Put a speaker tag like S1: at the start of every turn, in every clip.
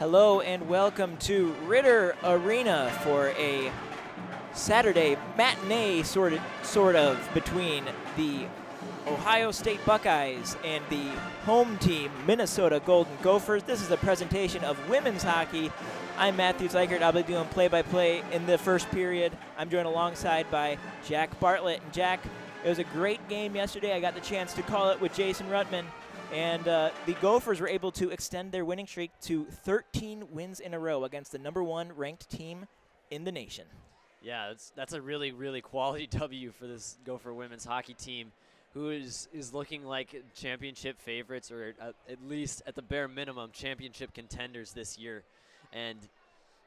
S1: Hello and welcome to Ritter Arena for a Saturday matinee sort of between the Ohio State Buckeyes and the home team Minnesota Golden Gophers. This is a presentation of women's hockey. I'm Matthew Zeichert. I'll be doing play-by-play in the first period. I'm joined alongside by Jack Bartlett. And Jack, it was a great game yesterday. I got the chance to call it with Jason Rutman. And the Gophers were able to extend their winning streak to 13 wins in a row against the #1 ranked team in the nation.
S2: Yeah, that's a really, really quality W for this Gopher women's hockey team, who is looking like championship favorites, or at least at the bare minimum championship contenders this year. And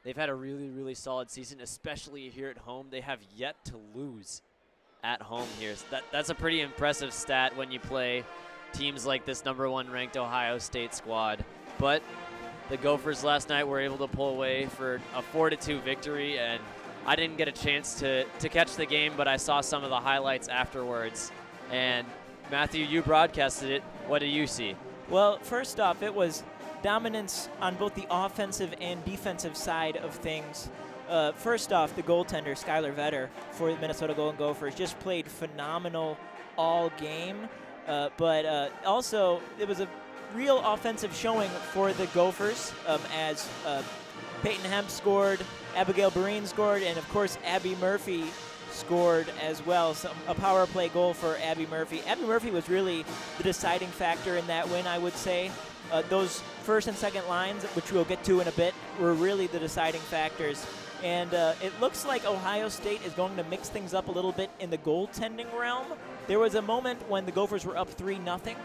S2: they've had a really, really solid season, especially here at home. They have yet to lose at home here. So that's a pretty impressive stat when you play teams like this #1 ranked Ohio State squad. But the Gophers last night were able to pull away for a 4-2 victory, and I didn't get a chance to catch the game, but I saw some of the highlights afterwards. And Matthew, you broadcasted it. What do you see?
S1: Well, first off, it was dominance on both the offensive and defensive side of things. First off, the goaltender, Skylar Vetter, for the Minnesota Golden Gophers, just played phenomenal all game. But also, it was a real offensive showing for the Gophers as Peyton Hemp scored, Abigail Barine scored, and, of course, Abby Murphy scored as well. A power play goal for Abby Murphy. Abby Murphy was really the deciding factor in that win, I would say. Those first and second lines, which we'll get to in a bit, were really the deciding factors. And it looks like Ohio State is going to mix things up a little bit in the goaltending realm. There was a moment when the Gophers were up 3-0,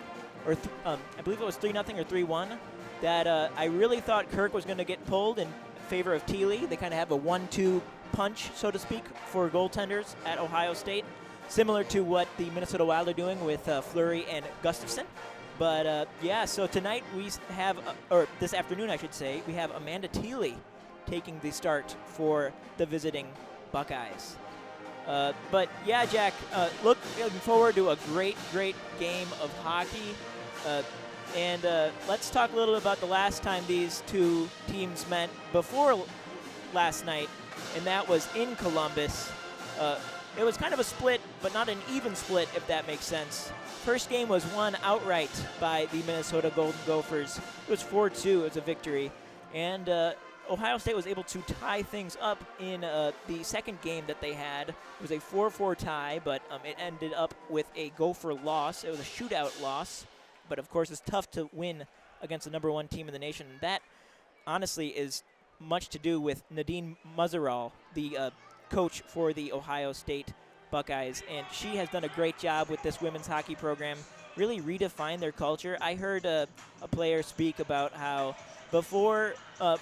S1: or I believe it was 3-0 or 3-1, that I really thought Kirk was going to get pulled in favor of Thiele. They kind of have a 1-2 punch, so to speak, for goaltenders at Ohio State, similar to what the Minnesota Wild are doing with Fleury and Gustafson. But, yeah, so tonight we have, or this afternoon, I should say, we have Amanda Thiele taking the start for the visiting Buckeyes. But, yeah, Jack, looking forward to a great, great game of hockey. And let's talk a little about the last time these two teams met before last night, and that was in Columbus. It was kind of a split, but not an even split, if that makes sense. First game was won outright by the Minnesota Golden Gophers. It was 4-2. It was a victory. And Ohio State was able to tie things up in the second game that they had. It was a 4-4 tie, but it ended up with a Gopher loss. It was a shootout loss. But, of course, it's tough to win against the #1 team in the nation. That, honestly, is much to do with Nadine Muzaral, the coach for the Ohio State Buckeyes, and she has done a great job with this women's hockey program, really redefined their culture. I heard a player speak about how before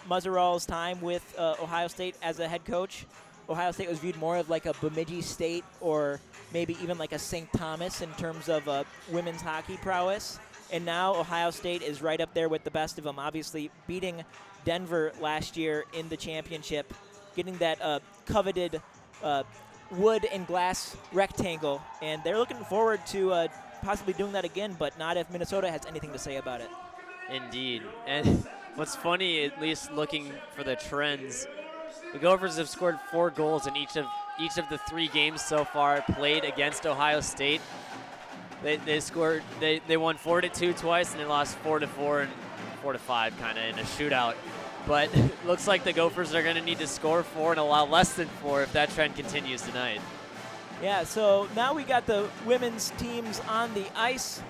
S1: Muzaral's time with Ohio State as a head coach, Ohio State was viewed more of like a Bemidji State or maybe even like a St. Thomas in terms of women's hockey prowess. And now Ohio State is right up there with the best of them, obviously beating Denver last year in the championship, getting that coveted wood and glass rectangle, and they're looking forward to possibly doing that again, but not if Minnesota has anything to say about it.
S2: Indeed. And what's funny, at least looking for the trends, the Gophers have scored 4 goals in each of the 3 games so far played against Ohio State. They won 4-2 twice, and they lost 4-4 and 4-5 kind of in a shootout. But it looks like the Gophers are going to need to score 4 and allow less than 4 if that trend continues tonight.
S1: Yeah, so now we got the women's teams on the ice.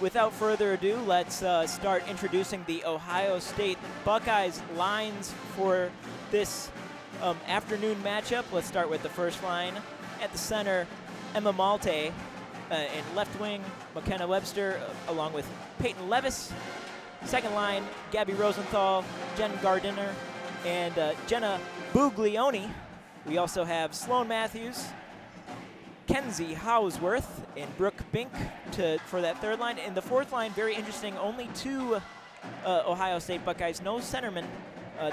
S1: Without further ado, let's start introducing the Ohio State Buckeyes lines for this afternoon matchup. Let's start with the first line. At the center, Emma Malte. In left wing, McKenna Webster, along with Peyton Levis. Second line, Gabby Rosenthal, Jen Gardiner, and Jenna Buglioni. We also have Sloan Matthews, Kenzie Hausworth, and Brooke Bink for that third line. In the fourth line, very interesting, only 2 Ohio State Buckeyes, no centerman.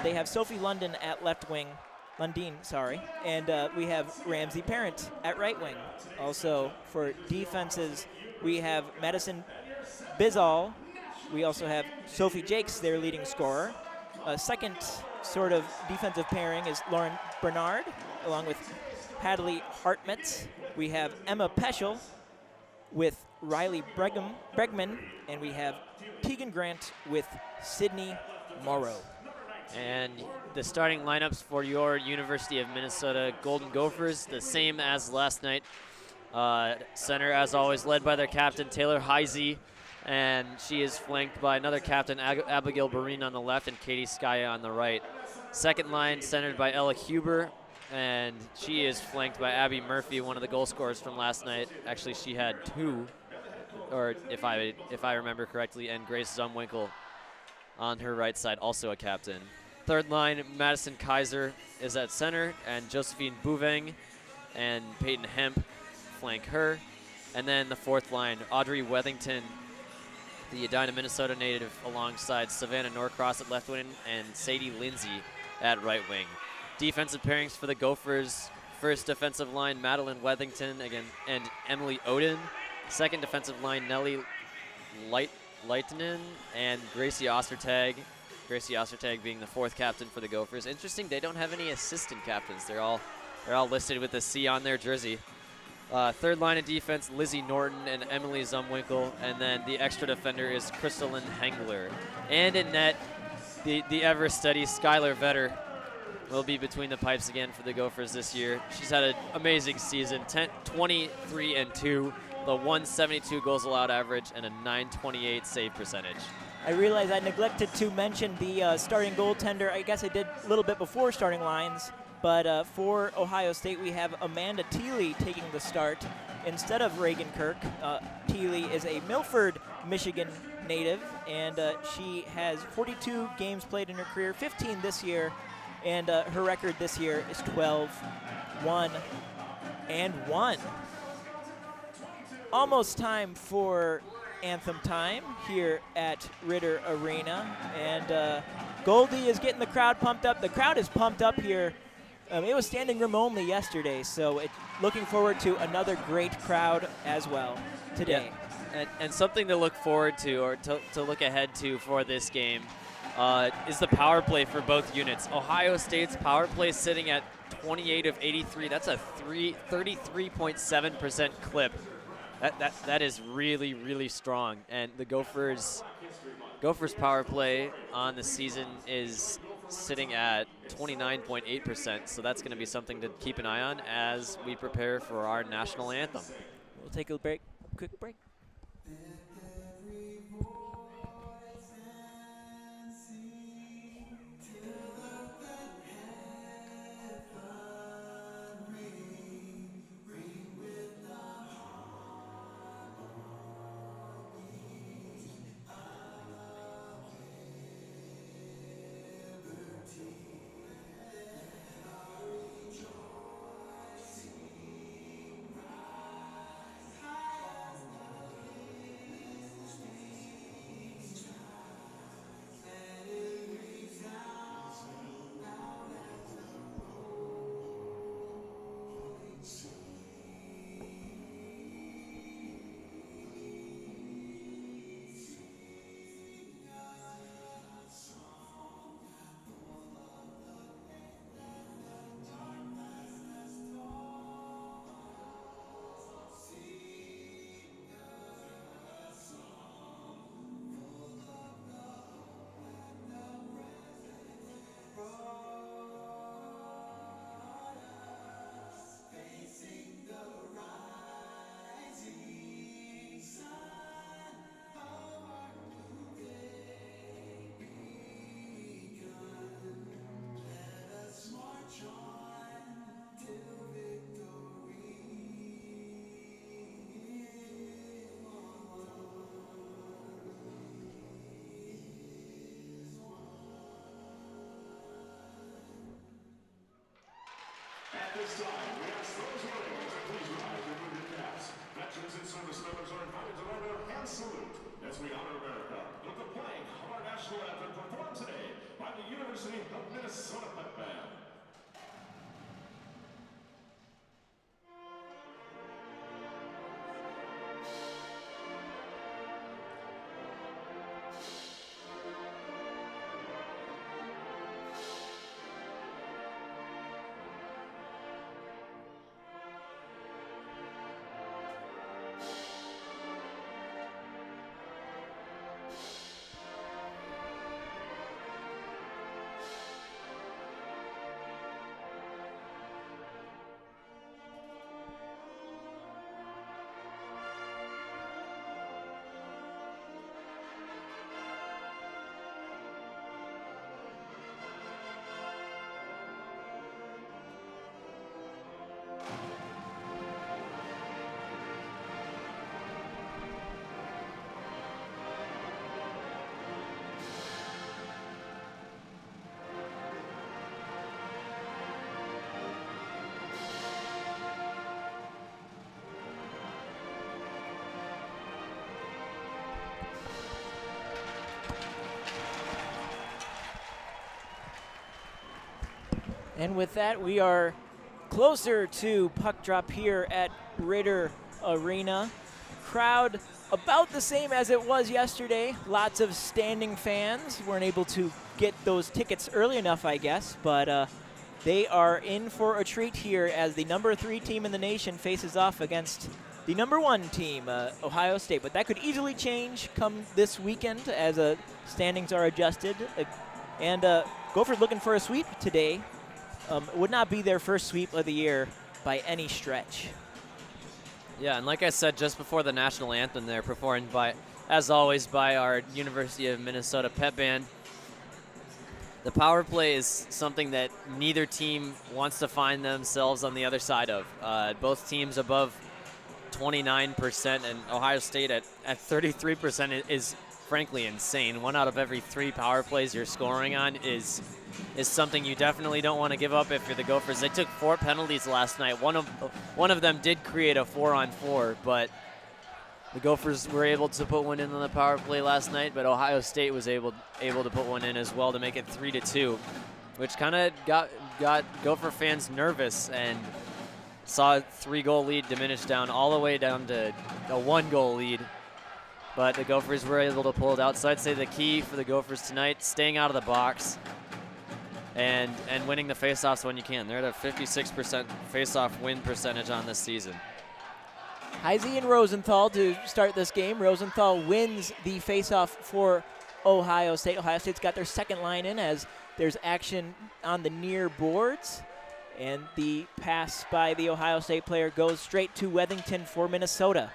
S1: They have Sophie Lundin at left wing, and we have Ramsey Parent at right wing. Also, for defenses, we have Madison Bizal. We also have Sophie Jakes, their leading scorer. Second sort of defensive pairing is Lauren Bernard, along with Hadley Hartmetz. We have Emma Peschel with Riley Bregman, and we have Tegan Grant with Sydney Morrow.
S2: And the starting lineups for your University of Minnesota Golden Gophers, the same as last night. Center, as always, led by their captain, Taylor Heisey, and she is flanked by another captain, Abigail Barine on the left and Katie Skaya on the right. Second line centered by Ella Huber, and she is flanked by Abby Murphy, one of the goal scorers from last night. Actually, she had 2, or if I remember correctly, and Grace Zumwinkle on her right side, also a captain. Third line, Madison Kaiser is at center, and Josephine Bouveng and Peyton Hemp flank her. And then the fourth line, Audrey Wethington, the Edina, Minnesota native, alongside Savannah Norcross at left wing and Sadie Lindsay at right wing. Defensive pairings for the Gophers. First defensive line, Madeline Wethington again, and Emily Oden. Second defensive line, Nellie Leitinen and Gracie Ostertag. Gracie Ostertag being the fourth captain for the Gophers. Interesting, they don't have any assistant captains. They're all listed with a C on their jersey. Third line of defense, Lizzie Norton and Emily Zumwinkle, and then the extra defender is Crystalyn Hengler. And in net, the ever steady Skylar Vetter will be between the pipes again for the Gophers this year. She's had an amazing season, 23-2, the 172 goals allowed average, and a 928 save percentage.
S1: I realize I neglected to mention the starting goaltender. I guess I did a little bit before starting lines, but for Ohio State, we have Amanda Thiele taking the start instead of Reagan Kirk. Thiele is a Milford, Michigan native, and she has 42 games played in her career, 15 this year, and her record this year is 12-1-1. Almost time for anthem time here at Ritter Arena, and Goldie is getting the crowd pumped up. The crowd is pumped up here. It was standing room only yesterday, so looking forward to another great crowd as well today.
S2: Yeah. And something to look forward to, or to look ahead to for this game, is the power play for both units. Ohio State's power play sitting at 28 of 83. That's a 33.7% clip. That is really, really strong. And the Gophers power play on the season is sitting at 29.8%. So that's going to be something to keep an eye on as we prepare for our national anthem.
S1: We'll take a quick break.
S3: At this time, we ask those running to please rise and move your caps. Veterans and service members are invited to render and salute as we honor America with the playing of our national anthem performed today by the University of Minnesota Pep Band.
S1: And with that, we are closer to puck drop here at Ritter Arena. Crowd about the same as it was yesterday. Lots of standing fans. Weren't able to get those tickets early enough, I guess, but they are in for a treat here as the number 3 team in the nation faces off against the number 1 team, Ohio State. But that could easily change come this weekend as standings are adjusted. And Gophers looking for a sweep today. Would not be their first sweep of the year by any stretch.
S2: Yeah, and like I said just before the national anthem, they're performed by, as always, by our University of Minnesota pep band. The power play is something that neither team wants to find themselves on the other side of. Both teams above 29%, and Ohio State at 33% is frankly insane. 1 out of every 3 power plays you're scoring on is something you definitely don't want to give up if you're the Gophers. They took 4 penalties last night. One of them did create a 4-on-4, but the Gophers were able to put one in on the power play last night, but Ohio State was able to put one in as well to make it 3-2, which kind of got Gopher fans nervous and saw a 3-goal lead diminish down all the way down to a 1-goal lead. But the Gophers were able to pull it out. So I'd say the key for the Gophers tonight, staying out of the box and winning the faceoffs when you can. They're at a 56% faceoff win percentage on this season.
S1: Heisey and Rosenthal to start this game. Rosenthal wins the faceoff for Ohio State. Ohio State's got their second line in as there's action on the near boards. And the pass by the Ohio State player goes straight to Wethington for Minnesota.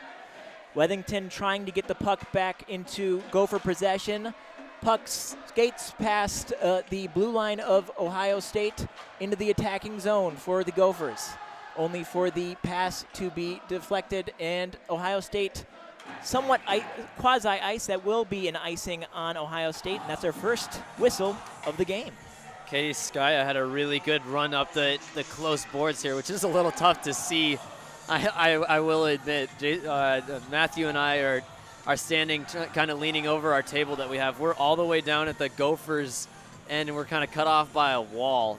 S1: Wethington trying to get the puck back into Gopher possession. Puck skates past the blue line of Ohio State into the attacking zone for the Gophers. Only for the pass to be deflected, and Ohio State somewhat quasi-ice. That will be an icing on Ohio State, and that's their first whistle of the game.
S2: Katie Skaya had a really good run up the close boards here, which is a little tough to see. I will admit, Matthew and I are standing kind of leaning over our table that we have. We're all the way down at the Gophers end, and we're kind of cut off by a wall.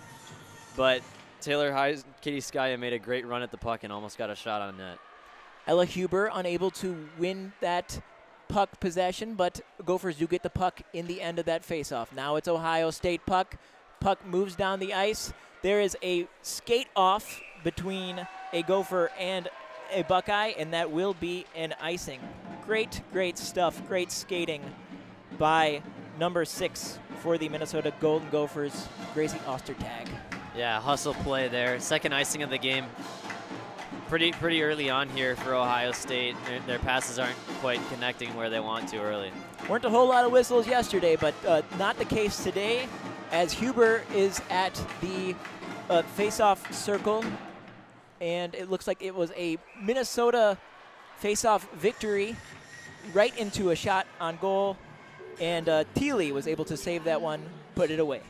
S2: But Katie Skaya made a great run at the puck and almost got a shot on net.
S1: Ella Huber unable to win that puck possession, but Gophers do get the puck in the end of that faceoff. Now it's Ohio State puck. Puck moves down the ice. There is a skate off between a Gopher and a Buckeye, and that will be an icing. Great stuff. Great skating by number 6 for the Minnesota Golden Gophers, Gracie Ostertag.
S2: Yeah, hustle play there. Second icing of the game. Pretty early on here for Ohio State. Their passes aren't quite connecting where they want to early.
S1: Weren't a whole lot of whistles yesterday, but not the case today, as Huber is at the face-off circle, and it looks like it was a Minnesota face-off victory right into a shot on goal, and Thiele was able to save that one, put it away.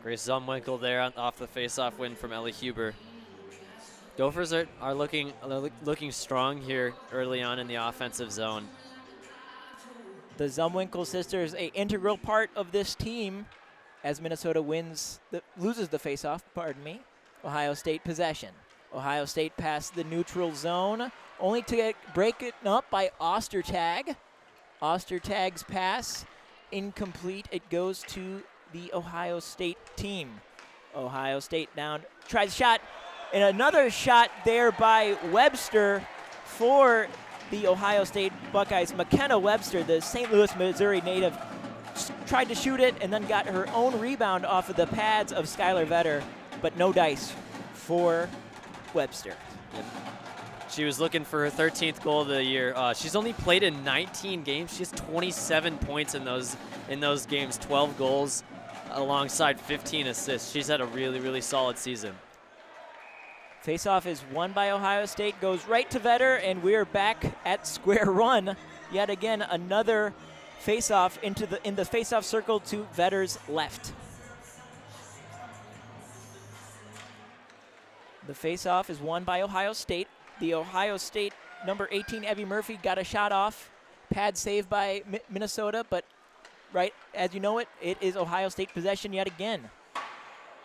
S2: Grace Zumwinkle there off the face-off win from Ellie Huber. Gophers are looking strong here early on in the offensive zone.
S1: The Zumwinkle sisters, a integral part of this team, as Minnesota loses the faceoff. Ohio State possession. Ohio State past the neutral zone, only to get breaken up by Ostertag. Ostertag's pass incomplete. It goes to the Ohio State team. Ohio State down, tries a shot, and another shot there by Webster for the Ohio State Buckeyes. McKenna Webster, the St. Louis, Missouri native, tried to shoot it and then got her own rebound off of the pads of Skylar Vetter, but no dice for Webster.
S2: Yep. She was looking for her 13th goal of the year. She's only played in 19 games. She has 27 points in those games, 12 goals alongside 15 assists. She's had a really solid season.
S1: Faceoff is won by Ohio State, goes right to Vetter, and we're back at square one. Yet again, another faceoff in the faceoff circle to Vetter's left. The faceoff is won by Ohio State. The Ohio State number 18, Evie Murphy, got a shot off. Pad saved by Minnesota, but right as you know it is Ohio State possession yet again.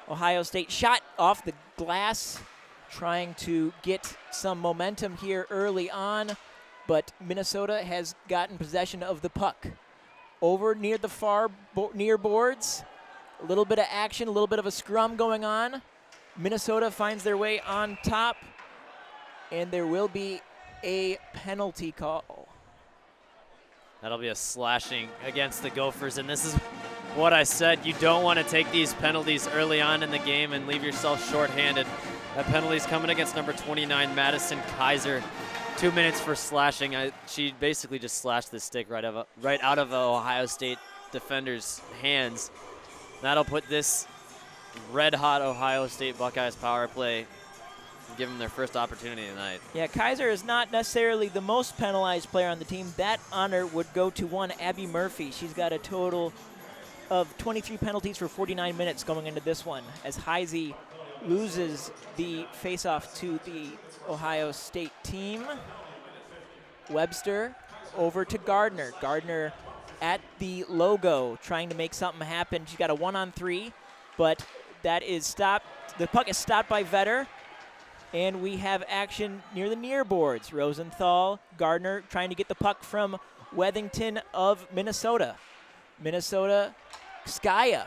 S1: Ohio State shot off the glass, trying to get some momentum here early on, but Minnesota has gotten possession of the puck. Over near the far near boards, a little bit of action, a little bit of a scrum going on. Minnesota finds their way on top, and there will be a penalty call.
S2: That'll be a slashing against the Gophers, and this is what I said. You don't want to take these penalties early on in the game and leave yourself shorthanded. That penalty's coming against number 29, Madison Kaiser. 2 minutes for slashing. She basically just slashed the stick right out of the Ohio State defender's hands. That'll put this red-hot Ohio State Buckeyes power play and give them their first opportunity tonight.
S1: Yeah, Kaiser is not necessarily the most penalized player on the team. That honor would go to one Abby Murphy. She's got a total of 23 penalties for 49 minutes going into this one, as Heisey loses the faceoff to the Ohio State team. Webster over to Gardner. Gardner at the logo, trying to make something happen. She's got a 1-on-3, but that is stopped. The puck is stopped by Vetter, and we have action near the near boards. Rosenthal, Gardner trying to get the puck from Wethington of Minnesota. Minnesota, Skaya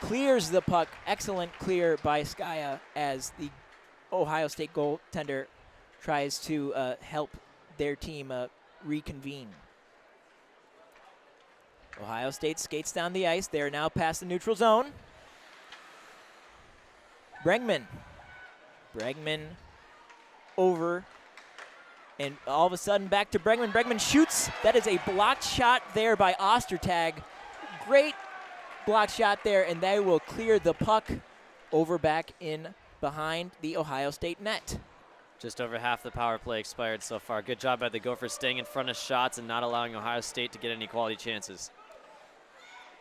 S1: clears the puck. Excellent clear by Skaya as the Ohio State goaltender tries to help their team reconvene. Ohio State skates down the ice. They are now past the neutral zone. Bregman over, and all of a sudden back to Bregman. Bregman shoots. That is a blocked shot there by Ostertag. Great block shot there, and they will clear the puck over back in behind the Ohio State net.
S2: Just over half the power play expired so far. Good job by the Gophers staying in front of shots and not allowing Ohio State to get any quality chances.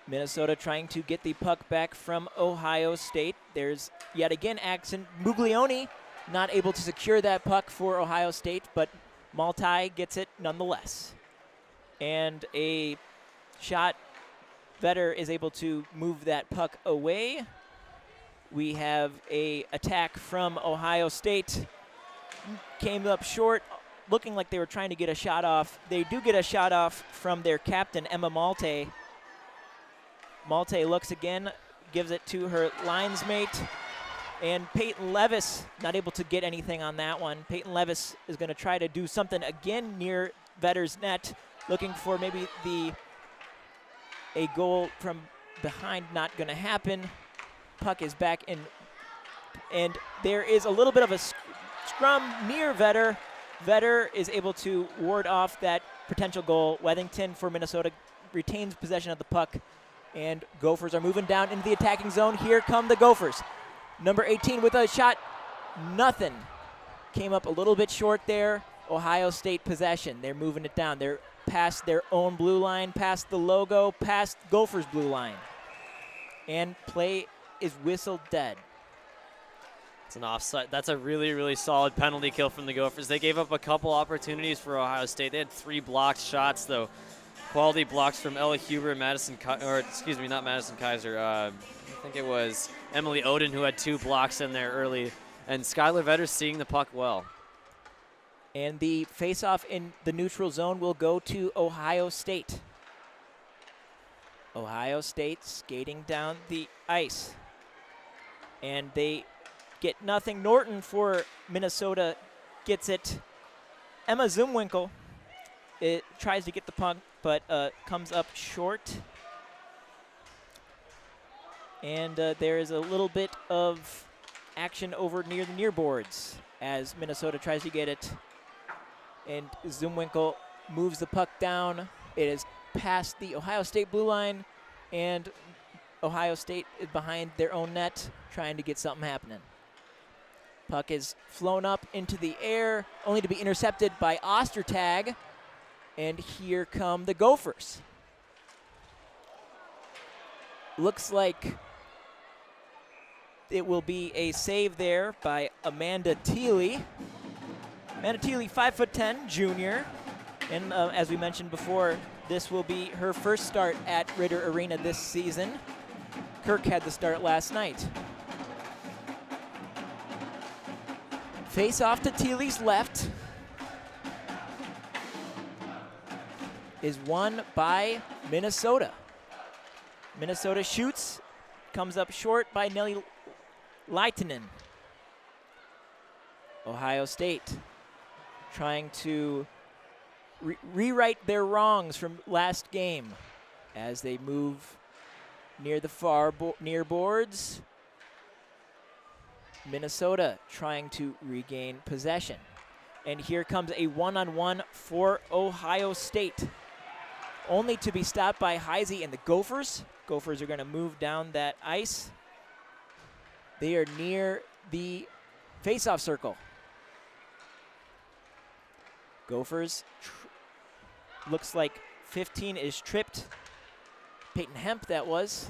S1: Minnesota trying to get the puck back from Ohio State. There's yet again action. Muglione not able to secure that puck for Ohio State, but Maltai gets it nonetheless. And a shot. Vetter is able to move that puck away. We have a attack from Ohio State. Came up short, looking like they were trying to get a shot off. They do get a shot off from their captain, Emma Malte. Malte looks again, gives it to her linesmate, and Peyton Levis not able to get anything on that one. Peyton Levis is going to try to do something again near Vetter's net, looking for maybe a goal from behind. Not going to happen. Puck is back in, and there is a little bit of a scrum near Vetter. Vetter is able to ward off that potential goal. Wethington for Minnesota retains possession of the puck, and Gophers are moving down into the attacking zone. Here come the Gophers. Number 18 with a shot. Nothing. Came up a little bit short there. Ohio State possession. They're moving it down. They're past their own blue line, past the logo, past Gophers' blue line. And play is whistled dead.
S2: It's an offside. That's a really, really solid penalty kill from the Gophers. They gave up a couple opportunities for Ohio State. They had 3 blocked shots, though. Quality blocks from Ella Huber and not Madison Kaiser. I think it was Emily Oden who had 2 blocks in there early. And Skylar Vetter seeing the puck well.
S1: And the face-off in the neutral zone will go to Ohio State. Ohio State skating down the ice. And they get nothing. Norton for Minnesota gets it. Emma Zumwinkel tries to get the puck, but comes up short. And there is a little bit of action over near the near boards as Minnesota tries to get it. And Zumwinkel moves the puck down. It is past the Ohio State blue line, and Ohio State is behind their own net trying to get something happening. Puck is flown up into the air, only to be intercepted by Ostertag. And here come the Gophers. Looks like it will be a save there by Amanda Thiele. Amanda Thiele, 5'10", junior. And as we mentioned before, this will be her first start at Ritter Arena this season. Kirk had the start last night. Face off to Thiele's left is won by Minnesota. Minnesota shoots, comes up short by Nelly Leitinen. Ohio State trying to rewrite their wrongs from last game as they move near the near boards. Minnesota trying to regain possession. And here comes a one-on-one for Ohio State, only to be stopped by Heisey and the Gophers. Gophers are going to move down that ice. They are near the face-off circle. Gophers, looks like 15 is tripped. Peyton Hemp, that was.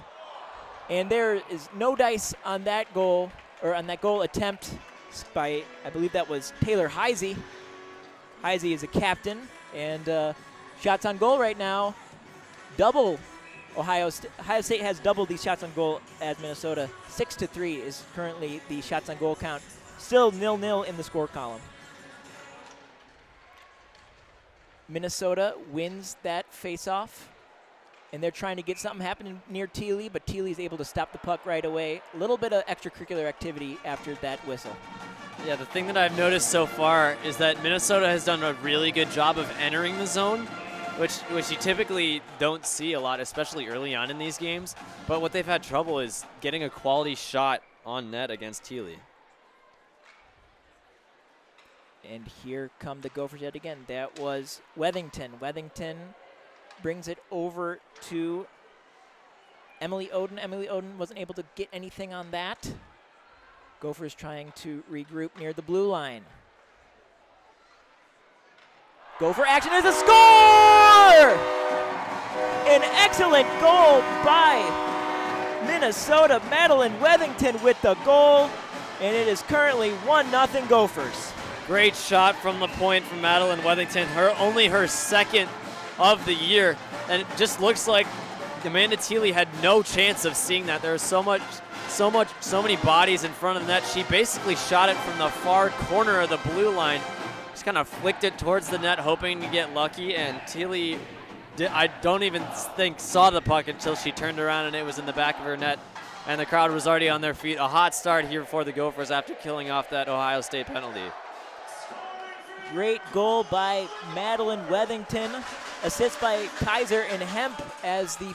S1: And there is no dice on that goal, or on that goal attempt by, I believe that was Taylor Heisey. Heisey is a captain, and shots on goal right now. Double Ohio State has doubled these shots on goal as Minnesota. 6-3 is currently the shots on goal count. Still 0-0 in the score column. Minnesota wins that face-off, and they're trying to get something happening near Thiele, but Thiele's able to stop the puck right away. A little bit of extracurricular activity after that whistle.
S2: Yeah, the thing that I've noticed so far is that Minnesota has done a really good job of entering the zone, which you typically don't see a lot, especially early on in these games. But what they've had trouble is getting a quality shot on net against Thiele.
S1: And here come the Gophers yet again. That was Wethington. Wethington brings it over to Emily Oden. Emily Oden wasn't able to get anything on that. Gophers trying to regroup near the blue line. Gopher action is a score! An excellent goal by Minnesota. Madeline Wethington with the goal, and it is currently 1-0 Gophers.
S2: Great shot from the point from Madeline Wethington. Only her second of the year, and it just looks like Amanda Thiele had no chance of seeing that. There was so many bodies in front of the net. She basically shot it from the far corner of the blue line. Just kind of flicked it towards the net, hoping to get lucky, and Thiele, I don't even think saw the puck until she turned around and it was in the back of her net, and the crowd was already on their feet. A hot start here for the Gophers after killing off that Ohio State penalty.
S1: Great goal by Madeline Wethington. Assist by Kaiser and Hemp as the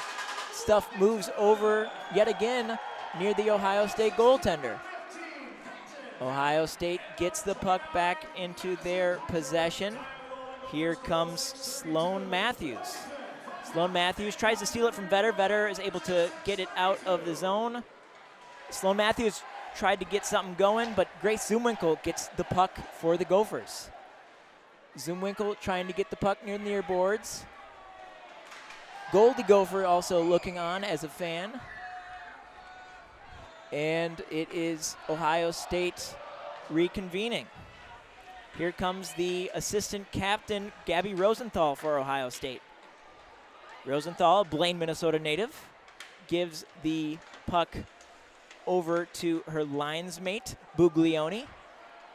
S1: stuff moves over yet again near the Ohio State goaltender. Ohio State gets the puck back into their possession. Here comes Sloan Matthews. Sloan Matthews tries to steal it from Vetter. Vetter is able to get it out of the zone. Sloan Matthews tried to get something going, but Grace Zumwinkle gets the puck for the Gophers. Zumwinkle trying to get the puck near the near boards. Goldie Gopher also looking on as a fan. And it is Ohio State reconvening. Here comes the assistant captain, Gabby Rosenthal, for Ohio State. Rosenthal, Blaine, Minnesota native, gives the puck over to her linesmate, Buglioni.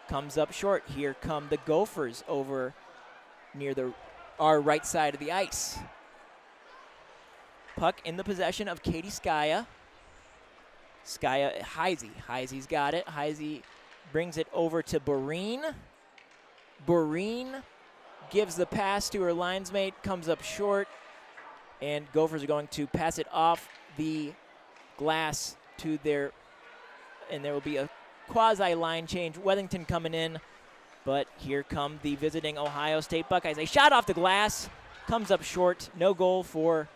S1: Comes up short. Here come the Gophers over near our right side of the ice. Puck in the possession of Katie Skaya. Skaya, Heisey. Heisey's got it. Heisey brings it over to Boreen. Boreen gives the pass to her linesmate, comes up short, and Gophers are going to pass it off the glass to their, and there will be a quasi-line change. Wethington coming in, but here come the visiting Ohio State Buckeyes. A shot off the glass, comes up short. No goal for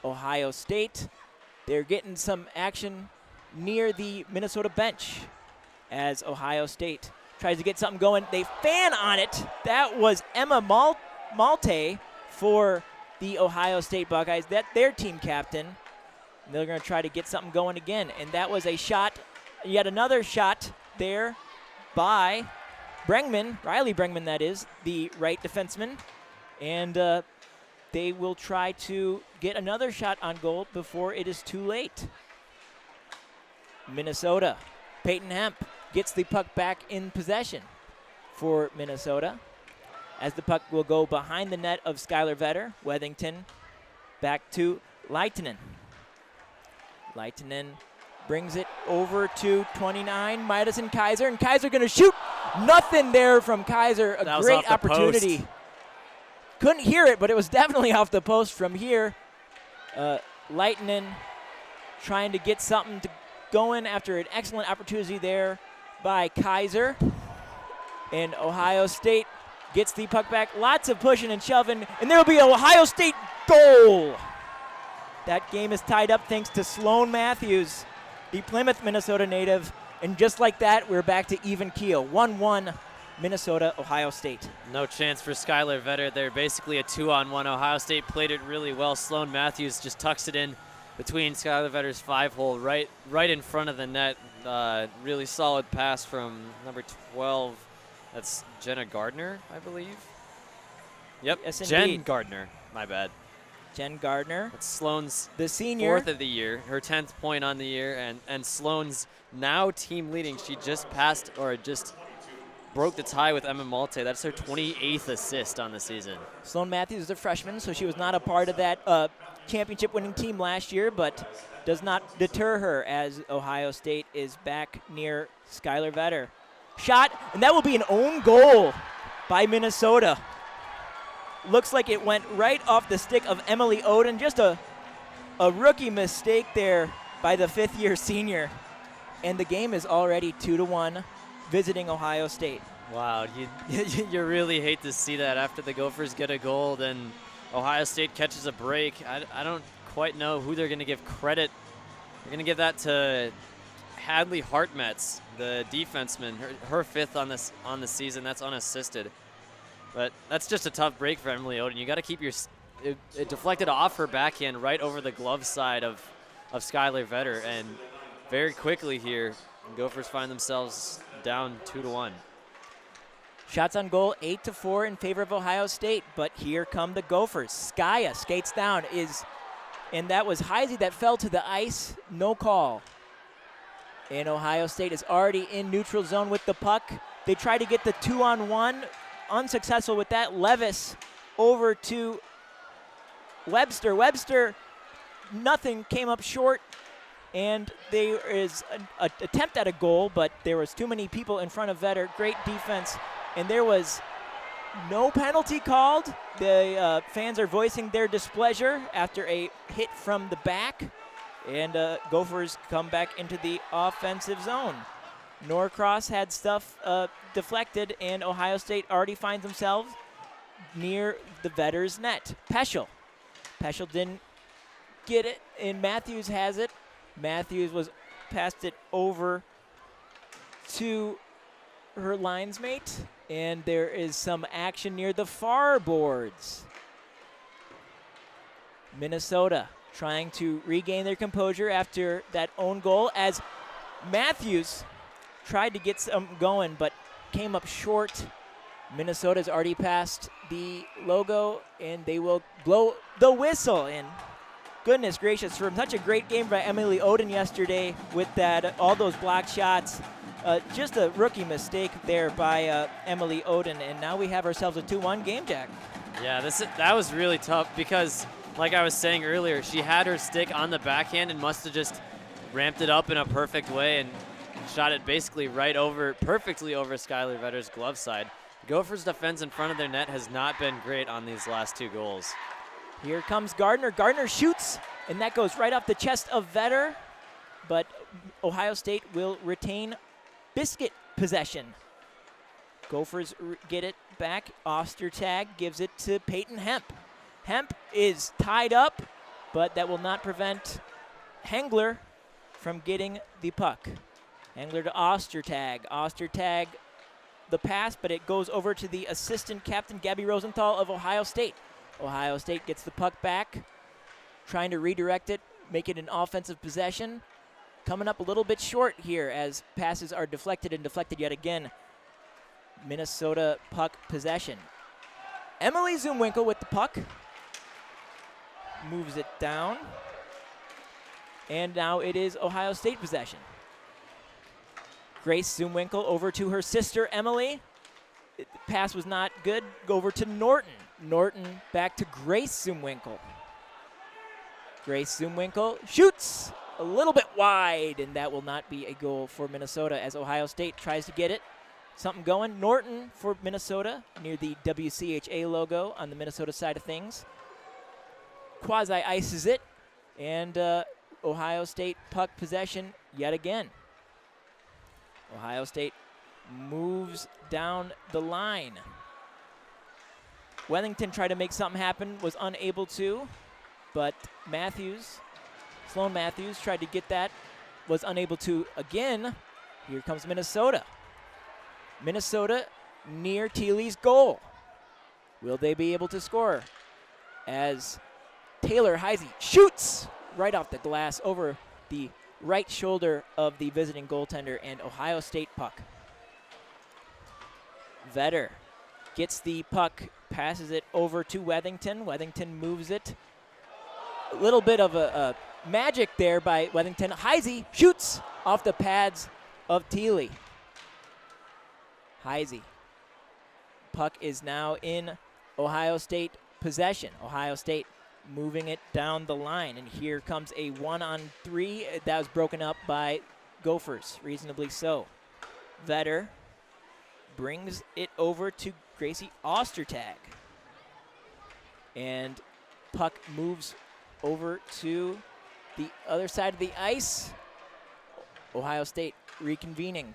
S1: Ohio State. They're getting some action near the Minnesota bench as Ohio State tries to get something going. They fan on it. That was Emma Malte for the Ohio State Buckeyes. That's their team captain. And they're going to try to get something going again. And that was a shot, yet another shot there by Brengman, Riley Brengman that is, the right defenseman. And they will try to get another shot on goal before it is too late. Minnesota, Peyton Hemp gets the puck back in possession. for Minnesota. As the puck will go behind the net of Skylar Vetter. Wethington back to Leitinen. Leitinen brings it over to 29, Midas and Kaiser. And Kaiser going to shoot. Nothing there from Kaiser. A great opportunity.
S2: Post.
S1: Couldn't hear it, but it was definitely off the post from here. Leitinen trying to get something going after an excellent opportunity there by Kaiser. And Ohio State gets the puck back. Lots of pushing and shoving, and there will be an Ohio State goal. That game is tied up thanks to Sloan Matthews, the Plymouth, Minnesota native. And just like that, we're back to even keel. 1-1 Minnesota, Ohio State.
S2: No chance for Skylar Vetter. They're basically a 2-on-1. Ohio State played it really well. Sloan Matthews just tucks it in between Skylar Vetter's 5-hole, right in front of the net. Really solid pass from number 12. That's Jenna Gardner, I believe. Yep,
S1: yes,
S2: Jen Gardner. My bad.
S1: Jen Gardner.
S2: That's Sloan's
S1: the senior.
S2: 4th of the year, her 10th point on the year, and Sloan's now team leading. She just passed, or just broke the tie with Emma Malte. That's her 28th assist on the season.
S1: Sloan Matthews is a freshman, so she was not a part of that championship-winning team last year, but does not deter her as Ohio State is back near Skylar Vetter. Shot, and that will be an own goal by Minnesota. Looks like it went right off the stick of Emily Oden. Just a rookie mistake there by the 5th-year senior. And the game is already 2-1 visiting Ohio State.
S2: Wow, you really hate to see that after the Gophers get a goal, then Ohio State catches a break. I don't quite know who they're going to give credit. They're going to give that to Hadley Hartmetz, the defenseman, her 5th on the season. That's unassisted. But that's just a tough break for Emily Oden. You got to keep it deflected off her backhand right over the glove side of Skylar Vetter, and very quickly here, Gophers find themselves down 2-1.
S1: Shots on goal 8-4 in favor of Ohio State, but here come the Gophers. Skaya skates down, and that was Heisey that fell to the ice. No call. And Ohio State is already in neutral zone with the puck. They try to get the 2-on-1, unsuccessful with that. Levis over to Webster. Webster, nothing, came up short. And there is an attempt at a goal, but there was too many people in front of Vetter. Great defense. And there was no penalty called. The fans are voicing their displeasure after a hit from the back. And Gophers come back into the offensive zone. Norcross had stuff deflected, and Ohio State already finds themselves near the Vetter's net. Peschel didn't get it, and Matthews has it. Matthews passed it over to her linesmate, and there is some action near the far boards. Minnesota trying to regain their composure after that own goal as Matthews tried to get some going but came up short. Minnesota's already passed the logo, and they will blow the whistle. And goodness gracious, from such a great game by Emily Oden yesterday with all those blocked shots. Just a rookie mistake there by Emily Oden, and now we have ourselves a 2-1 game, Jack.
S2: Yeah, that was really tough because, like I was saying earlier, she had her stick on the backhand and must have just ramped it up in a perfect way and shot it basically perfectly over Skylar Vetter's glove side. Gophers' defense in front of their net has not been great on these last 2 goals.
S1: Here comes Gardner. Gardner shoots, and that goes right off the chest of Vetter, but Ohio State will retain biscuit possession. Gophers get it back. Ostertag gives it to Peyton Hemp. Hemp is tied up, but that will not prevent Hengler from getting the puck. Hengler to Ostertag. Ostertag the pass, but it goes over to the assistant captain, Gabby Rosenthal of Ohio State. Ohio State gets the puck back, trying to redirect it, make it an offensive possession. Coming up a little bit short here as passes are deflected and deflected yet again. Minnesota puck possession. Emily Zumwinkle with the puck. Moves it down. And now it is Ohio State possession. Grace Zumwinkle over to her sister, Emily. The pass was not good. Go over to Norton. Norton back to Grace Zumwinkle. Grace Zumwinkle shoots a little bit wide, and that will not be a goal for Minnesota as Ohio State tries to get it. Something going. Norton for Minnesota near the WCHA logo on the Minnesota side of things. Quasi-ices it, and Ohio State puck possession yet again. Ohio State moves down the line. Wellington tried to make something happen, was unable to, but Sloan Matthews tried to get that, was unable to again. Here comes Minnesota. Minnesota near Thiele's goal. Will they be able to score? As Taylor Heisey shoots right off the glass over the right shoulder of the visiting goaltender, and Ohio State puck. Vetter gets the puck, passes it over to Wethington. Wethington moves it. A little bit of a magic there by Wethington. Heisey shoots off the pads of Thiele. Heisey. Puck is now in Ohio State possession. Ohio State moving it down the line, and here comes a 1-on-3 that was broken up by Gophers, reasonably so. Vetter brings it over to Gracie Ostertag, and puck moves over to the other side of the ice. Ohio State reconvening.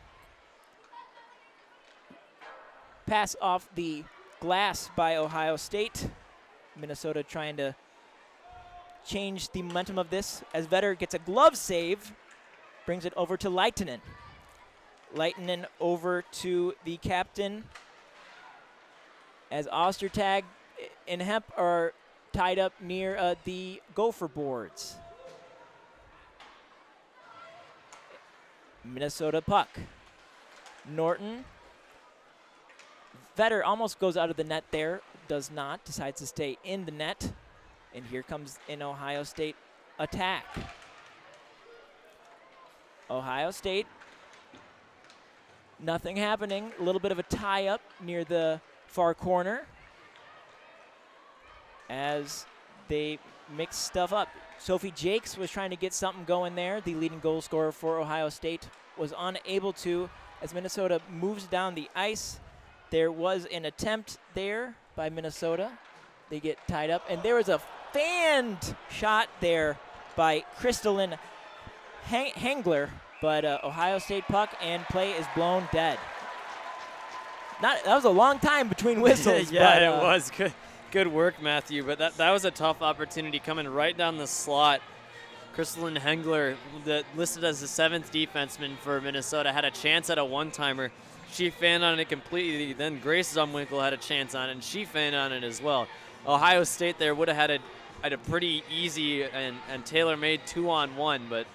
S1: Pass off the glass by Ohio State. Minnesota trying to change the momentum of this as Vetter gets a glove save, brings it over to Leitinen. Leitinen over to the captain as Ostertag and Hemp are tied up near the Gopher boards. Minnesota puck. Norton. Vetter almost goes out of the net there, does not, decides to stay in the net. And here comes an Ohio State attack. Ohio State, nothing happening. A little bit of a tie-up near the far corner as they mix stuff up. Sophie Jakes was trying to get something going there. The leading goal scorer for Ohio State was unable to as Minnesota moves down the ice. There was an attempt there by Minnesota. They get tied up, and there was a fanned shot there by Crystalline Hengler, but Ohio State puck and play is blown dead. That was a long time between whistles.
S2: Yeah,
S1: but,
S2: it was. Good work, Matthew, but that was a tough opportunity coming right down the slot. Crystalline Hengler, listed as the 7th defenseman for Minnesota, had a chance at a one-timer. She fanned on it completely. Then Grace Zumwinkle had a chance on it, and she fanned on it as well. Ohio State there would have had a pretty easy and tailor-made 2-on-1, but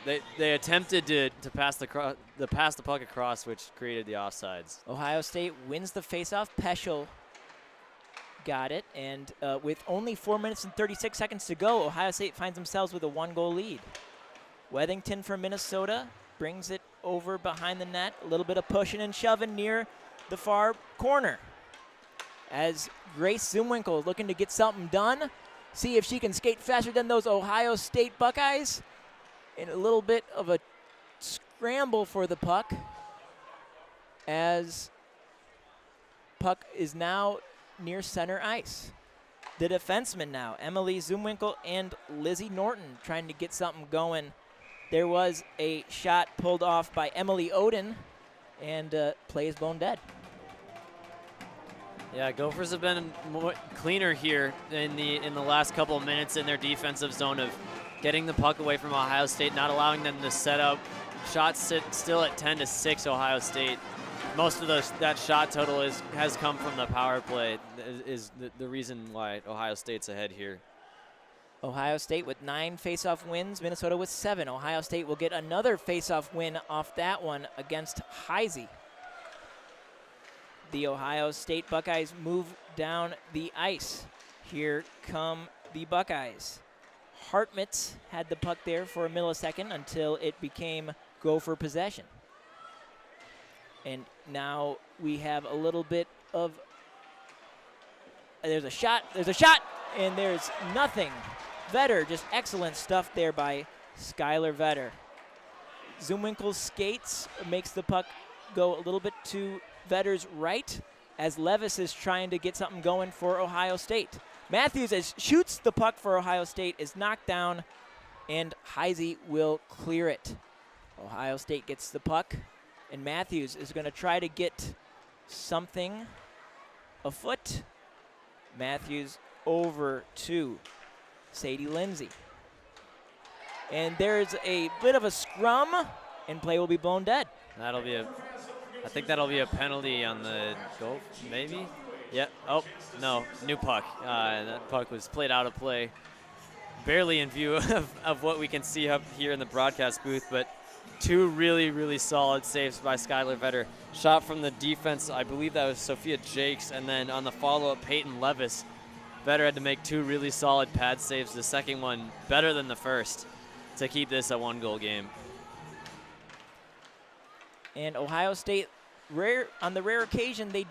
S2: they attempted to pass the puck across, which created the offsides.
S1: Ohio State wins the faceoff. Peschel got it, and with only 4 minutes and 36 seconds to go, Ohio State finds themselves with a 1-goal lead. Wethington from Minnesota brings it over behind the net. A little bit of pushing and shoving near the far corner as Grace Zumwinkle looking to get something done. See if she can skate faster than those Ohio State Buckeyes. And a little bit of a scramble for the puck as puck is now near center ice. The defensemen now, Emily Zumwinkle and Lizzie Norton, trying to get something going. There was a shot pulled off by Emily Oden, and play is blown dead.
S2: Yeah, Gophers have been cleaner here in the last couple of minutes in their defensive zone of getting the puck away from Ohio State, not allowing them to set up. Shots still at 10-6 Ohio State. Most of that shot total has come from the power play, is the reason why Ohio State's ahead here.
S1: Ohio State with 9 face-off wins, Minnesota with 7. Ohio State will get another face-off win off that one against Heisey. The Ohio State Buckeyes move down the ice. Here come the Buckeyes. Hartmutz had the puck there for a millisecond until it became Gopher possession. And now we have a little bit of, there's a shot, and there's nothing. Vetter, just excellent stuff there by Skylar Vetter. Zumwinkel skates, makes the puck go a little bit to Vetter's right as Levis is trying to get something going for Ohio State. Matthews shoots the puck for Ohio State, is knocked down, and Heisey will clear it. Ohio State gets the puck, and Matthews is going to try to get something afoot. Matthews over to Sadie Lindsay. And there's a bit of a scrum, and play will be blown dead.
S2: I think that'll be a penalty on the goal, maybe? Yeah, oh, no, new puck. That puck was played out of play. Barely in view of what we can see up here in the broadcast booth, but two really, really solid saves by Skylar Vetter. Shot from the defense, I believe that was Sophia Jakes, and then on the follow-up, Peyton Levis. Vetter had to make two really solid pad saves. The second one better than the first to keep this a one-goal game.
S1: And Ohio State, on the rare occasion they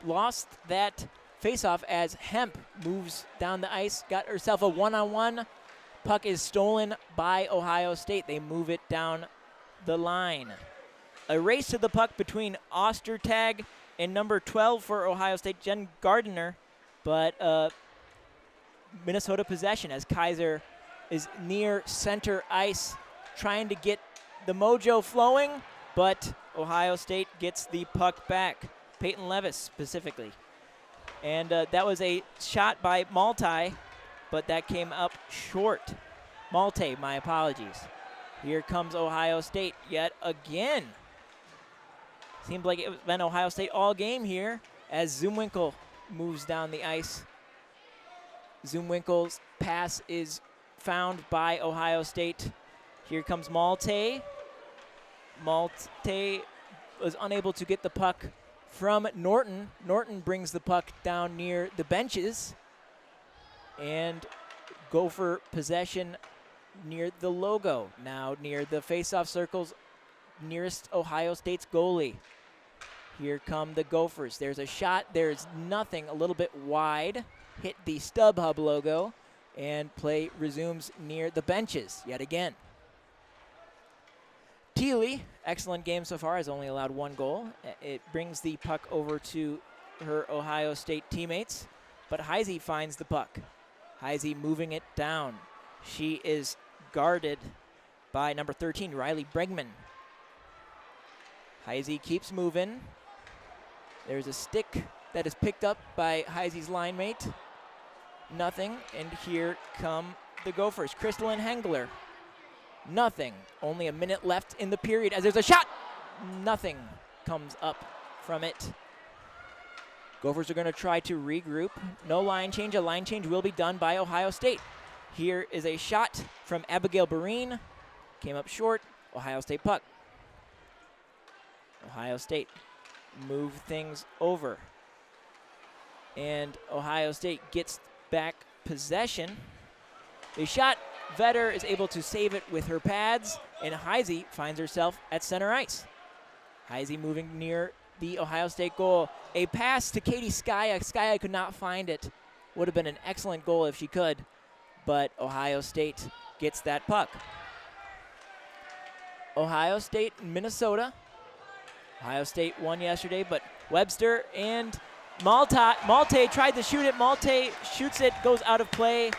S1: lost that faceoff as Hemp moves down the ice, got herself a one-on-one. Puck is stolen by Ohio State. They move it down the line. A race to the puck between Ostertag and number 12 for Ohio State, Jen Gardner, but Minnesota possession as Kaiser is near center ice trying to get the mojo flowing, but Ohio State gets the puck back. Peyton Levis specifically. And that was a shot by Malte, but that came up short. Malte, my apologies. Here comes Ohio State yet again. Seems like it's been Ohio State all game here as Zumwinkel moves down the ice. Zumwinkel's pass is found by Ohio State. Here comes Malte. Malte was unable to get the puck from Norton. Norton brings the puck down near the benches. And Gopher possession near the logo. Now near the face-off circles nearest Ohio State's goalie. Here come the Gophers. There's a shot. There's nothing. A little bit wide. Hit the StubHub logo. And play resumes near the benches yet again. Thiele, excellent game so far, has only allowed one goal. It brings the puck over to her Ohio State teammates, but Heisey finds the puck. Heisey moving it down. She is guarded by number 13, Riley Bregman. Heisey keeps moving. There's a stick that is picked up by Heisey's line mate. Nothing, and here come the Gophers. Crystalline Hengler. Nothing. Only a minute left in the period as there's a shot. Nothing comes up from it. Gophers are going to try to regroup. No line change. A line change will be done by Ohio State. Here is a shot from Abigail Barine. Came up short. Ohio State puck. Ohio State move things over. And Ohio State gets back possession. They shot. Vetter is able to save it with her pads, and Heisey finds herself at center ice. Heisey moving near the Ohio State goal. A pass to Katie Skya. Skya could not find it. Would have been an excellent goal if she could, but Ohio State gets that puck. Ohio State, Minnesota. Ohio State won yesterday, but Webster and Malte tried to shoot it. Malte shoots it, goes out of play.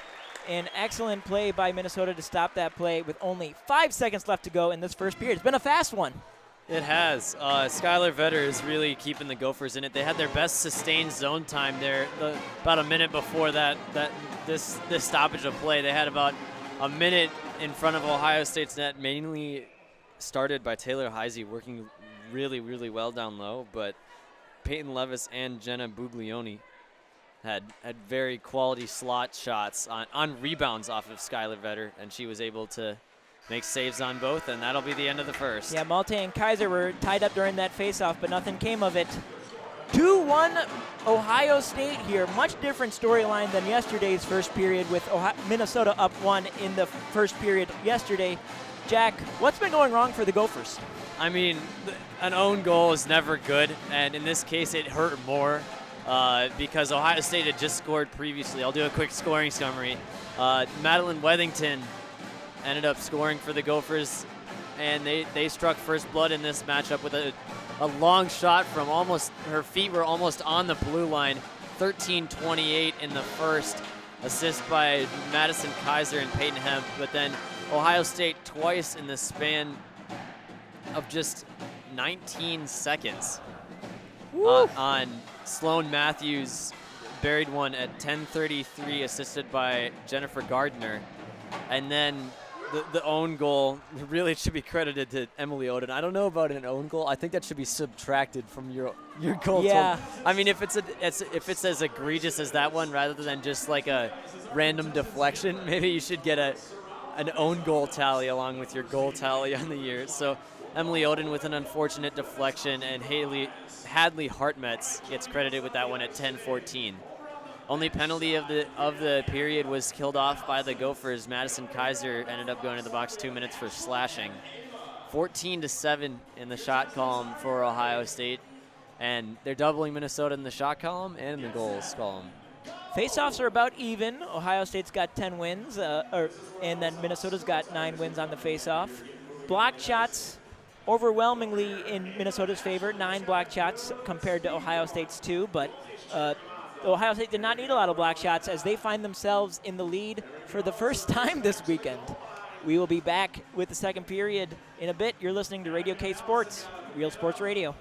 S1: An excellent play by Minnesota to stop that play with only 5 seconds left to go in this first period. It's been a fast one.
S2: It has. Skylar Vetter is really keeping the Gophers in it. They had their best sustained zone time there about a minute before this stoppage of play. They had about a minute in front of Ohio State's net, mainly started by Taylor Heisey working really, really well down low, but Peyton Levis and Jenna Buglioni had very quality slot shots on rebounds off of Skylar Vetter, and she was able to make saves on both, and that'll be the end of the first.
S1: Yeah, Malte and Kaiser were tied up during that faceoff, but nothing came of it. 2-1 Ohio State here. Much different storyline than yesterday's first period with Minnesota up 1 in the first period yesterday. Jack, what's been going wrong for the Gophers?
S2: I mean, an own goal is never good, and in this case, it hurt more because Ohio State had just scored previously. I'll do a quick scoring summary. Madeline Wethington ended up scoring for the Gophers, and they struck first blood in this matchup with a long shot from almost, her feet were almost on the blue line. 13:28 in the first, assist by Madison Kaiser and Peyton Hemp, but then Ohio State twice in the span of just 19 seconds on Sloan Matthews, buried one at 10:33, assisted by Jennifer Gardner, and then the own goal really should be credited to Emily Oden. I don't know about an own goal. I think that should be subtracted from your goal.
S1: Yeah.
S2: I mean, if it's as egregious as that one, rather than just like a random deflection, maybe you should get an own goal tally along with your goal tally on the year. So Emily Oden with an unfortunate deflection, and Hadley Hartmetz gets credited with that one at 10:14. Only penalty of the period was killed off by the Gophers. Madison Kaiser ended up going to the box 2 minutes for slashing. 14-7 in the shot column for Ohio State, and they're doubling Minnesota in the shot column and in the goals column.
S1: Faceoffs are about even. Ohio State's got 10 wins, and then Minnesota's got 9 wins on the faceoff. Blocked shots overwhelmingly in Minnesota's favor, 9 blocked shots compared to Ohio State's 2, but Ohio State did not need a lot of block shots as they find themselves in the lead for the first time this weekend. We will be back with the second period in a bit. You're listening to Radio K Sports, Real Sports Radio.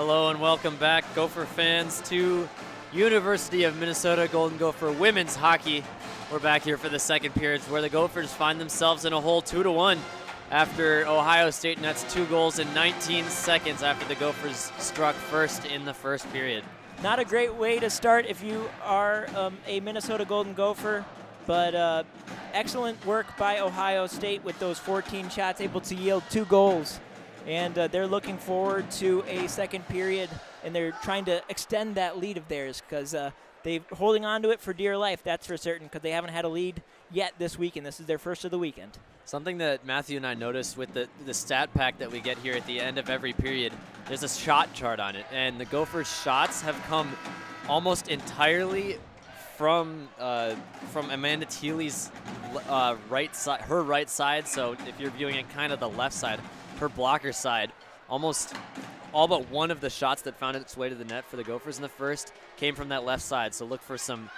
S2: Hello and welcome back, Gopher fans, to University of Minnesota Golden Gopher women's hockey. We're back here for the second period where the Gophers find themselves in a hole 2-1 after Ohio State nets 2 goals in 19 seconds after the Gophers struck first in the first period.
S1: Not a great way to start if you are a Minnesota Golden Gopher, but excellent work by Ohio State with those 14 shots, able to yield 2 goals. And they're looking forward to a second period, and they're trying to extend that lead of theirs because they're holding on to it for dear life, that's for certain, because they haven't had a lead yet this weekend. This is their first of the weekend.
S2: Something that Matthew and I noticed with the stat pack that we get here at the end of every period, there's a shot chart on it, and the Gophers' shots have come almost entirely from Amanda Thiele's right side, her right side. So if you're viewing it kind of the left side, her blocker side, almost all but one of the shots that found its way to the net for the Gophers in the first came from that left side. So look for some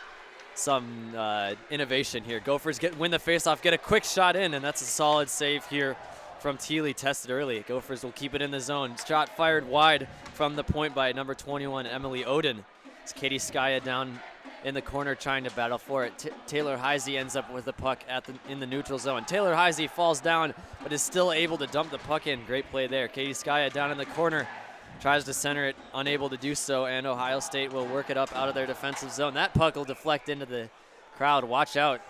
S2: innovation here. Gophers win the faceoff, get a quick shot in, and that's a solid save here from Thiele, tested early. Gophers will keep it in the zone. Shot fired wide from the point by number 21, Emily Oden. It's Katie Skaya down in the corner trying to battle for it. Taylor Heisey ends up with the puck in the neutral zone. Taylor Heisey falls down, but is still able to dump the puck in. Great play there. Katie Skaya down in the corner, tries to center it, unable to do so, and Ohio State will work it up out of their defensive zone. That puck will deflect into the crowd. Watch out.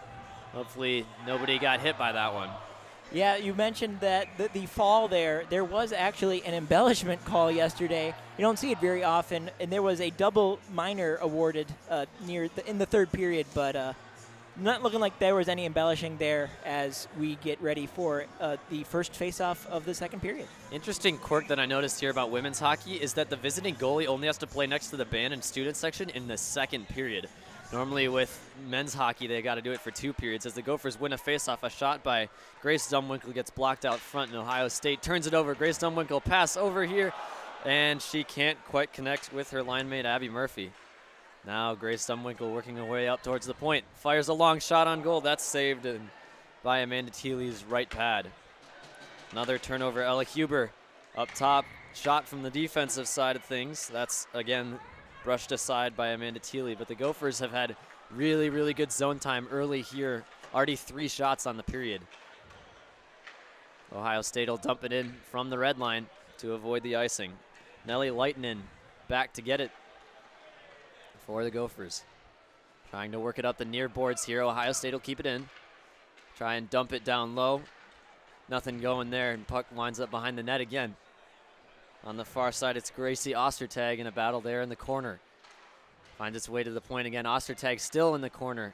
S2: Hopefully nobody got hit by that one.
S1: Yeah, you mentioned that the fall there was actually an embellishment call yesterday. You don't see it very often, and there was a double minor awarded in the third period, but not looking like there was any embellishing there as we get ready for the first face-off of the second period.
S2: Interesting quirk that I noticed here about women's hockey is that the visiting goalie only has to play next to the band and student section in the second period. Normally with men's hockey, they got to do it for 2 periods. As the Gophers win a faceoff, a shot by Grace Dumwinkle gets blocked out front, and Ohio State turns it over. Grace Dumwinkle pass over here, and she can't quite connect with her line mate, Abby Murphy. Now Grace Dumwinkle working her way up towards the point. Fires a long shot on goal. That's saved by Amanda Thiele's right pad. Another turnover. Ella Huber up top. Shot from the defensive side of things. That's, again, brushed aside by Amanda Thiele, but the Gophers have had really, really good zone time early here. Already 3 shots on the period. Ohio State will dump it in from the red line to avoid the icing. Nellie Leitinen back to get it for the Gophers. Trying to work it up the near boards here. Ohio State will keep it in. Try and dump it down low. Nothing going there, and puck winds up behind the net again. On the far side, it's Gracie Ostertag in a battle there in the corner. Finds its way to the point again. Ostertag still in the corner.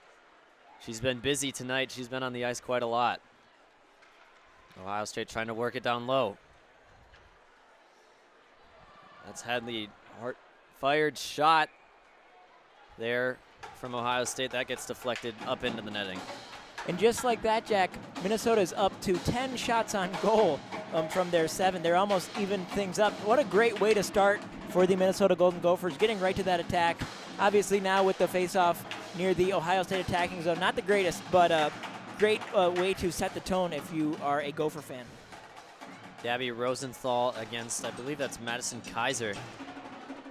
S2: She's been busy tonight. She's been on the ice quite a lot. Ohio State trying to work it down low. That's Hadley. Fired shot there from Ohio State. That gets deflected up into the netting.
S1: And just like that, Jack, Minnesota's up to 10 shots on goal from their 7. They're almost even things up. What a great way to start for the Minnesota Golden Gophers, getting right to that attack. Obviously now with the face-off near the Ohio State attacking zone, not the greatest, but a great way to set the tone if you are a Gopher fan.
S2: Gabby Rosenthal against, I believe that's Madison Kaiser.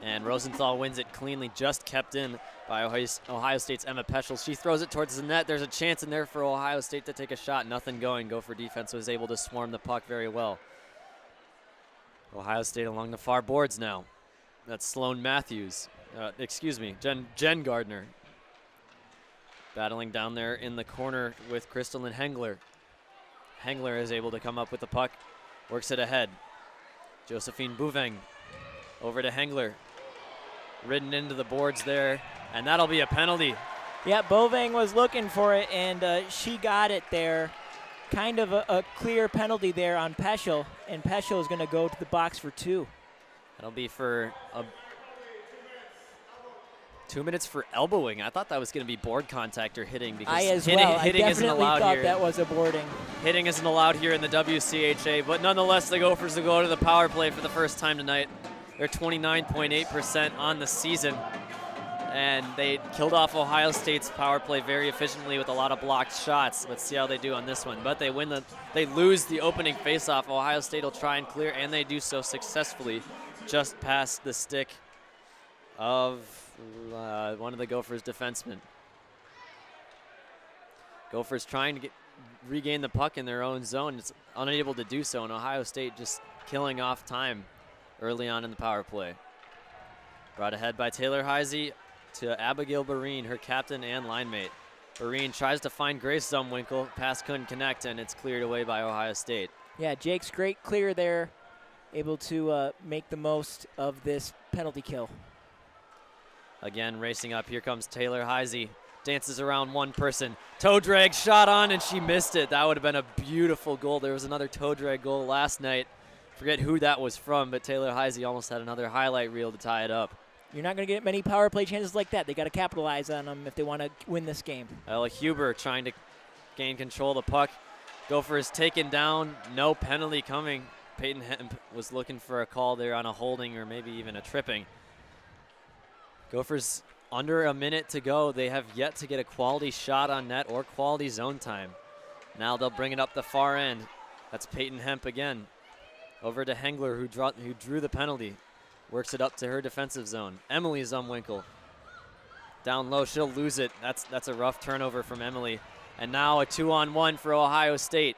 S2: And Rosenthal wins it cleanly, just kept in by Ohio State's Emma Peschel. She throws it towards the net. There's a chance in there for Ohio State to take a shot. Nothing going. Gopher defense was able to swarm the puck very well. Ohio State along the far boards now. That's Sloan Matthews. Jen Gardner. Battling down there in the corner with Crystalline Hengler. Hengler is able to come up with the puck. Works it ahead. Josephine Bouveng over to Hengler. Ridden into the boards there, and that'll be a penalty.
S1: Yeah, Bouveng was looking for it, and she got it there. Kind of a clear penalty there on Peschel, and Peschel is going to go to the box for 2.
S2: That'll be for 2 minutes for elbowing. I thought that was going to be board contact or hitting, because hitting isn't allowed
S1: thought
S2: here.
S1: That was a boarding.
S2: Hitting isn't allowed here in the WCHA, but nonetheless, the Gophers will go to the power play for the first time tonight. They're 29.8% on the season, and they killed off Ohio State's power play very efficiently with a lot of blocked shots. Let's see how they do on this one. But they lose the opening faceoff. Ohio State will try and clear, and they do so successfully. just past the stick of one of the Gophers defensemen. Gophers trying to regain the puck in their own zone. It's unable to do so, and Ohio State just killing off time early on in the power play. Brought ahead by Taylor Heisey to Abigail Barine, her captain and line mate. Barine tries to find Grace Zumwinkle. Pass couldn't connect, and it's cleared away by Ohio State.
S1: Yeah, Jake's great clear there, able to make the most of this penalty kill.
S2: Again, racing up. Here comes Taylor Heisey. Dances around one person. Toe drag shot on, and she missed it. That would have been a beautiful goal. There was another toe drag goal last night. Forget who that was from, but Taylor Heisey almost had another highlight reel to tie it up.
S1: You're not going to get many power play chances like that. They got to capitalize on them if they want to win this game.
S2: Ella Huber trying to gain control of the puck. Gophers taken down. No penalty coming. Peyton Hemp was looking for a call there on a holding or maybe even a tripping. Gophers under a minute to go. They have yet to get a quality shot on net or quality zone time. Now they'll bring it up the far end. That's Peyton Hemp again. Over to Hengler, who drew the penalty. Works it up to her defensive zone. Emily Zumwinkle. Down low, she'll lose it. That's a rough turnover from Emily. And now a 2-on-1 for Ohio State.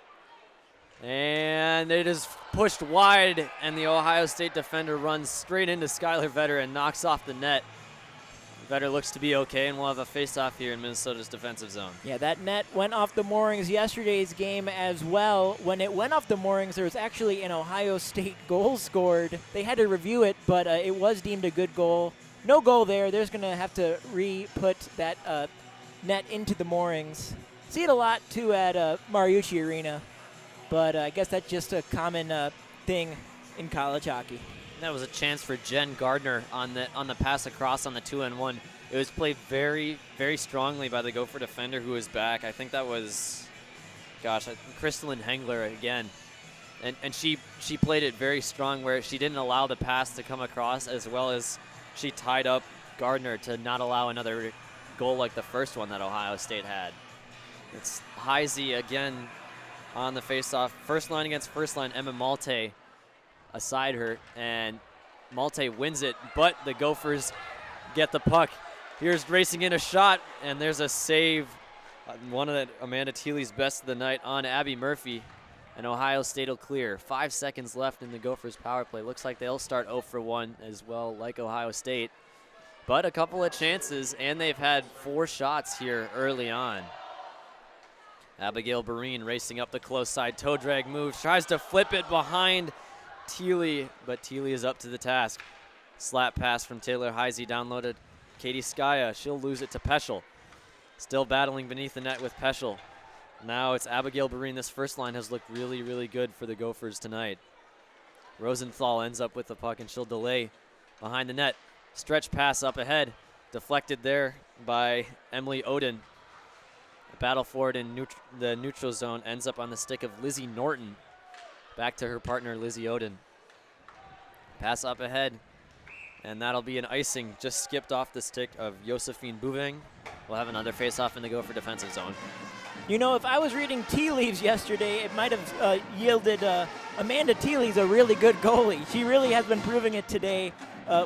S2: And it is pushed wide, and the Ohio State defender runs straight into Skylar Vetter and knocks off the net. Vetter looks to be okay, and we'll have a face-off here in Minnesota's defensive zone.
S1: Yeah, that net went off the moorings yesterday's game as well. When it went off the moorings, there was actually an Ohio State goal scored. They had to review it, but it was deemed a good goal. No goal there. They're going to have to re-put that net into the moorings. See it a lot, too, at Mariucci Arena, but I guess that's just a common thing in college hockey.
S2: That was a chance for Jen Gardner on the pass across on the 2-on-1. It was played very, very strongly by the Gopher defender who was back. I think that was, Crystalline Hengler again. And she played it very strong where she didn't allow the pass to come across, as well as she tied up Gardner to not allow another goal like the first one that Ohio State had. It's Heisey again on the faceoff. First line against first line, Emma Malte aside her, and Malte wins it, but the Gophers get the puck. Here's racing in a shot, and there's a save. One of Amanda Thiele's best of the night on Abby Murphy, and Ohio State will clear. 5 seconds left in the Gophers power play. Looks like they'll start 0 for 1 as well, like Ohio State. But a couple of chances, and they've had 4 shots here early on. Abigail Barine racing up the close side. Toe drag move, tries to flip it behind Thiele, but Thiele is up to the task. Slap pass from Taylor Heisey, downloaded Katie Skaya. She'll lose it to Peschel. Still battling beneath the net with Peschel. Now it's Abigail Barine. This first line has looked really, really good for the Gophers tonight. Rosenthal ends up with the puck, and she'll delay behind the net. Stretch pass up ahead. Deflected there by Emily Oden. A battle for it in the neutral zone ends up on the stick of Lizzie Norton. Back to her partner, Lizzie Oden. Pass up ahead, and that'll be an icing. Just skipped off the stick of Josephine Bouveng. We'll have another face-off in the Gopher defensive zone.
S1: You know, if I was reading tea leaves yesterday, it might have yielded Amanda Thiele's a really good goalie. She really has been proving it today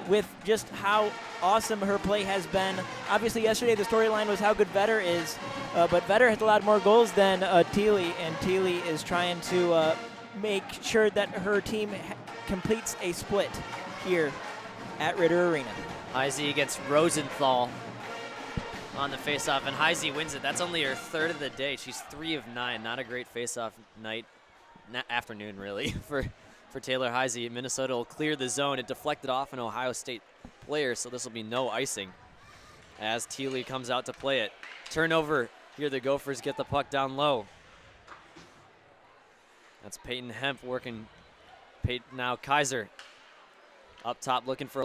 S1: with just how awesome her play has been. Obviously, yesterday the storyline was how good Vetter is, but Vetter has a lot more goals than Thiele, and Thiele is trying to make sure that her team completes a split here at Ritter Arena.
S2: Heisey against Rosenthal on the faceoff, and Heisey wins it. That's only her third of the day. She's 3 of 9. Not a great faceoff night, afternoon really, for Taylor Heisey. Minnesota will clear the zone. It deflected off an Ohio State player, so this will be no icing as Thiele comes out to play it. Turnover. Here the Gophers get the puck down low. That's Peyton Hemp working. Now Kaiser up top looking for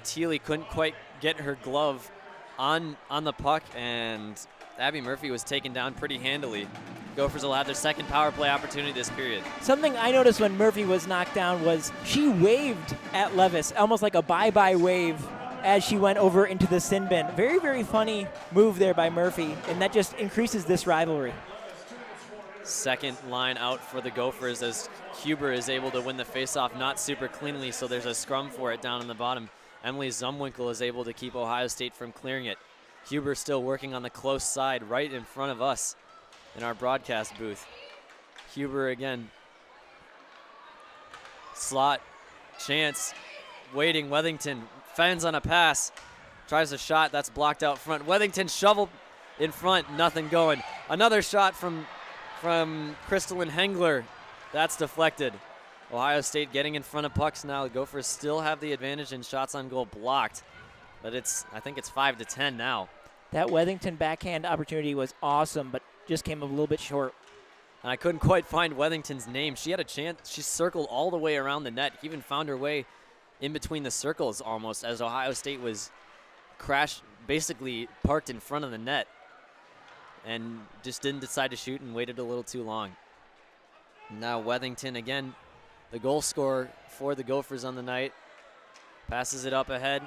S2: Thiele couldn't quite get her glove on the puck, and Abby Murphy was taken down pretty handily. Gophers will have their second power play opportunity this period.
S1: Something I noticed when Murphy was knocked down was she waved at Levis, almost like a bye-bye wave as she went over into the sin bin. Very, very funny move there by Murphy, and that just increases this rivalry.
S2: Second line out for the Gophers as Huber is able to win the faceoff not super cleanly, so there's a scrum for it down in the bottom. Emily Zumwinkle is able to keep Ohio State from clearing it. Huber still working on the close side right in front of us in our broadcast booth. Huber again. Slot, chance, waiting. Wethington fends on a pass, tries a shot that's blocked out front. Wethington shoveled in front, nothing going. Another shot from Crystalline Hengler, that's deflected. Ohio State getting in front of pucks now. The Gophers still have the advantage in shots on goal blocked, but I think it's 5-10 now.
S1: That Wethington backhand opportunity was awesome, but just came a little bit short.
S2: And I couldn't quite find Wethington's name. She had a chance. She circled all the way around the net, even found her way in between the circles almost, as Ohio State was basically parked in front of the net, and just didn't decide to shoot and waited a little too long. Now Wethington again, the goal scorer for the Gophers on the night, passes it up ahead.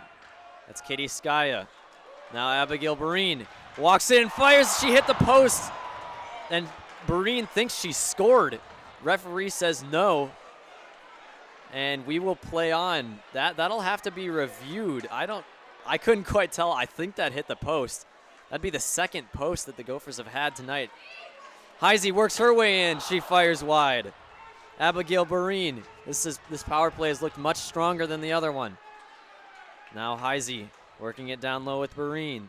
S2: That's Katie Skaya. Now Abigail Barine walks in, fires, she hit the post, and Barine thinks she scored. Referee says no, and we will play on. That'll have to be reviewed. I couldn't quite tell. I think that hit the post. That'd be the second post that the Gophers have had tonight. Heisey works her way in. She fires wide. Abigail Barine. This power play has looked much stronger than the other one. Now Heisey working it down low with Barine.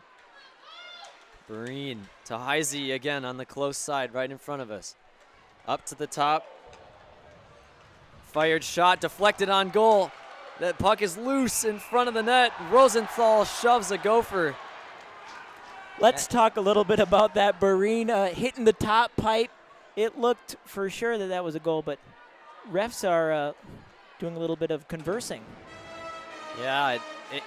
S2: Barine to Heisey again on the close side right in front of us. Up to the top. Fired shot, deflected on goal. That puck is loose in front of the net. Rosenthal shoves a Gopher.
S1: Let's talk a little bit about that. Barine hitting the top pipe. It looked for sure that was a goal, but refs are doing a little bit of conversing.
S2: Yeah,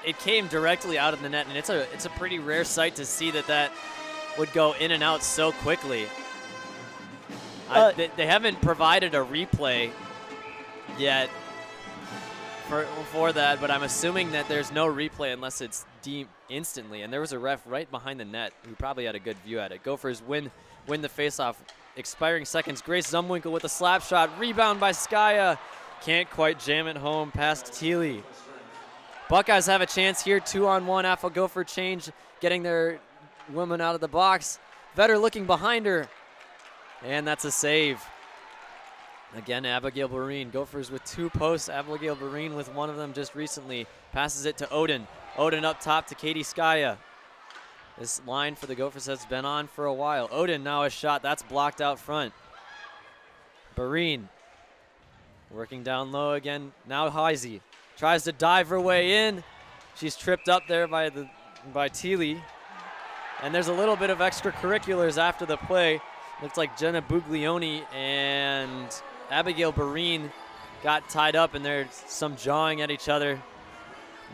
S2: it came directly out of the net, and it's a pretty rare sight to see that would go in and out so quickly. They haven't provided a replay yet for that, but I'm assuming that there's no replay unless it's deemed instantly. And there was a ref right behind the net who probably had a good view at it. Gophers win the faceoff. Expiring seconds. Grace Zumwinkle with a slap shot. Rebound by Skaya. Can't quite jam it home past Thiele. Buckeyes have a chance here. 2-on-1 off a Gopher change, getting their woman out of the box. Vetter looking behind her, and that's a save. Again, Abigail Barine. Gophers with 2 posts. Abigail Barine with one of them just recently. Passes it to Odin. Odin up top to Katie Skaya. This line for the Gophers has been on for a while. Odin now a shot. That's blocked out front. Barine working down low again. Now Heisey tries to dive her way in. She's tripped up there by Thiele. And there's a little bit of extracurriculars after the play. Looks like Jenna Buglioni and Abigail Barine got tied up, and there's some jawing at each other.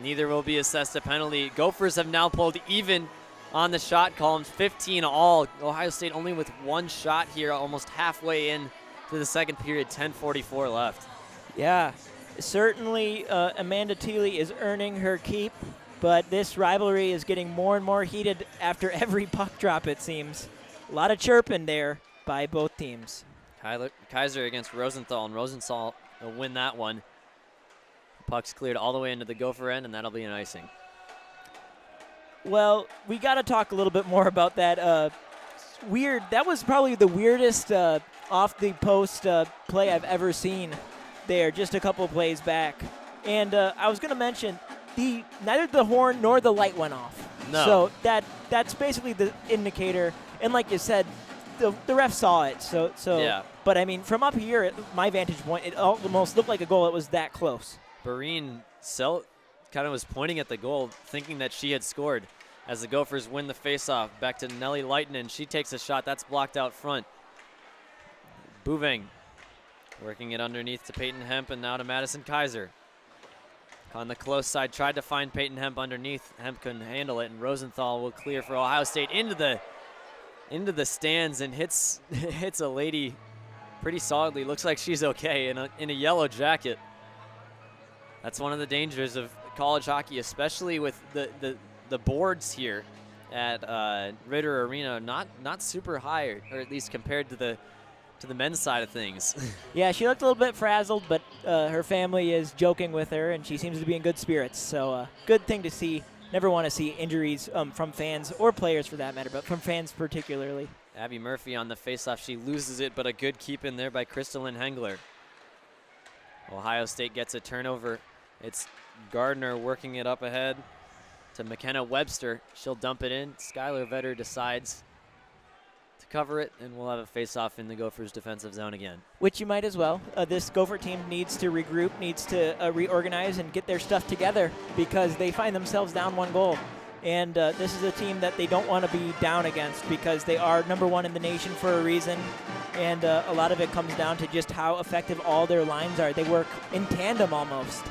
S2: Neither will be assessed a penalty. Gophers have now pulled even on the shot columns, 15 all. Ohio State only with 1 shot here, almost halfway in to the second period, 10:44 left.
S1: Yeah, Certainly, Amanda Thiele is earning her keep, but this rivalry is getting more and more heated after every puck drop, it seems. A lot of chirping there by both teams.
S2: Kaiser against Rosenthal, and Rosenthal will win that one. Puck's cleared all the way into the Gopher end, and that'll be an icing.
S1: Well, we got to talk a little bit more about that that was probably the weirdest off the post play I've ever seen there, just a couple plays back. And I was going to mention, neither the horn nor the light went off.
S2: No.
S1: So that's basically the indicator. And like you said, the ref saw it. So
S2: yeah.
S1: But I mean, from up here at my vantage point, it almost looked like a goal. It was that close.
S2: Barine kind of was pointing at the goal, thinking that she had scored. As the Gophers win the faceoff, back to Nelly Leitonen. She takes a shot. That's blocked out front. Bouveng working it underneath to Peyton Hemp, and now to Madison Kaiser. On the close side, tried to find Peyton Hemp underneath. Hemp couldn't handle it, and Rosenthal will clear for Ohio State into the stands and hits a lady pretty solidly. Looks like she's okay in a yellow jacket. That's one of the dangers of college hockey, especially with the boards here at Ritter Arena, not super high, or at least compared to the men's side of things.
S1: Yeah, she looked a little bit frazzled, but her family is joking with her, and she seems to be in good spirits. So good thing to see. Never want to see injuries from fans or players for that matter, but from fans particularly.
S2: Abby Murphy on the faceoff. She loses it, but a good keep in there by Crystalline Hengler. Ohio State gets a turnover. It's Gardner working it up ahead to McKenna Webster. She'll dump it in. Skylar Vetter decides to cover it, and we'll have a face-off in the Gophers' defensive zone again.
S1: Which you might as well. This Gopher team needs to regroup, needs to reorganize and get their stuff together because they find themselves down 1 goal. And this is a team that they don't want to be down against because they are #1 in the nation for a reason. And a lot of it comes down to just how effective all their lines are. They work in tandem almost.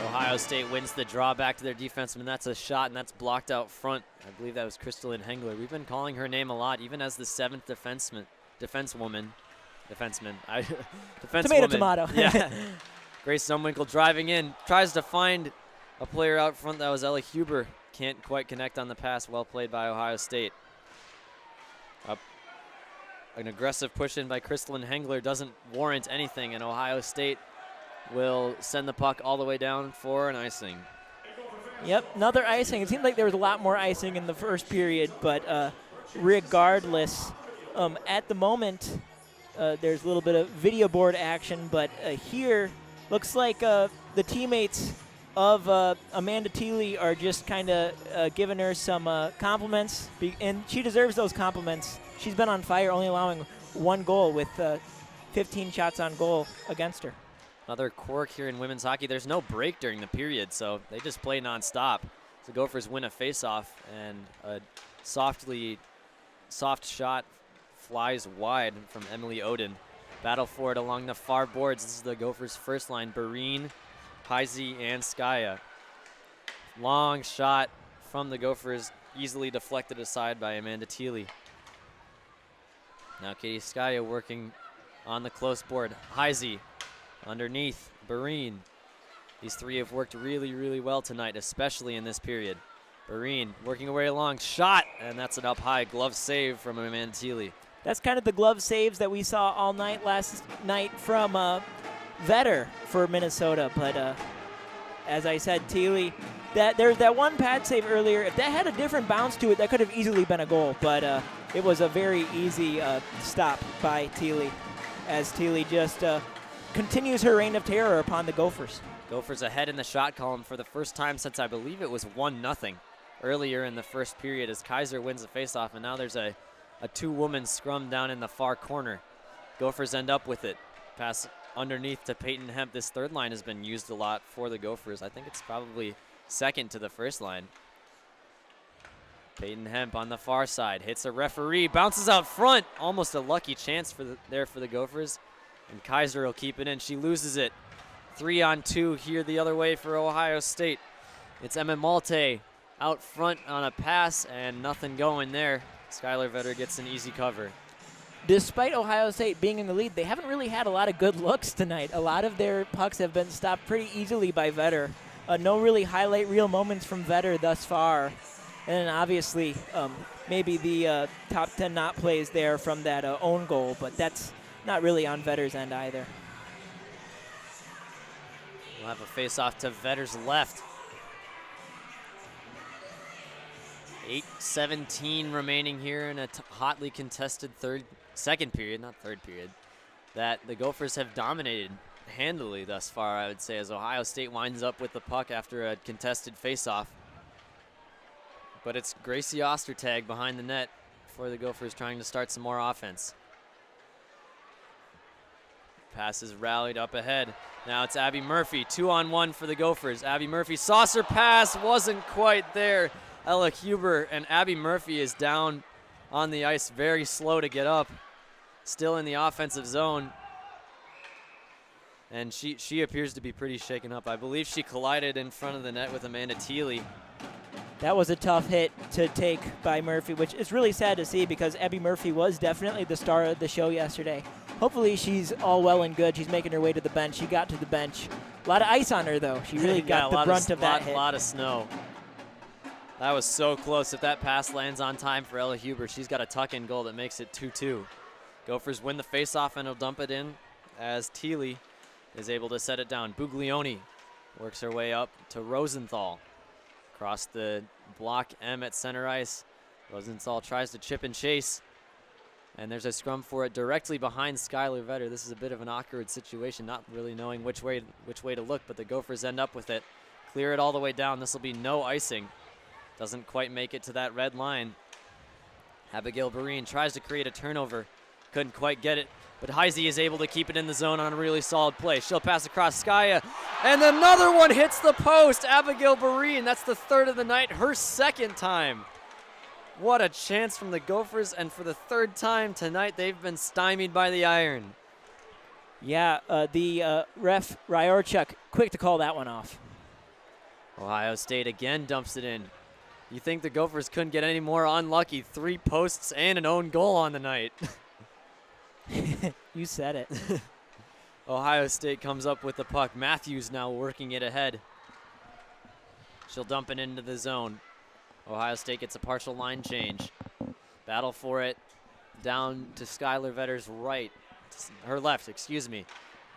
S2: Ohio State wins the draw back to their defenseman. That's a shot, and that's blocked out front. I believe that was Crystalline Hengler. We've been calling her name a lot, even as the 7th defensewoman.
S1: Tomato.
S2: Yeah. Grace Zumwinkle driving in, tries to find a player out front. That was Ella Huber. Can't quite connect on the pass. Well played by Ohio State. An aggressive push in by Crystalline Hengler doesn't warrant anything, and Ohio State will send the puck all the way down for an icing.
S1: Yep, another icing. It seemed like there was a lot more icing in the first period, but regardless, at the moment, there's a little bit of video board action, but here looks like the teammates of Amanda Thiele are just kind of giving her some compliments, and she deserves those compliments. She's been on fire, only allowing 1 goal with 15 shots on goal against her.
S2: Another quirk here in women's hockey. There's no break during the period, so they just play nonstop. The Gophers win a faceoff, and a soft shot flies wide from Emily Oden. Battle for it along the far boards. This is the Gophers' first line: Barine, Heisey, and Skaya. Long shot from the Gophers, easily deflected aside by Amanda Thiele. Now Katie Skaya working on the close board. Heisey underneath Barine. These three have worked really, really well tonight, especially in this period. Barine working her way along, shot, and that's an up high glove save from Amanda Thiele.
S1: That's kind of the glove saves that we saw all night last night from Vetter for Minnesota. But as I said, Thiele, there's that one pad save earlier. If that had a different bounce to it, that could have easily been a goal. But it was a very easy stop by Thiele, as Thiele just continues her reign of terror upon the Gophers.
S2: Gophers ahead in the shot column for the first time since I believe it was 1-0 earlier in the first period, as Kaiser wins the faceoff, and now there's a 2-woman scrum down in the far corner. Gophers end up with it. Pass underneath to Peyton Hemp. This third line has been used a lot for the Gophers. I think it's probably second to the first line. Peyton Hemp on the far side hits a referee, bounces out front. Almost a lucky chance for the Gophers, and Kaiser will keep it in. She loses it. 3-on-2 here the other way for Ohio State. It's Emma Malte out front on a pass, and nothing going there. Skylar Vetter gets an easy cover.
S1: despite Ohio State being in the lead, they haven't really had a lot of good looks tonight. A lot of their pucks have been stopped pretty easily by Vetter. No really highlight reel moments from Vetter thus far. And obviously, maybe the top 10 not plays there from that own goal, but that's not really on Vetter's end either.
S2: We'll have a face-off to Vetter's left. 8:17 remaining here in a hotly contested second period, not third period, that the Gophers have dominated handily thus far, I would say, as Ohio State winds up with the puck after a contested face-off. But it's Gracie Ostertag behind the net for the Gophers trying to start some more offense. Pass is rallied up ahead. Now it's Abby Murphy, 2-on-1 for the Gophers. Abby Murphy, saucer pass, wasn't quite there. Ella Huber, and Abby Murphy is down on the ice, very slow to get up. Still in the offensive zone. And she appears to be pretty shaken up. I believe she collided in front of the net with Amanda Thiele.
S1: That was a tough hit to take by Murphy, which is really sad to see because Abby Murphy was definitely the star of the show yesterday. Hopefully she's all well and good. She's making her way to the bench. She got to the bench. A lot of ice on her, though. She really got the brunt of that hit.
S2: A lot of snow. That was so close. If that pass lands on time for Ella Huber, she's got a tuck-in goal that makes it 2-2. Gophers win the face-off and will dump it in as Thiele is able to set it down. Buglioni works her way up to Rosenthal. Across the block M at center ice. Rosenthal tries to chip and chase. And there's a scrum for it directly behind Skylar Vetter. This is a bit of an awkward situation, not really knowing which way to look, but the Gophers end up with it. Clear it all the way down. This will be no icing. Doesn't quite make it to that red line. Abigail Barine tries to create a turnover. Couldn't quite get it, but Heisey is able to keep it in the zone on a really solid play. She'll pass across Skaya, and another one hits the post. Abigail Barine, that's the third of the night, her second time. What a chance from the Gophers, and for the third time tonight, they've been stymied by the iron.
S1: Yeah, the ref, Ryorchuk, quick to call that one off.
S2: Ohio State again dumps it in. You think the Gophers couldn't get any more unlucky? 3 posts and an own goal on the night.
S1: You said it.
S2: Ohio State comes up with the puck. Matthews now working it ahead. She'll dump it into the zone. Ohio State gets a partial line change. Battle for it down to Skylar Vetter's right. Her left, excuse me.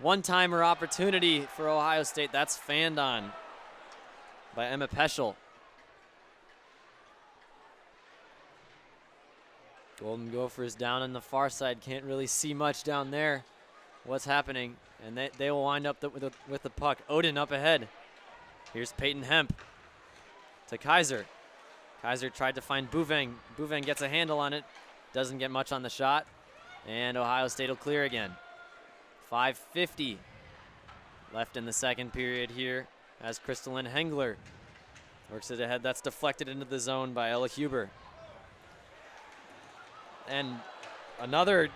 S2: One-timer opportunity for Ohio State. That's fanned on by Emma Peschel. Golden Gophers down on the far side. Can't really see much down there. What's happening? And they will wind up with the puck. Odin up ahead. Here's Peyton Hemp to Kaiser. Kaiser tried to find Bouveng. Bouveng gets a handle on it. Doesn't get much on the shot. And Ohio State will clear again. 5:50 left in the second period here as Crystalline Hengler works it ahead. That's deflected into the zone by Ella Huber. And another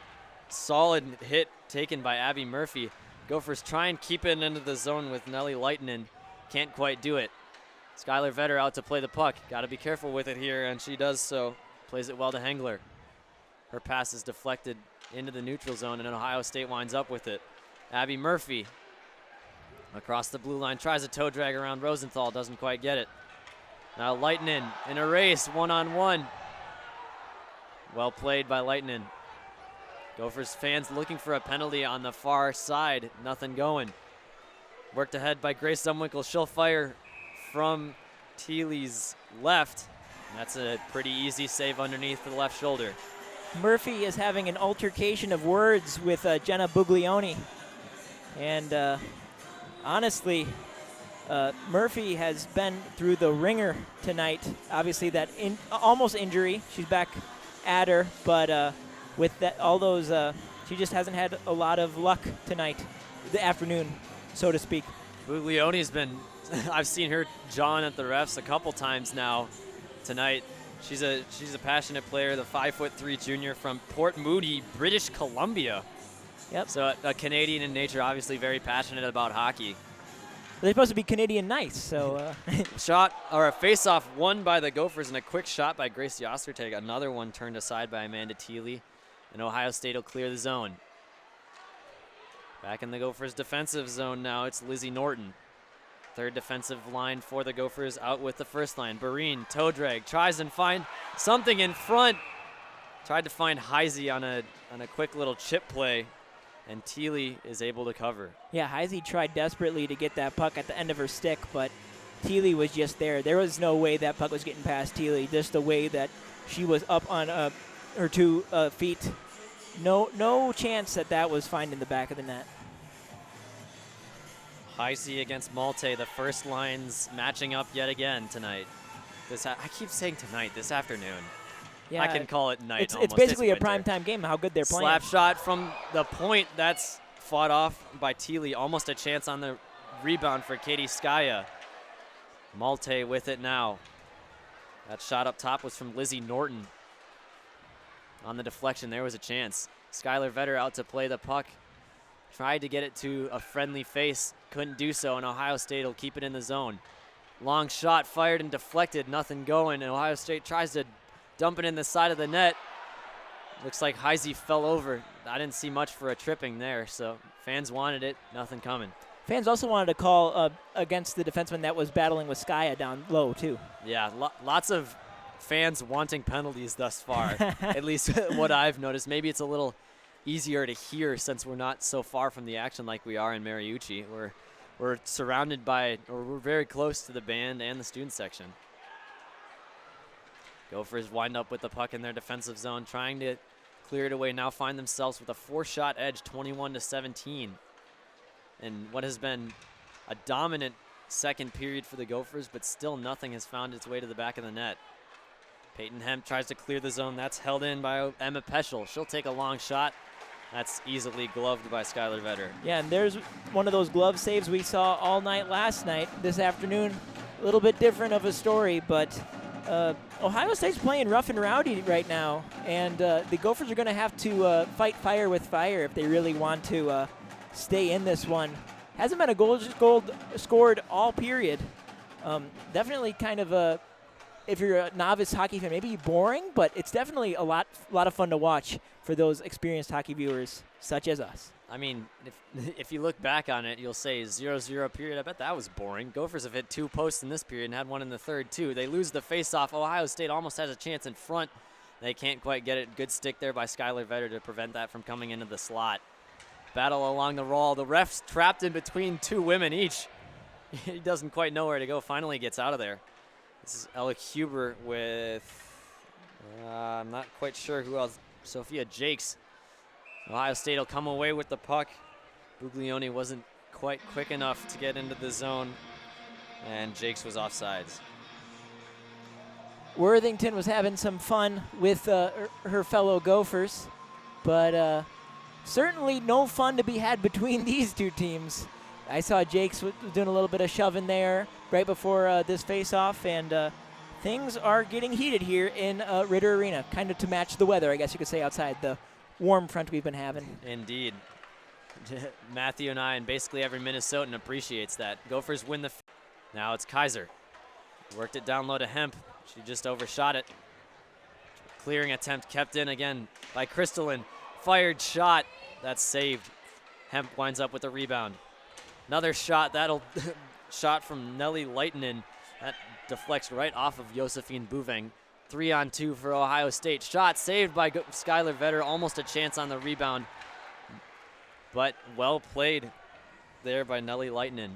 S2: solid hit taken by Abby Murphy. Gophers try and keep it into the zone with Nellie Leitonen. Can't quite do it. Skylar Vetter out to play the puck. Got to be careful with it here, and she does so. Plays it well to Hengler. Her pass is deflected into the neutral zone, and Ohio State winds up with it. Abby Murphy across the blue line. Tries a toe drag around Rosenthal. Doesn't quite get it. Now Leitonen in a race, one-on-one. Well played by Leitonen. Gophers fans looking for a penalty on the far side. Nothing going. Worked ahead by Grace Zumwinkle. She'll fire from Thiele's left. And that's a pretty easy save underneath the left shoulder.
S1: Murphy is having an altercation of words with Jenna Buglioni. And honestly, Murphy has been through the ringer tonight. Obviously that almost injury. She's back at her, but with that, all those, she just hasn't had a lot of luck tonight, the afternoon, so to speak.
S2: Buglioni's been, I've seen her jawing at the refs a couple times now tonight. She's a passionate player, the 5'3" junior from Port Moody, British Columbia.
S1: Yep.
S2: So a Canadian in nature, obviously very passionate about hockey.
S1: They're supposed to be Canadian nice, so.
S2: Shot, or a face-off won by the Gophers, and a quick shot by Gracie Ostertag. Another one turned aside by Amanda Thiele. And Ohio State will clear the zone. Back in the Gophers' defensive zone now, it's Lizzie Norton. Third defensive line for the Gophers out with the first line. Barine, toe drag, tries and find something in front. Tried to find Heisey on a quick little chip play, and Thiele is able to cover.
S1: Yeah, Heisey tried desperately to get that puck at the end of her stick, but Thiele was just there. There was no way that puck was getting past Thiele, just the way that she was up on her 2 feet. No chance that was finding the back of the net.
S2: Heisey against Malte, the first lines matching up yet again tonight. I keep saying tonight, this afternoon.
S1: Yeah,
S2: I can call it night.
S1: It's basically a primetime game, how good they're playing.
S2: Slap shot from the point. That's fought off by Thiele. Almost a chance on the rebound for Katie Skaya. Malte with it now. That shot up top was from Lizzie Norton. On the deflection, there was a chance. Skylar Vetter out to play the puck. Tried to get it to a friendly face. Couldn't do so, and Ohio State will keep it in the zone. Long shot fired and deflected. Nothing going, and Ohio State tries to dump it in the side of the net. Looks like Heisey fell over. I didn't see much for a tripping there, so fans wanted it. Nothing coming.
S1: Fans also wanted to call against the defenseman that was battling with Skaya down low, too.
S2: Yeah, lots of fans wanting penalties thus far, at least what I've noticed. Maybe it's a little easier to hear since we're not so far from the action like we are in Mariucci. We're surrounded by, or we're very close to the band and the student section. Gophers wind up with the puck in their defensive zone, trying to clear it away. Now find themselves with a 4-shot edge, 21-17. And what has been a dominant second period for the Gophers, but still nothing has found its way to the back of the net. Peyton Hemp tries to clear the zone. That's held in by Emma Peschel. She'll take a long shot. That's easily gloved by Skylar Vetter.
S1: Yeah, and there's one of those glove saves we saw all night last night. This afternoon, a little bit different of a story, but Ohio State's playing rough and rowdy right now, and the Gophers are going to have to fight fire with fire if they really want to stay in this one. Hasn't been a goal scored all period. Definitely kind of a, if you're a novice hockey fan, maybe boring, but it's definitely a lot of fun to watch for those experienced hockey viewers such as us.
S2: I mean, if you look back on it, you'll say 0-0 period. I bet that was boring. Gophers have hit 2 posts in this period and had one in the third, too. They lose the faceoff. Ohio State almost has a chance in front. They can't quite get it. Good stick there by Skylar Vetter to prevent that from coming into the slot. Battle along the wall. The ref's trapped in between 2 women each. He doesn't quite know where to go. Finally gets out of there. This is Ella Huber with, I'm not quite sure who else. Sophia Jakes. Ohio State will come away with the puck. Buglioni wasn't quite quick enough to get into the zone, and Jakes was offsides.
S1: Worthington was having some fun with her fellow Gophers, but certainly no fun to be had between these 2 teams. I saw Jakes doing a little bit of shoving there right before this face-off, and things are getting heated here in Ritter Arena, kind of to match the weather, I guess you could say, outside the warm front we've been having.
S2: Indeed. Matthew and I, and basically every Minnesotan appreciates that. Gophers win the. Now it's Kaiser. Worked it down low to Hemp. She just overshot it. Clearing attempt kept in again by Crystalline. Fired shot. That's saved. Hemp winds up with a rebound. Another shot. That'll shot from Nelly Leitinen. That deflects right off of Josephine Bouveng. 3-on-2 for Ohio State. Shot saved by Skylar Vetter. Almost a chance on the rebound, but well played there by Nelly Leitinen.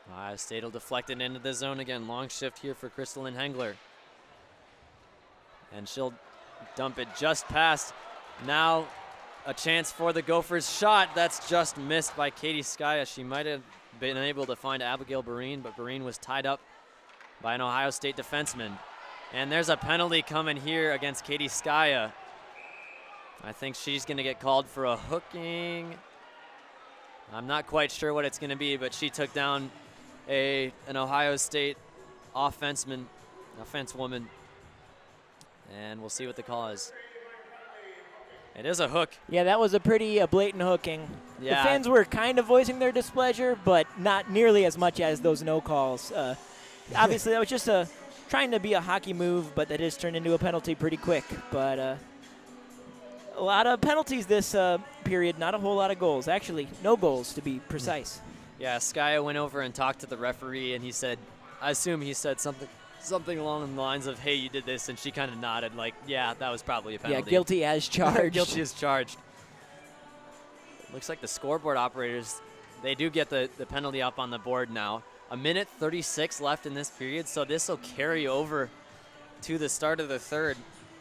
S2: Ohio State will deflect it into the zone again. Long shift here for Crystalline Hengler. And she'll dump it just past. Now a chance for the Gophers. Shot that's just missed by Katie Skaya. She might have been able to find Abigail Barine, but Barine was tied up by an Ohio State defenseman. And there's a penalty coming here against Katie Skaya. I think she's going to get called for a hooking. I'm not quite sure what it's going to be, but she took down an Ohio State offensewoman. And we'll see what the call is. It is a hook.
S1: Yeah, that was a pretty blatant hooking.
S2: Yeah.
S1: The fans were kind of voicing their displeasure, but not nearly as much as those no calls. Obviously, that was just trying to be a hockey move, but that has turned into a penalty pretty quick. But A lot of penalties this period, not a whole lot of goals. Actually, no goals to be precise.
S2: Yeah, Skaya went over and talked to the referee, and he said, I assume he said something along the lines of, hey, you did this, and she kind of nodded like, yeah, that was probably a penalty.
S1: Yeah, guilty as charged.
S2: Guilty as charged. Looks like the scoreboard operators, they do get the penalty up on the board now. 1:36 left in this period, so this will carry over to the start of the third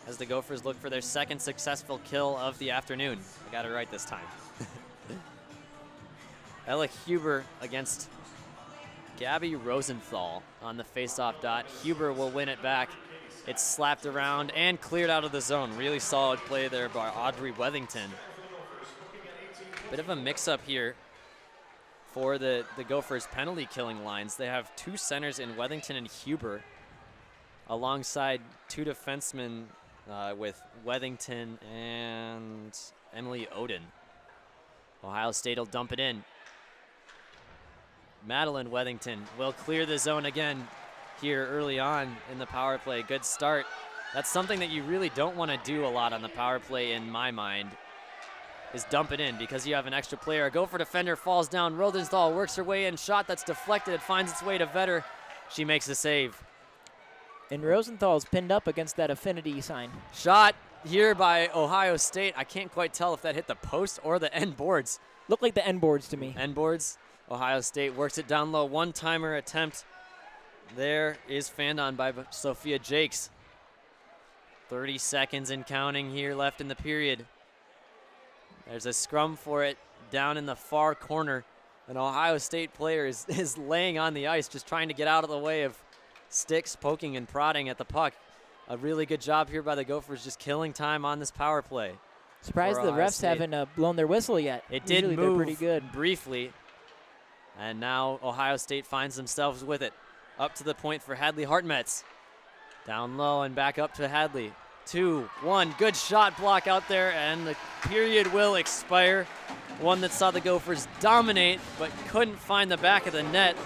S2: as the Gophers look for their second successful kill of the afternoon. I got it right this time. Ella Huber against Gabby Rosenthal on the faceoff dot. Huber will win it back. It's slapped around and cleared out of the zone. Really solid play there by Audrey Wethington. Bit of a mix-up here for the Gophers penalty killing lines. They have two centers in Wethington and Huber alongside two defensemen with Wethington and Emily Oden. Ohio State will dump it in. Madeline Wethington will clear the zone again here early on in the power play. Good start. That's something that you really don't want to do a lot on the power play in my mind, is dump it in because you have an extra player. A Gopher defender falls down. Rosenthal works her way in. Shot that's deflected. It finds its way to Vetter. She makes a save.
S1: And Rosenthal's pinned up against that affinity sign.
S2: Shot here by Ohio State. I can't quite tell if that hit the post or the end boards.
S1: Looked like the end boards to me.
S2: End boards. Ohio State works it down low. One-timer attempt. There is fanned on by Sophia Jakes. 30 seconds and counting here left in the period. There's a scrum for it down in the far corner. An Ohio State player is laying on the ice, just trying to get out of the way of sticks poking and prodding at the puck. A really good job here by the Gophers, just killing time on this power play.
S1: Surprised the refs haven't blown their whistle yet.
S2: It did
S1: Usually
S2: move
S1: they're pretty good.
S2: briefly. And now Ohio State finds themselves with it. Up to the point for Hadley Hartmetz. Down low and back up to Hadley. 2-1, good shot block out there, and the period will expire. One that saw the Gophers dominate, but couldn't find the back of the net.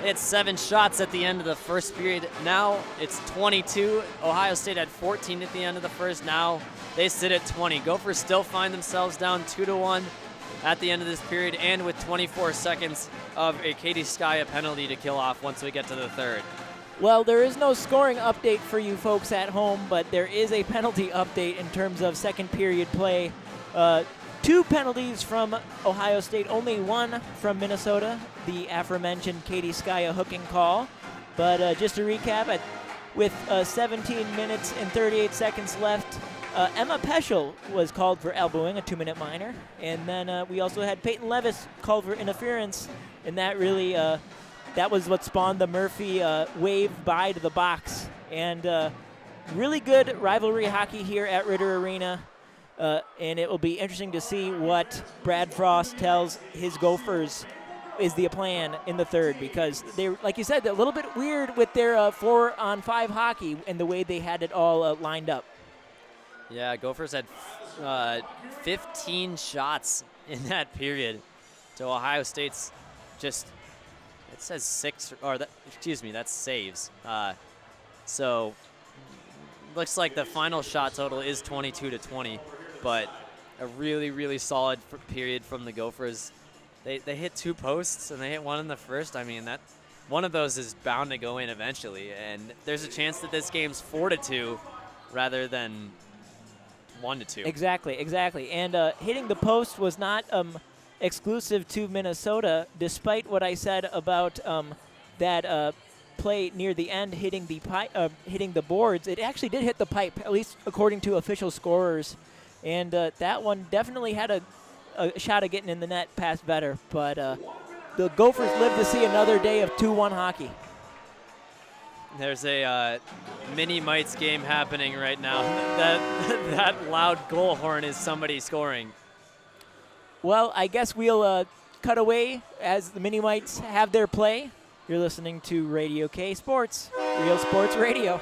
S2: It's 7 shots at the end of the first period. Now it's 22. Ohio State had 14 at the end of the first. Now they sit at 20. Gophers still find themselves down 2-1 at the end of this period, and with 24 seconds of a Katie Skaya penalty to kill off once we get to the third.
S1: Well, there is no scoring update for you folks at home, but there is a penalty update in terms of second period play. 2 penalties from Ohio State, only 1 from Minnesota, the aforementioned Katie Skaya hooking call. But just to recap, with 17 minutes and 38 seconds left, Emma Peschel was called for elbowing, a 2-minute minor. And then we also had Peyton Levis called for interference, and that really that was what spawned the Murphy wave by to the box. And really good rivalry hockey here at Ritter Arena. And it will be interesting to see what Brad Frost tells his Gophers is the plan in the third, because they, like you said, they're a little bit weird with their 4-on-5 hockey and the way they had it all lined up.
S2: Yeah, Gophers had 15 shots in that period to Ohio State's just, it says 6, or that, excuse me, that's saves. So looks like the final shot total is 22-20, but a really, really solid period from the Gophers. They hit 2 posts and they hit 1 in the first. I mean, that one of those is bound to go in eventually, and there's a chance that this game's 4-2 rather than 1-2.
S1: Exactly. And hitting the post was not exclusive to Minnesota, despite what I said about that play near the end hitting the boards. It actually did hit the pipe, at least according to official scorers. And that one definitely had a shot of getting in the net past Vetter. But the Gophers live to see another day of 2-1 hockey.
S2: There's a mini Mites game happening right now. That loud goal horn is somebody scoring.
S1: Well, I guess we'll cut away as the mini Mites have their play. You're listening to Radio K Sports, Real Sports Radio.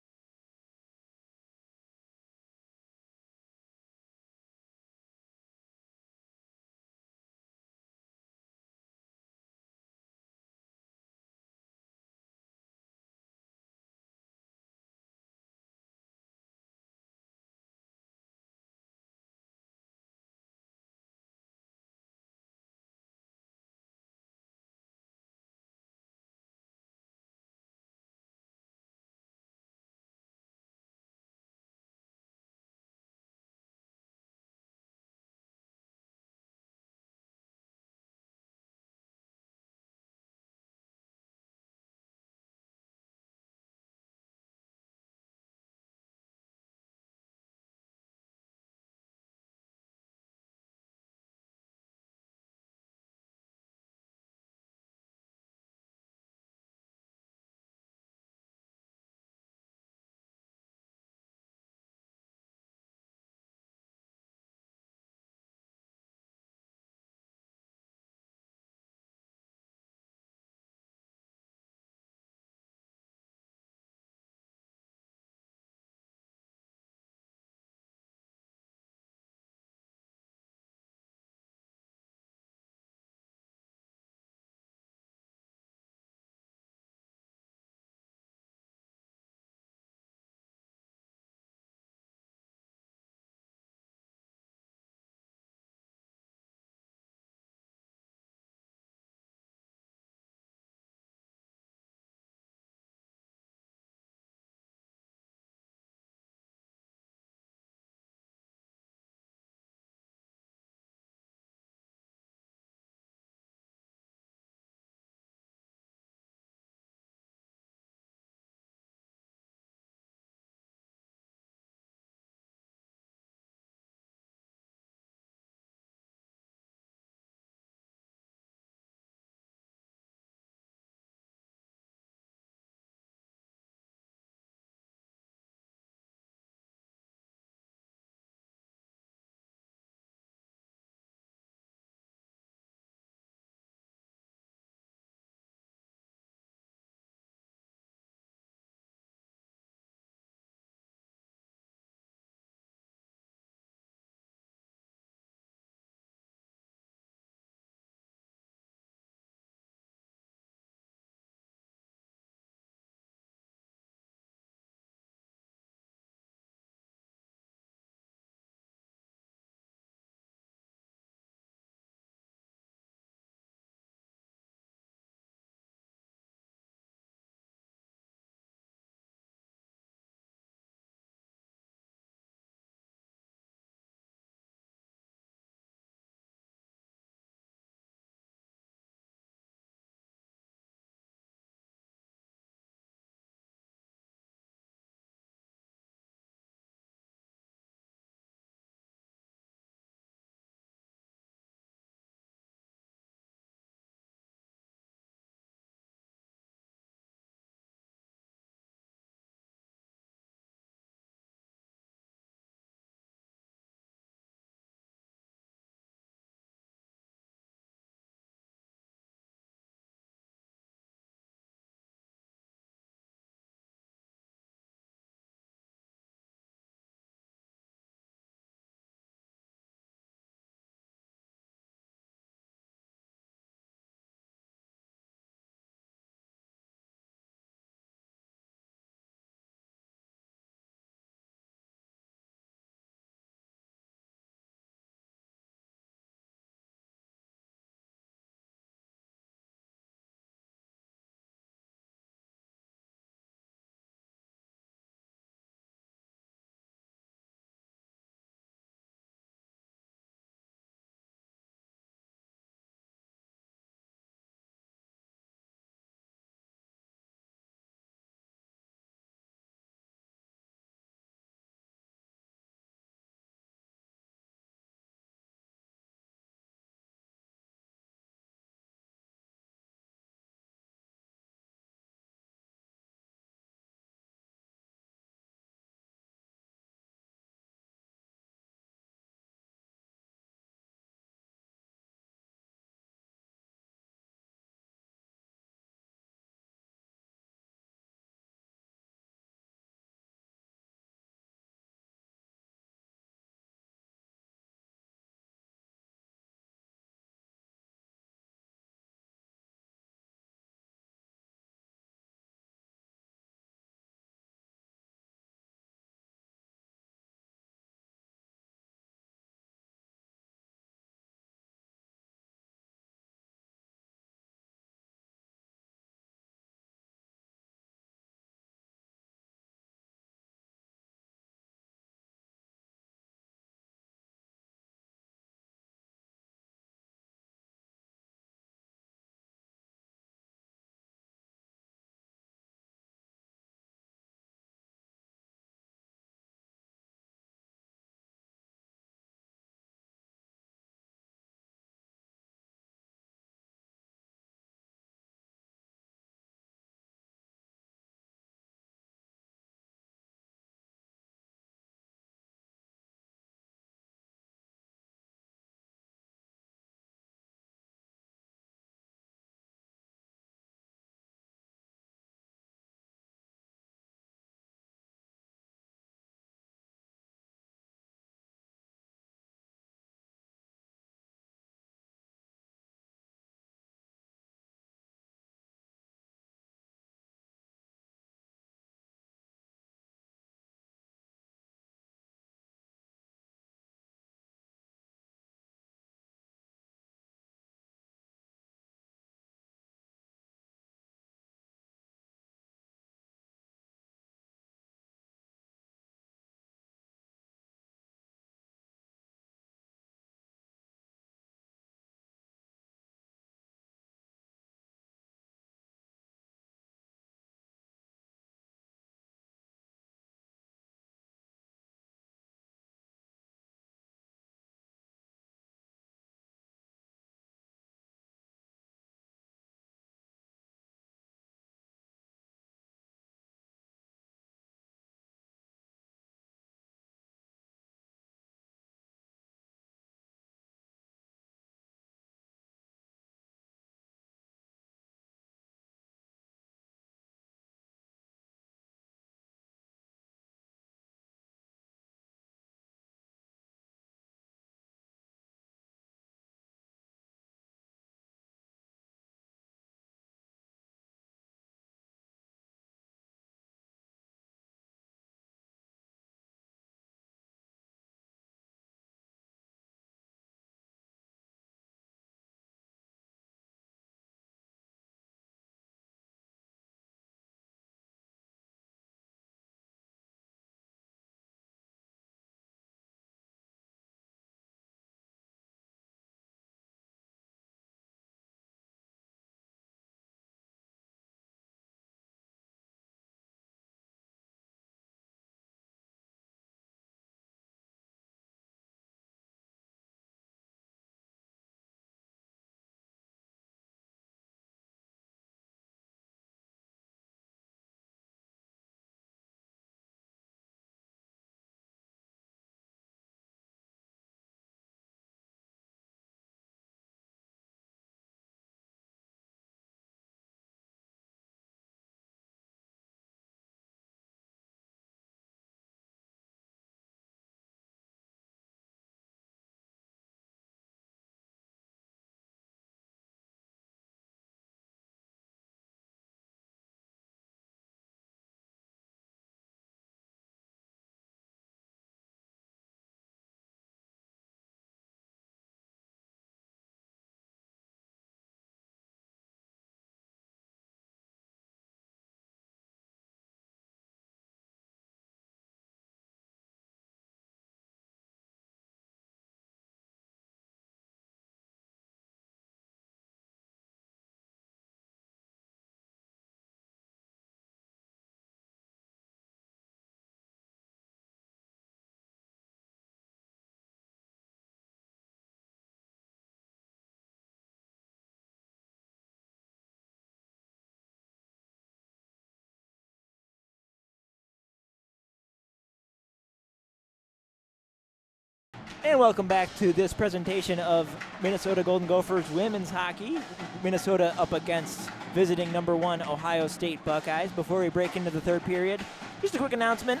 S1: And welcome back to this presentation of Minnesota Golden Gophers women's hockey. Minnesota up against visiting number 1 Ohio State Buckeyes. Before we break into the third period, just a quick announcement.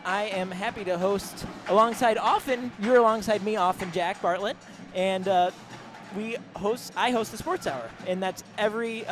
S1: I am happy to host you're alongside me often, Jack Bartlett, and I host the Sports Hour, and that's every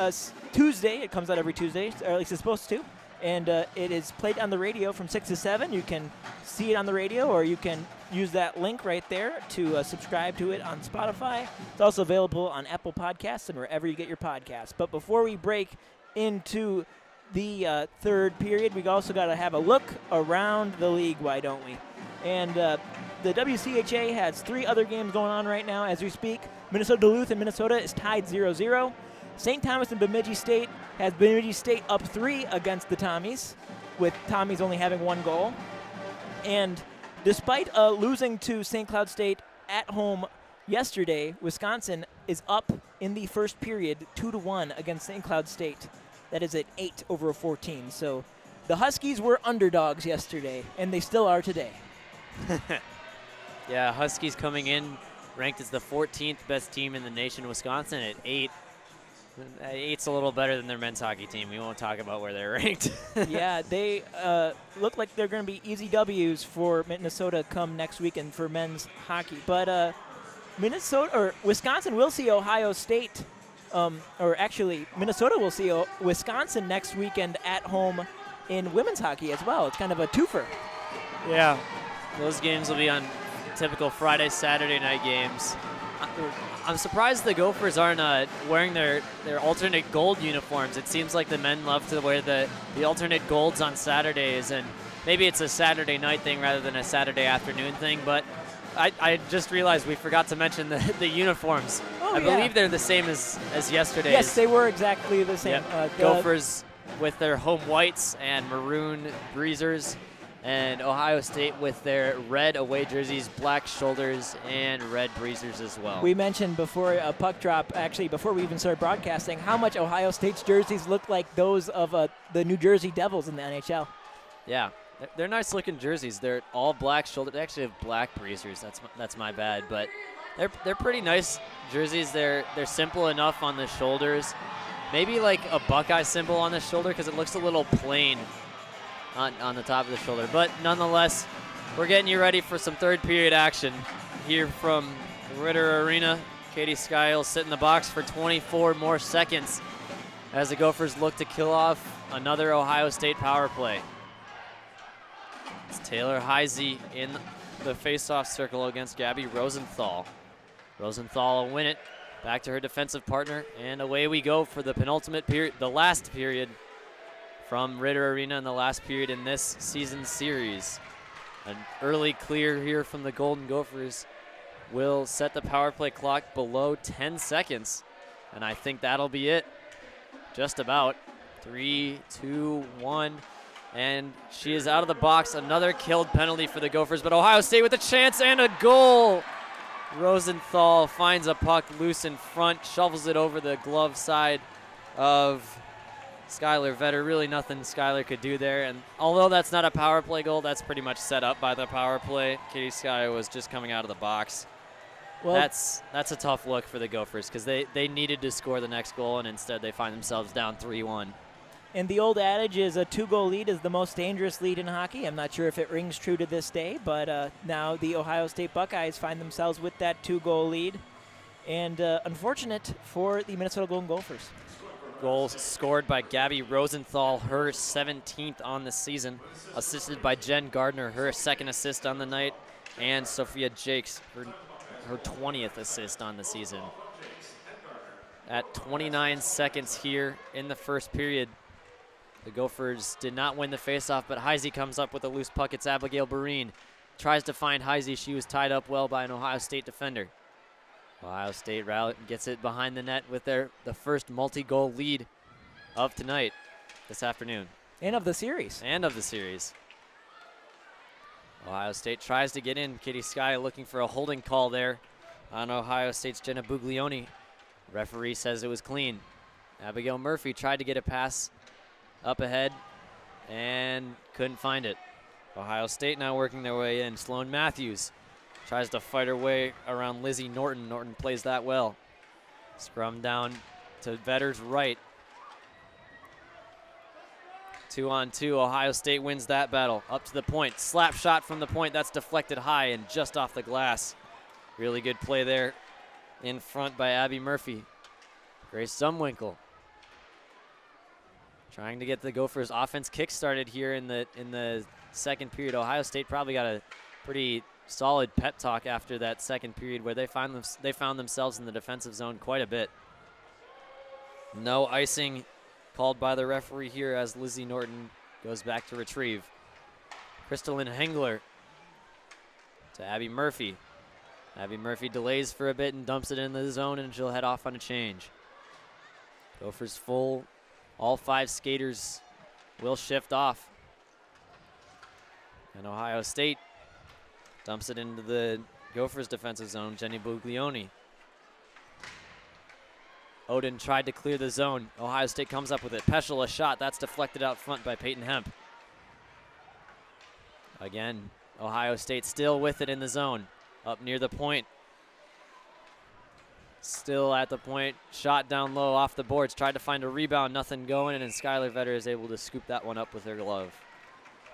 S1: Tuesday. It comes out every Tuesday, or at least it's supposed to, and it is played on the radio from 6 to 7. You can see it on the radio, or you can use that link right there to subscribe to it on Spotify. It's also available on Apple Podcasts and wherever you get your podcasts. But before we break into the third period, we also got to have a look around the league, why don't we? And the WCHA has 3 other games going on right now as we speak. Minnesota Duluth and Minnesota is tied 0-0. St. Thomas and Bemidji State has Bemidji State up 3 against the Tommies, with Tommies only having 1 goal. And despite losing to St. Cloud State at home yesterday, Wisconsin is up in the first period 2-1 against St. Cloud State. That is at 8 over 14. So the Huskies were underdogs yesterday, and they still are today.
S2: Yeah, Huskies coming in ranked as the 14th best team in the nation. Wisconsin at 8. 8's a little better than their men's hockey team. We won't talk about where they're ranked.
S1: Yeah, they look like they're going to be easy W's for Minnesota come next weekend for men's hockey. But Wisconsin will see Ohio State. Minnesota will see Wisconsin next weekend at home in women's hockey as well. It's kind of a twofer.
S2: Yeah, those games will be on typical Friday, Saturday night games. I'm surprised the Gophers aren't wearing their alternate gold uniforms. It seems like the men love to wear the alternate golds on Saturdays, and maybe it's a Saturday night thing rather than a Saturday afternoon thing, but I just realized we forgot to mention the uniforms. I believe they're the same as yesterday's.
S1: Yes, they were exactly the same.
S2: Yep. Gophers with their home whites and maroon breezers, and Ohio State with their red away jerseys, black shoulders, and red breezers as well.
S1: We mentioned before a puck drop, actually before we even started broadcasting, how much Ohio State's jerseys look like those of the New Jersey Devils in the NHL.
S2: Yeah. They're nice looking jerseys. They're all black shouldered. They actually have black breezers. That's my bad, but they're pretty nice jerseys. They're simple enough on the shoulders. Maybe like a Buckeye symbol on the shoulder because it looks a little plain on the top of the shoulder. But nonetheless, we're getting you ready for some third period action here from Ritter Arena. Katie Sky will sit in the box for 24 more seconds as the Gophers look to kill off another Ohio State power play. It's Taylor Heisey in the face-off circle against Gabby Rosenthal. Rosenthal will win it. Back to her defensive partner, and away we go for the penultimate period, the last period from Ritter Arena in the last period in this season series. An early clear here from the Golden Gophers will set the power play clock below 10 seconds, and I think that'll be it. Just about. 3, 2, 1. And she is out of the box. Another killed penalty for the Gophers, but Ohio State with a chance and a goal. Rosenthal finds a puck loose in front, shovels it over the glove side of Skylar Vetter. Really nothing Skylar could do there. And although that's not a power play goal, that's pretty much set up by the power play. Katie Sky was just coming out of the box. Well, that's a tough look for the Gophers because they needed to score the next goal, and instead they find themselves down 3-1.
S1: And the old adage is a 2-goal lead is the most dangerous lead in hockey. I'm not sure if it rings true to this day, but now the Ohio State Buckeyes find themselves with that 2-goal lead. And unfortunate for the Minnesota Golden Gophers.
S2: Goals scored by Gabby Rosenthal, her 17th on the season. Assisted by Jen Gardner, her second assist on the night. And Sophia Jakes, her 20th assist on the season. At 29 seconds here in the first period, the Gophers did not win the faceoff, but Heisey comes up with a loose puck. It's Abigail Barine. Tries to find Heisey. She was tied up well by an Ohio State defender. Ohio State gets it behind the net with the first multi-goal lead of tonight, this afternoon.
S1: And of the series.
S2: Ohio State tries to get in. Katie Sky looking for a holding call there on Ohio State's Jenna Buglioni. Referee says it was clean. Abigail Murphy tried to get a pass up ahead and couldn't find it. Ohio State now working their way in. Sloan Matthews. Tries to fight her way around Lizzie Norton. Norton plays that well. Scrum down to Vetter's right. 2-on-2, Ohio State wins that battle. Up to the point, slap shot from the point, that's deflected high and just off the glass. Really good play there in front by Abby Murphy. Grace Zumwinkle trying to get the Gophers offense kick-started here in the second period. Ohio State probably got a pretty solid pep talk after that second period where they found themselves in the defensive zone quite a bit. No icing called by the referee here as Lizzie Norton goes back to retrieve. Crystalline Hengler to Abby Murphy. Abby Murphy delays for a bit and dumps it in the zone, and she'll head off on a change. Gophers full. All 5 skaters will shift off. And Ohio State dumps it into the Gophers defensive zone. Jenny Buglioni. Odin tried to clear the zone. Ohio State comes up with it. Peschel a shot. That's deflected out front by Peyton Hemp. Again, Ohio State still with it in the zone. Up near the point. Still at the point. Shot down low off the boards. Tried to find a rebound. Nothing going. And Skylar Vetter is able to scoop that one up with her glove.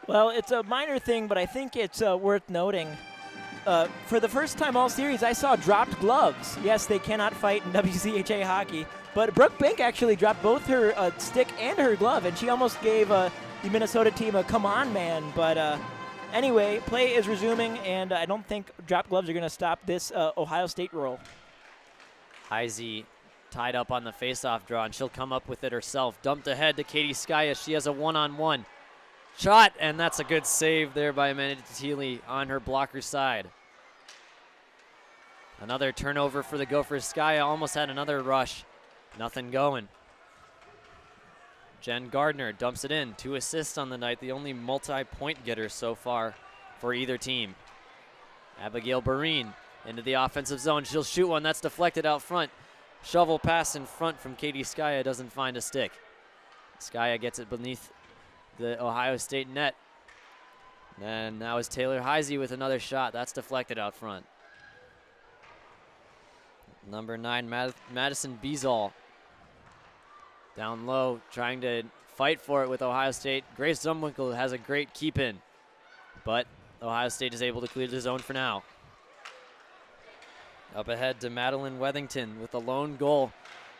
S1: Well, it's a minor thing, but I think it's worth noting. For the first time all series, I saw dropped gloves. Yes, they cannot fight in WCHA hockey, but Brooke Bink actually dropped both her stick and her glove, and she almost gave the Minnesota team a come on, man. But anyway, play is resuming, and I don't think dropped gloves are going to stop this Ohio State roll.
S2: Heisey tied up on the faceoff draw, and she'll come up with it herself. Dumped ahead to Katie Skaya. She has a one-on-one shot, and that's a good save there by Amanda Tilley on her blocker side. Another turnover for the Gophers. Skaya almost had another rush. Nothing going. Jen Gardner dumps it in. 2 assists on the night, the only multi-point getter so far for either team. Abigail Barine into the offensive zone. She'll shoot one. That's deflected out front. Shovel pass in front from Katie Skaya. Doesn't find a stick. Skaya gets it beneath the Ohio State net. And now is Taylor Heisey with another shot. That's deflected out front. Number 9, Madison Beazall. Down low, trying to fight for it with Ohio State. Grace Zumwinkle has a great keep in, but Ohio State is able to clear the zone for now. Up ahead to Madeline Wethington with a lone goal.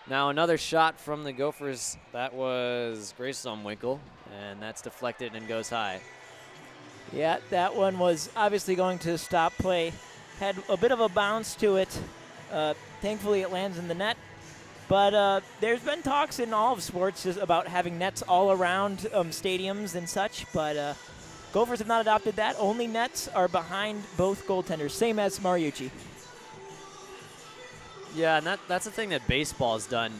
S2: Now another shot from the Gophers. That was Grace Zumwinkle, and that's deflected and goes high.
S1: Yeah, that one was obviously going to stop play. Had a bit of a bounce to it. Thankfully, it lands in the net. But there's been talks in all of sports about having nets all around stadiums and such. But Gophers have not adopted that. Only nets are behind both goaltenders, same as Mariucci.
S2: Yeah, and that's the thing that baseball's done,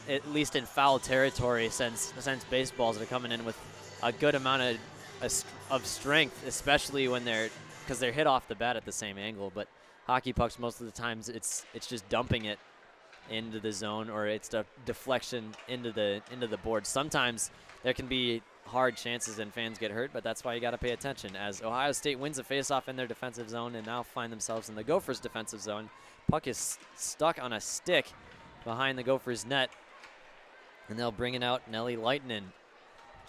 S2: at least in foul territory, since baseballs are coming in with a good amount of strength, especially when because they're hit off the bat at the same angle. But hockey pucks, most of the times, it's just dumping it into the zone, or it's a deflection into the board. Sometimes there can be hard chances and fans get hurt, but that's why you got to pay attention. As Ohio State wins a faceoff in their defensive zone and now find themselves in the Gophers' defensive zone. Puck is stuck on a stick behind the Gophers' net, and they'll bring it out. Nellie Lightnin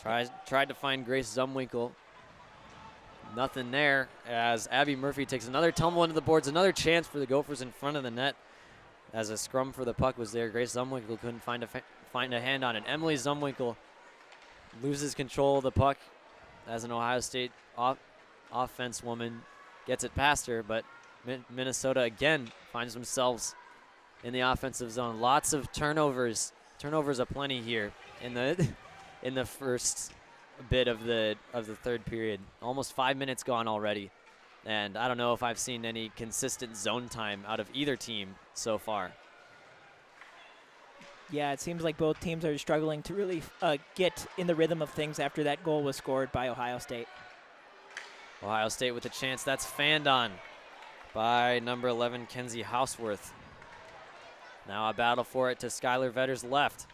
S2: tried to find Grace Zumwinkle. Nothing there as Abby Murphy takes another tumble into the boards. Another chance for the Gophers in front of the net. As a scrum for the puck was there, Grace Zumwinkle couldn't find a hand on it. Emily Zumwinkle loses control of the puck as an Ohio State offense woman gets it past her, but Minnesota again finds themselves in the offensive zone. Lots of turnovers aplenty here in the first bit of the third period. Almost 5 minutes gone already, and I don't know if I've seen any consistent zone time out of either team so far.
S1: Yeah, it seems like both teams are struggling to really get in the rhythm of things after that goal was scored by Ohio State.
S2: Ohio State with a chance. That's fanned on by number 11, Kenzie Houseworth. Now a battle for it to Skylar Vetter's left.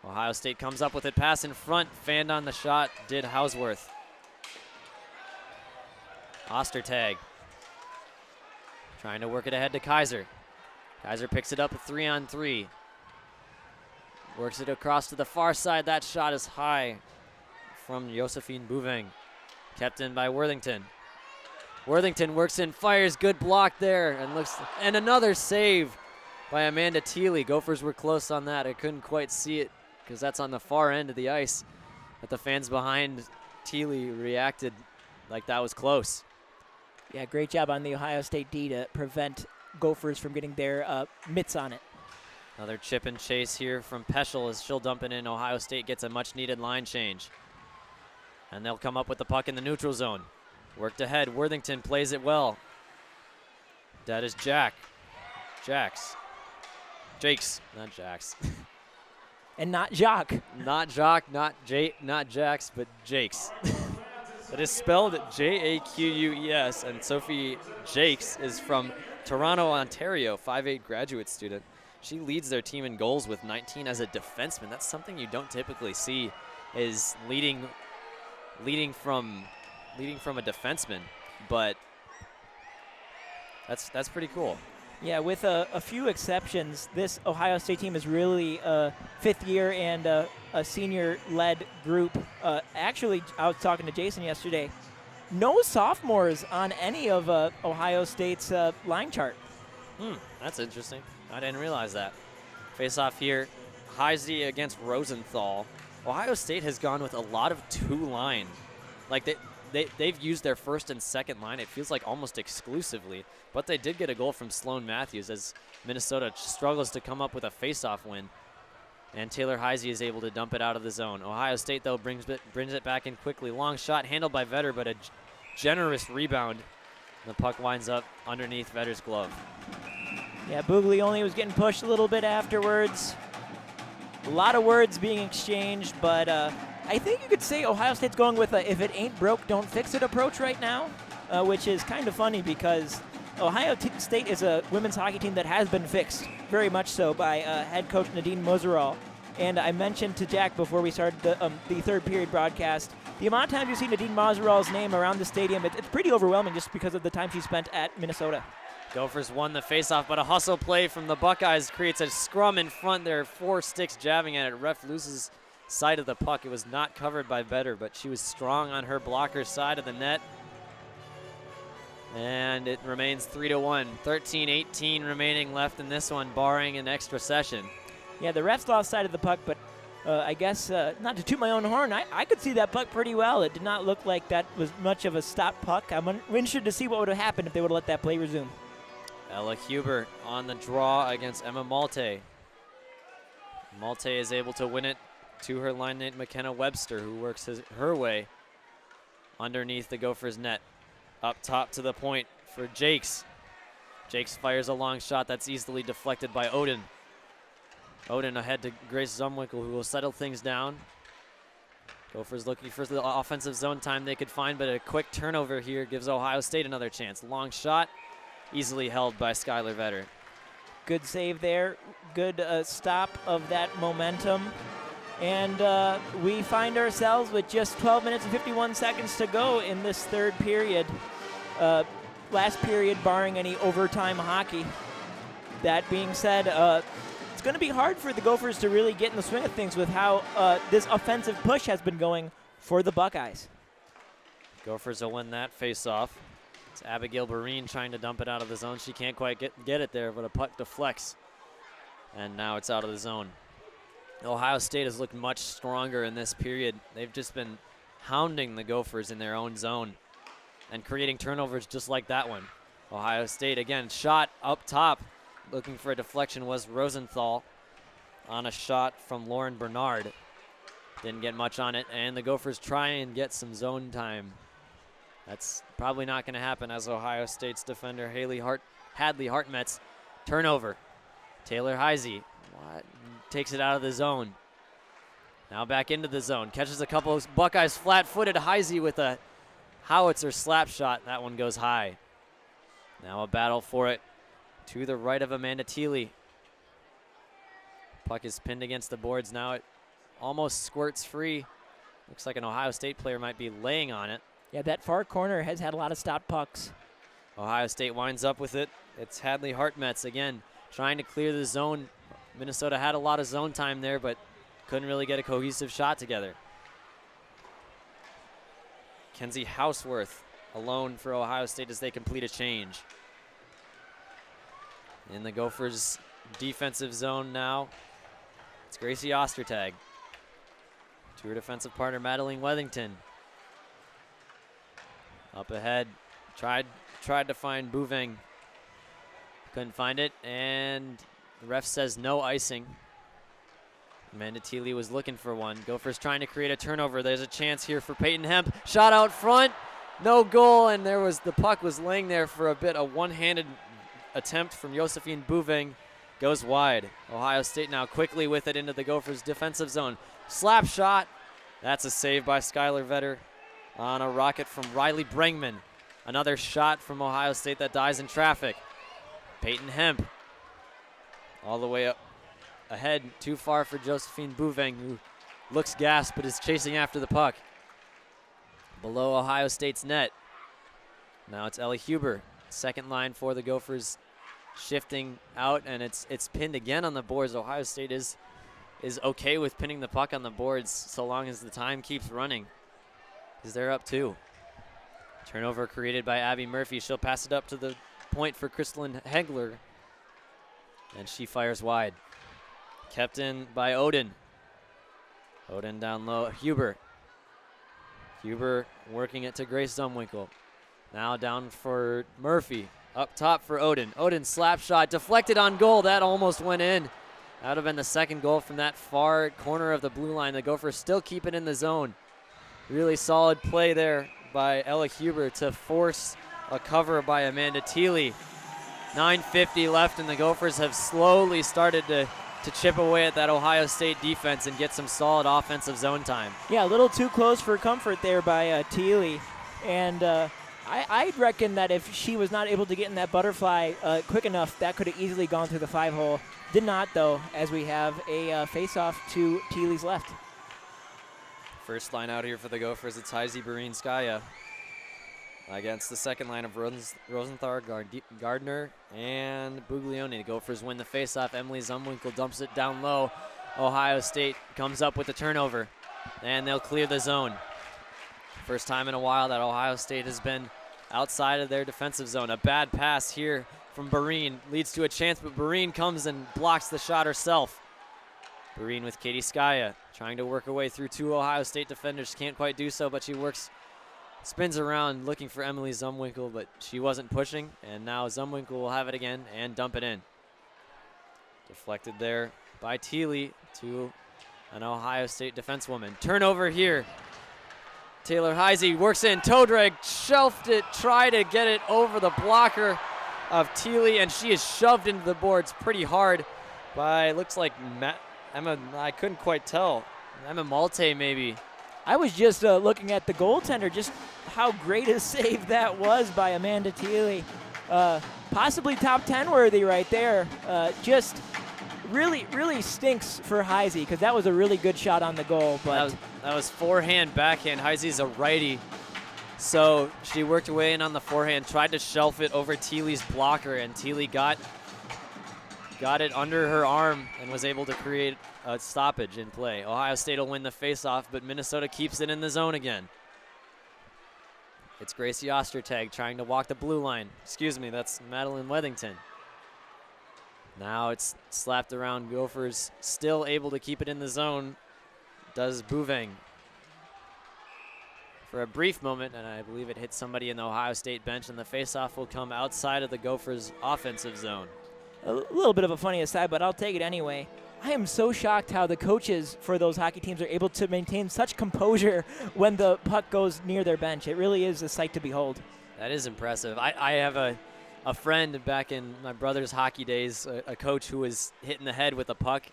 S2: Ohio State comes up with it, pass in front, fanned on the shot, did Houseworth. Ostertag Trying to work it ahead to Kaiser. Kaiser picks it up at 3-on-3. Works it across to the far side. That shot is high from Josephine Bouveng. Kept in by Worthington. Worthington works in, fires, good block there, and another save by Amanda Thiele. Gophers were close on that. I couldn't quite see it because that's on the far end of the ice. But the fans behind Thiele reacted like that was close.
S1: Yeah, great job on the Ohio State D to prevent Gophers from getting their mitts on it.
S2: Another chip and chase here from Peschel as she'll dump it in. Ohio State gets a much-needed line change. And they'll come up with the puck in the neutral zone. Worked ahead. Worthington plays it well. That is Jakes, not Jax.
S1: And not Jacques.
S2: Not Jacques, not Jax, but Jakes. It is spelled J-A-Q-U-E-S, and Sophie Jakes is from Toronto, Ontario, 5'8" graduate student. She leads their team in goals with 19 as a defenseman. That's something you don't typically see, is leading from a defenseman, but that's pretty cool.
S1: Yeah, with a few exceptions, this Ohio State team is really a fifth year and a senior-led group. Actually, I was talking to Jason yesterday. No sophomores on any of Ohio State's line chart.
S2: That's interesting. I didn't realize that. Face-off here, Heisey against Rosenthal. Ohio State has gone with a lot of two-line. Like they've used their first and second line, it feels like almost exclusively, but they did get a goal from Sloan Matthews as Minnesota struggles to come up with a face-off win. And Taylor Heisey is able to dump it out of the zone. Ohio State, though, brings it back in quickly. Long shot handled by Vetter, but a generous rebound. The puck winds up underneath Vetter's glove.
S1: Yeah, Buglioni was getting pushed a little bit afterwards. A lot of words being exchanged, but I think you could say Ohio State's going with a if it ain't broke, don't fix it approach right now, which is kind of funny because Ohio State is a women's hockey team that has been fixed, very much so, by head coach Nadine Moserall. And I mentioned to Jack before we started the third period broadcast, the amount of times you see Nadine Moserall's name around the stadium, it's pretty overwhelming just because of the time she spent at Minnesota.
S2: Gophers won the faceoff, but a hustle play from the Buckeyes creates a scrum in front there. 4 sticks jabbing at it. Ref loses sight of the puck. It was not covered by Vetter, but she was strong on her blocker's side of the net. And it remains 3-1. 13-18 remaining left in this one, barring an extra session.
S1: Yeah, the refs lost sight of the puck, but I guess not to toot my own horn, I could see that puck pretty well. It did not look like that was much of a stop puck. I'm interested to see what would have happened if they would have let that play resume.
S2: Ella Huber on the draw against Emma Malte. Malte is able to win it to her line mate McKenna Webster, who works her way underneath the Gophers' net. Up top to the point for Jakes. Jakes fires a long shot that's easily deflected by Odin. Odin ahead to Grace Zumwinkle, who will settle things down. Gophers looking for the offensive zone time they could find, but a quick turnover here gives Ohio State another chance. Long shot, easily held by Skylar Vetter.
S1: Good save there. Good stop of that momentum. And we find ourselves with just 12 minutes and 51 seconds to go in this third period. Last period barring any overtime hockey. That being said, it's going to be hard for the Gophers to really get in the swing of things with how this offensive push has been going for the Buckeyes.
S2: Gophers will win that face-off. It's Abigail Barine trying to dump it out of the zone. She can't quite get it there, but a puck deflects. And now it's out of the zone. Ohio State has looked much stronger in this period. They've just been hounding the Gophers in their own zone and creating turnovers just like that one. Ohio State, again, shot up top. Looking for a deflection was Rosenthal on a shot from Lauren Bernard. Didn't get much on it, and the Gophers try and get some zone time. That's probably not going to happen as Ohio State's defender Hadley Hartmetz turnover. Taylor Heisey takes it out of the zone. Now back into the zone. Catches a couple of Buckeyes flat-footed. Heisey with a howitzer slap shot. That one goes high. Now a battle for it to the right of Amanda Thiele. Puck is pinned against the boards. Now it almost squirts free. Looks like an Ohio State player might be laying on it.
S1: Yeah, that far corner has had a lot of stop pucks.
S2: Ohio State winds up with it. It's Hadley Hartmetz again trying to clear the zone. Minnesota had a lot of zone time there, but couldn't really get a cohesive shot together. Kenzie Houseworth alone for Ohio State as they complete a change. In the Gophers' defensive zone now, it's Gracie Ostertag. To her defensive partner, Madeline Wethington. Up ahead, tried to find Bouveng. Couldn't find it, and the ref says no icing. Amanda Thiele was looking for one. Gophers trying to create a turnover. There's a chance here for Peyton Hemp. Shot out front, no goal, and the puck was laying there for a bit. A one-handed attempt from Josephine Bouveng goes wide. Ohio State now quickly with it into the Gophers' defensive zone. Slap shot. That's a save by Skylar Vetter on a rocket from Riley Brengman. Another shot from Ohio State that dies in traffic. Peyton Hemp all the way up ahead, too far for Josephine Bouveng, who looks gassed but is chasing after the puck. Below Ohio State's net. Now it's Ellie Huber, second line for the Gophers, shifting out, and it's pinned again on the boards. Ohio State is okay with pinning the puck on the boards so long as the time keeps running, because they're up 2. Turnover created by Abby Murphy. She'll pass it up to the point for Crystalyn Hegler, and she fires wide. Kept in by Oden. Oden down low. Huber working it to Grace Zumwinkle. Now down for Murphy. Up top for Oden. Oden slap shot deflected on goal. That almost went in. That would have been the second goal from that far corner of the blue line. The Gophers still keep it in the zone. Really solid play there by Ella Huber to force a cover by Amanda Thiele. 9:50 left, and the Gophers have slowly started to chip away at that Ohio State defense and get some solid offensive zone time.
S1: Yeah, a little too close for comfort there by Thiele. And I reckon that if she was not able to get in that butterfly quick enough, that could have easily gone through the 5-hole. Did not, though, as we have a face-off to Thiele's left.
S2: First line out here for the Gophers, it's Heisey Barinskaya against the second line of Rosenthal, Gardner, and Buglioni. The Gophers win the faceoff. Emily Zumwinkle dumps it down low. Ohio State comes up with the turnover, and they'll clear the zone. First time in a while that Ohio State has been outside of their defensive zone. A bad pass here from Barine leads to a chance, but Barine comes and blocks the shot herself. Barine with Katie Skaya trying to work her way through 2 Ohio State defenders. Can't quite do so, but she spins around looking for Emily Zumwinkle, but she wasn't pushing, and now Zumwinkle will have it again and dump it in. Deflected there by Thiele to an Ohio State defensewoman. Turnover here. Taylor Heisey works in, toe drag, shelved it, tried to get it over the blocker of Thiele, and she is shoved into the boards pretty hard by, looks like Emma, I couldn't quite tell. Emma Malte maybe.
S1: I was just looking at the goaltender, just how great a save that was by Amanda Thiele. Possibly top 10 worthy right there. Just really, really stinks for Heisey, because that was a really good shot on the goal. But
S2: that was forehand, backhand. Heisey's a righty, so she worked away in on the forehand, tried to shelf it over Thiele's blocker, and Thiele got it under her arm and was able to create a stoppage in play. Ohio State will win the faceoff, but Minnesota keeps it in the zone again. It's Gracie Ostertag trying to walk the blue line. Excuse me, that's Madeline Wethington. Now it's slapped around. Gophers still able to keep it in the zone. Does Bouveng. For a brief moment, and I believe it hit somebody in the Ohio State bench, and the faceoff will come outside of the Gophers' offensive zone.
S1: A little bit of a funny aside, but I'll take it anyway. I am so shocked how the coaches for those hockey teams are able to maintain such composure when the puck goes near their bench. It really is a sight to behold.
S2: That is impressive. I have a friend back in my brother's hockey days, a coach who was hit in the head with a puck.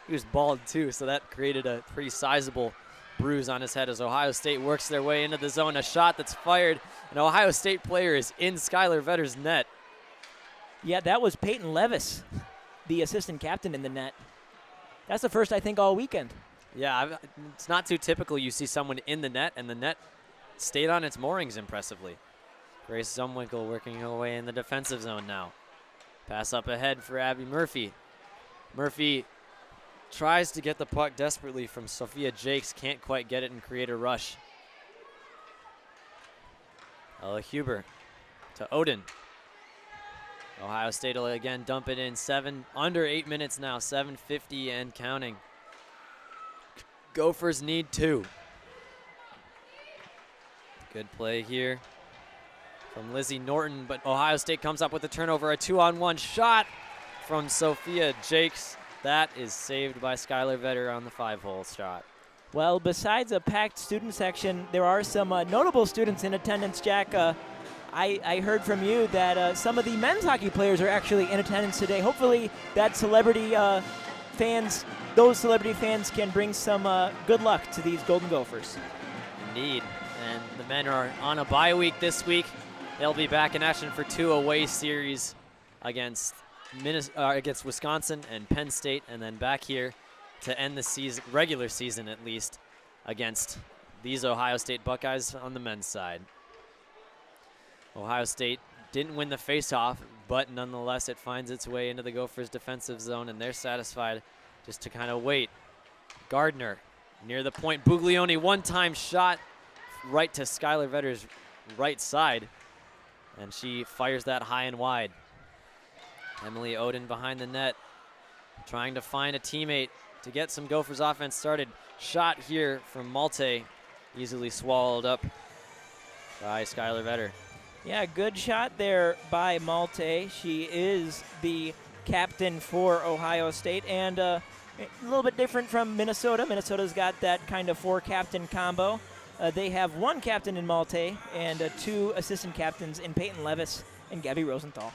S2: He was bald too, so that created a pretty sizable bruise on his head as Ohio State works their way into the zone. A shot that's fired. An Ohio State player is in Skylar Vetter's net.
S1: Yeah, that was Peyton Levis, the assistant captain in the net. That's the first, I think, all weekend.
S2: Yeah, it's not too typical you see someone in the net, and the net stayed on its moorings impressively. Grace Zumwinkle working her way in the defensive zone now. Pass up ahead for Abby Murphy. Murphy tries to get the puck desperately from Sophia Jakes, can't quite get it and create a rush. Ella Huber to Odin. Ohio State will again dump it in. Under 8 minutes now, 7:50 and counting. Gophers need 2. Good play here from Lizzie Norton, but Ohio State comes up with a turnover, a 2-on-1 shot from Sophia Jakes. That is saved by Skylar Vetter on the 5-hole shot.
S1: Well, besides a packed student section, there are some notable students in attendance, Jack. I heard from you that some of the men's hockey players are actually in attendance today. Hopefully that those celebrity fans can bring some good luck to these Golden Gophers.
S2: Indeed, and the men are on a bye week this week. They'll be back in action for 2 away series against Wisconsin and Penn State, and then back here to end the season, regular season at least, against these Ohio State Buckeyes on the men's side. Ohio State didn't win the faceoff, but nonetheless it finds its way into the Gophers' defensive zone, and they're satisfied just to kind of wait. Gardner near the point. Buglioni, one-time shot right to Skylar Vetter's right side, and she fires that high and wide. Emily Odin behind the net, trying to find a teammate to get some Gophers offense started. Shot here from Malte, easily swallowed up by Skylar Vetter.
S1: Yeah, good shot there by Malte. She is the captain for Ohio State, and a little bit different from Minnesota. Minnesota's got that kind of 4-captain combo. They have 1 captain in Malte and 2 assistant captains in Peyton Levis and Gabby Rosenthal.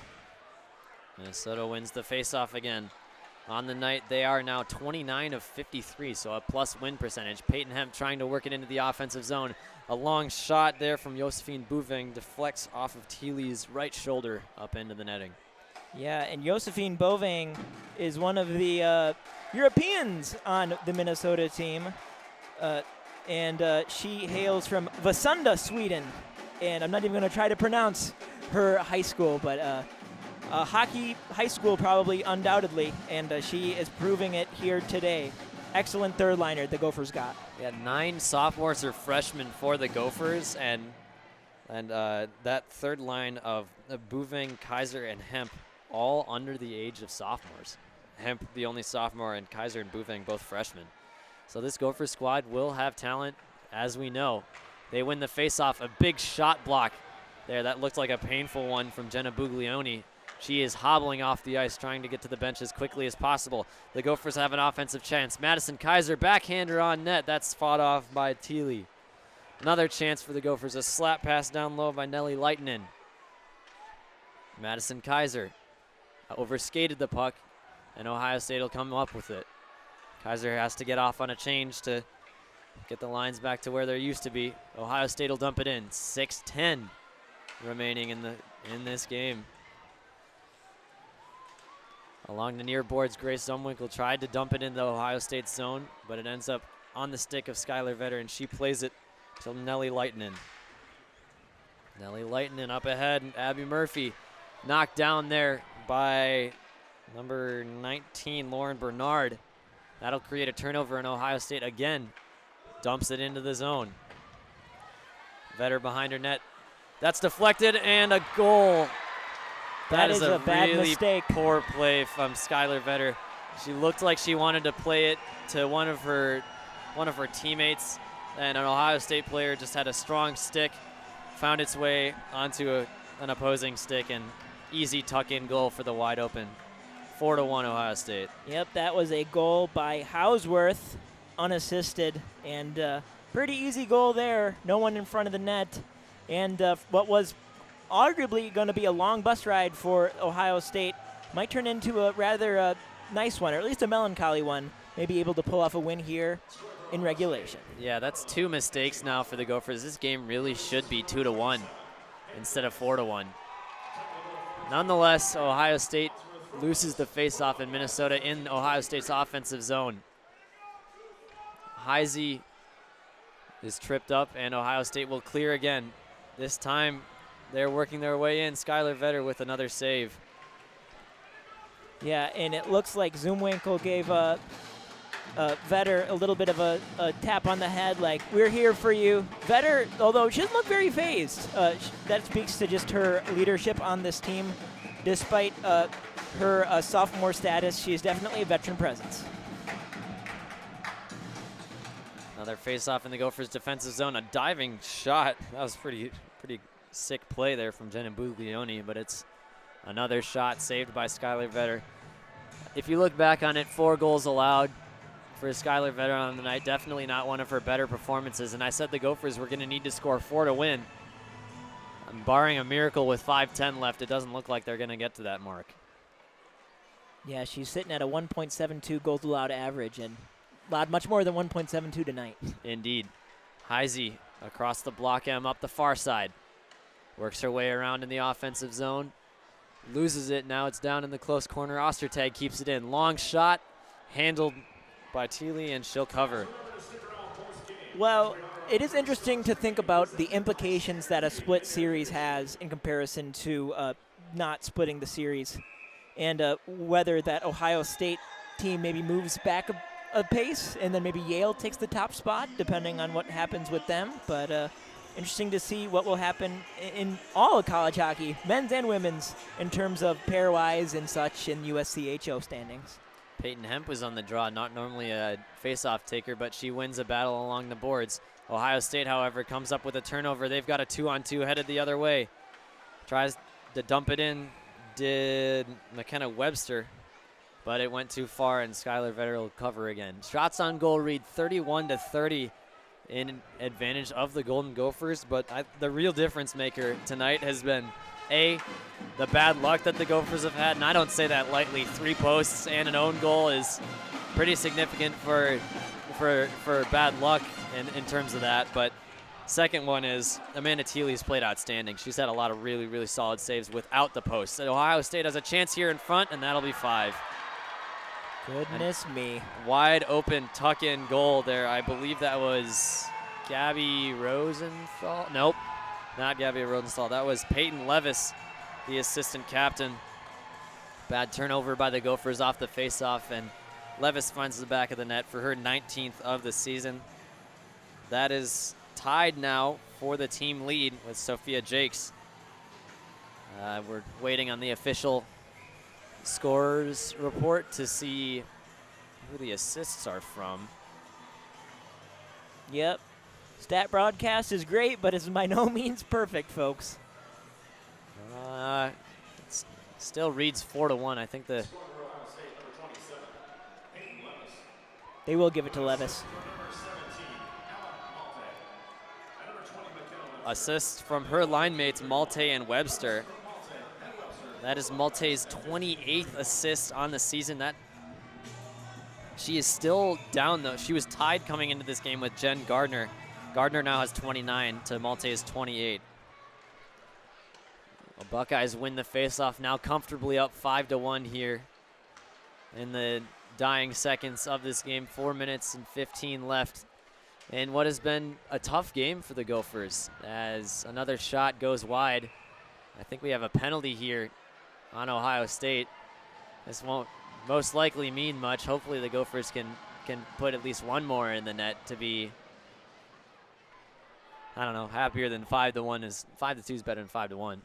S2: Minnesota wins the faceoff again. On the night, they are now 29 of 53, so a plus win percentage. Peyton Hemp trying to work it into the offensive zone. A long shot there from Josephine Bouving deflects off of Thiele's right shoulder up into the netting.
S1: Yeah, and Josephine Bouving is one of the Europeans on the Minnesota team, and she hails from Vasunda, Sweden. And I'm not even going to try to pronounce her high school, but hockey high school probably undoubtedly, and she is proving it here today. Excellent third liner the Gophers got.
S2: Yeah, 9 sophomores or freshmen for the Gophers, and that third line of Bouving, Kaiser, and Hemp all under the age of sophomores. Hemp the only sophomore, and Kaiser and Bouving both freshmen. So this Gophers squad will have talent, as we know. They win the faceoff, a big shot block there. That looked like a painful one from Jenna Buglioni. She is hobbling off the ice, trying to get to the bench as quickly as possible. The Gophers have an offensive chance. Madison Kaiser, backhander on net. That's fought off by Thiele. Another chance for the Gophers. A slap pass down low by Nelly Leitinen. Madison Kaiser overskated the puck, and Ohio State will come up with it. Kaiser has to get off on a change to get the lines back to where they used to be. Ohio State will dump it in. 6:10 remaining in this game. Along the near boards, Grace Zumwinkle tried to dump it into Ohio State's zone, but it ends up on the stick of Skylar Vetter, and she plays it to Nelly Leitinen. Nelly Leitinen up ahead, and Abby Murphy knocked down there by number 19, Lauren Bernard. That'll create a turnover, and Ohio State again dumps it into the zone. Vetter behind her net. That's deflected, and a goal.
S1: That is a bad
S2: really
S1: mistake.
S2: Poor play from Skylar Vetter. She looked like she wanted to play it to one of her teammates, and an Ohio State player just had a strong stick, found its way onto an opposing stick, and easy tuck-in goal for the wide open. 4-1 Ohio State.
S1: Yep, that was a goal by Hausworth, unassisted, and pretty easy goal there. No one in front of the net, and what was arguably going to be a long bus ride for Ohio State might turn into a rather nice one, or at least a melancholy one. Maybe able to pull off a win here in regulation.
S2: Yeah, that's 2 mistakes now for the Gophers. This game really should be 2-1 instead of 4-1. Nonetheless, Ohio State loses the faceoff in Minnesota in Ohio State's offensive zone. Heisey is tripped up, and Ohio State will clear again. This time, they're working their way in. Skylar Vetter with another save.
S1: Yeah, and it looks like Zumwinkel gave Vetter a little bit of a tap on the head, like, we're here for you. Vetter, although she doesn't look very phased, that speaks to just her leadership on this team. Despite her sophomore status, she is definitely a veteran presence.
S2: Another face-off in the Gophers' defensive zone. A diving shot. That was pretty sick play there from Jenna Buglioni, but it's another shot saved by Skylar Vetter. If you look back on it, 4 goals allowed for Skylar Vetter on the night. Definitely not one of her better performances, and I said the Gophers were going to need to score 4 to win. Barring a miracle with 5:10 left, it doesn't look like they're going to get to that mark.
S1: Yeah, she's sitting at a 1.72 goals allowed average, and allowed much more than 1.72 tonight.
S2: Indeed. Heisey across the block M up the far side. Works her way around in the offensive zone. Loses it. Now it's down in the close corner. Ostertag keeps it in. Long shot. Handled by Thiele, and she'll cover.
S1: Well, it is interesting to think about the implications that a split series has in comparison to not splitting the series, and whether that Ohio State team maybe moves back a pace, and then maybe Yale takes the top spot, depending on what happens with them. But interesting to see what will happen in all of college hockey, men's and women's, in terms of pairwise and such in USCHO standings.
S2: Peyton Hemp was on the draw, not normally a face-off taker, but she wins a battle along the boards. Ohio State, however, comes up with a turnover. They've got a 2-on-2 headed the other way. Tries to dump it in, did McKenna Webster, but it went too far, and Skylar Vetter will cover again. Shots on goal read 31-30 in advantage of the Golden Gophers, but the real difference maker tonight has been, A, the bad luck that the Gophers have had, and I don't say that lightly. 3 posts and an own goal is pretty significant for bad luck in terms of that. But second one is Amanda Thiele's played outstanding. She's had a lot of really, really solid saves without the posts. So Ohio State has a chance here in front, and that'll be 5.
S1: Goodness me.
S2: Wide open tuck-in goal there. I believe that was Gabby Rosenthal. Nope, not Gabby Rosenthal. That was Peyton Levis, the assistant captain. Bad turnover by the Gophers off the face-off, and Levis finds the back of the net for her 19th of the season. That is tied now for the team lead with Sophia Jakes. We're waiting on the official scorers report to see who the assists are from.
S1: Yep. Stat broadcast is great, but it's by no means perfect, folks.
S2: It still reads 4-1. I think
S1: they will give it to Levis.
S2: Assists from her line mates Malte and Webster. That is Malte's 28th assist on the season. She is still down, though. She was tied coming into this game with Jen Gardner. Gardner now has 29 to Malte's 28. Well, Buckeyes win the faceoff, now comfortably up 5-1 here in the dying seconds of this game. 4 minutes and 15 left. And what has been a tough game for the Gophers as another shot goes wide. I think we have a penalty here on Ohio State. This won't most likely mean much. Hopefully the Gophers can put at least one more in the net to be, I don't know, happier than 5-1 is 5-2 is better than 5-1.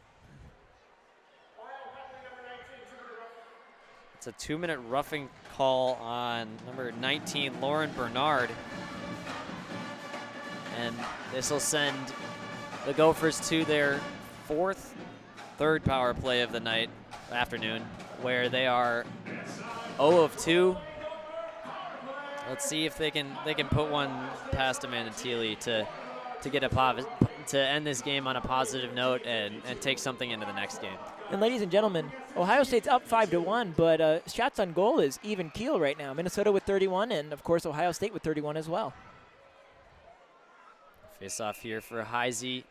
S2: It's a 2-minute roughing call on number 19, Lauren Bernard. And this will send the Gophers to their third power play of the afternoon, where they are 0 of 2. Let's see if they can put one past Amanda Thiele to end this game on a positive note and take something into the next game.
S1: And ladies and gentlemen, Ohio State's up 5-1, but shots on goal is even keel right now. Minnesota with 31, and of course Ohio State with 31 as well.
S2: Face off here for Heisey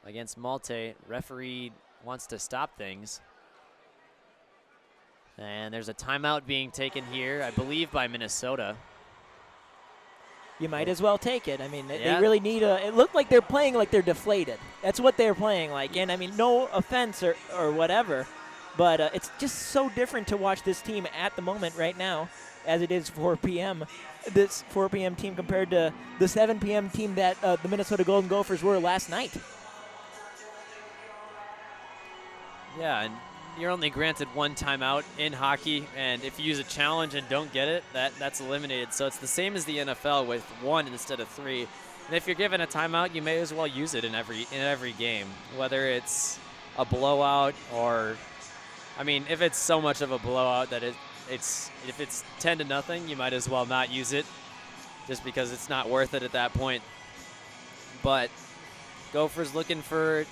S2: against Malte. Referee wants to stop things. And there's a timeout being taken here, I believe by Minnesota.
S1: you might as well take it. I mean,
S2: Yeah.
S1: they really need a – it looked like they're playing like they're deflated. That's what they're playing like. And, I mean, no offense or whatever, but it's just so different to watch this team at the moment right now as it is 4 p.m., this 4 p.m. team compared to the 7 p.m. team that the Minnesota Golden Gophers were last night.
S2: Yeah, and you're only granted one timeout in hockey, and if you use a challenge and don't get it, that's eliminated. So it's the same as the NFL with 1 instead of 3. And if you're given a timeout, you may as well use it in every game, whether it's a blowout or, I mean, if it's so much of a blowout that if it's 10-0, you might as well not use it, just because it's not worth it at that point. But Gophers looking for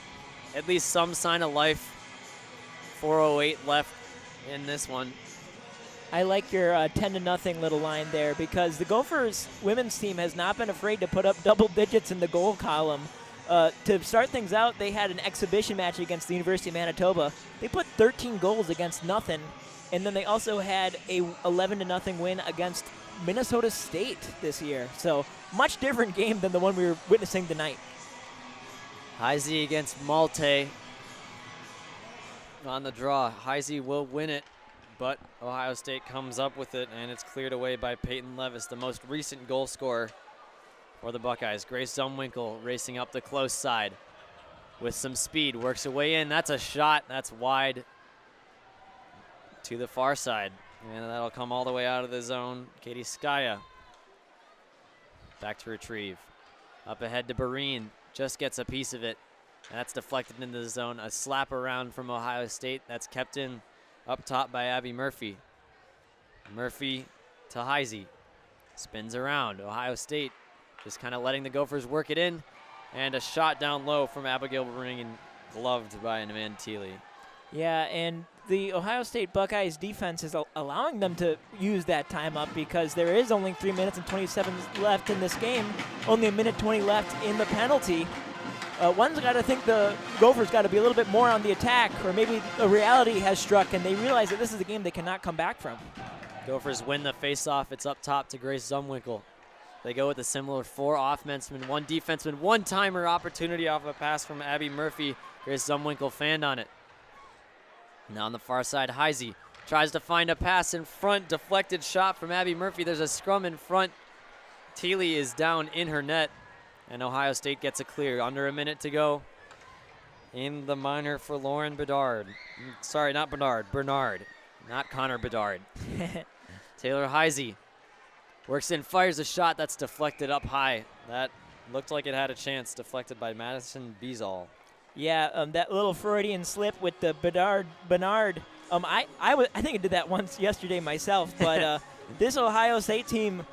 S2: at least some sign of life. 4:08 left in this one.
S1: I like your 10-0 little line there, because the Gophers women's team has not been afraid to put up double digits in the goal column. To start things out, they had an exhibition match against the University of Manitoba. They put 13 goals against nothing, and then they also had a 11-0 win against Minnesota State this year. So much different game than the one we were witnessing tonight.
S2: Heisey against Malte on the draw. Heisey will win it, but Ohio State comes up with it, and it's cleared away by Peyton Levis, the most recent goal scorer for the Buckeyes. Grace Zumwinkle racing up the close side with some speed, works her way in. That's a shot. That's wide to the far side, and that'll come all the way out of the zone. Katie Skaya back to retrieve. Up ahead to Barine, just gets a piece of it. And that's deflected into the zone. A slap around from Ohio State. That's kept in up top by Abby Murphy. Murphy to Heisey. Spins around. Ohio State just kind of letting the Gophers work it in. And a shot down low from Abigail Ringen, gloved by Amanda Thiele.
S1: Yeah, and the Ohio State Buckeyes defense is allowing them to use that time up, because there is only 3 minutes and 27 left in this game. Only 1:20 left in the penalty. One's got to think the Gophers got to be a little bit more on the attack, or maybe a reality has struck and they realize that this is a game they cannot come back from.
S2: Gophers win the faceoff. It's up top to Grace Zumwinkle. They go with a similar 4 offensemen, 1 defenseman, 1-timer opportunity off a pass from Abby Murphy. Grace Zumwinkle fanned on it. Now on the far side, Heisey tries to find a pass in front. Deflected shot from Abby Murphy. There's a scrum in front. Thiele is down in her net. And Ohio State gets a clear. Under a minute to go in the minor for Lauren Bedard. Sorry, not Bernard. Bernard, not Connor Bedard. Taylor Heisey works in, fires a shot that's deflected up high. That looked like it had a chance. Deflected by Madison Beazall.
S1: Yeah, that little Freudian slip with the Bernard. I think I did that once yesterday myself. But this Ohio State team,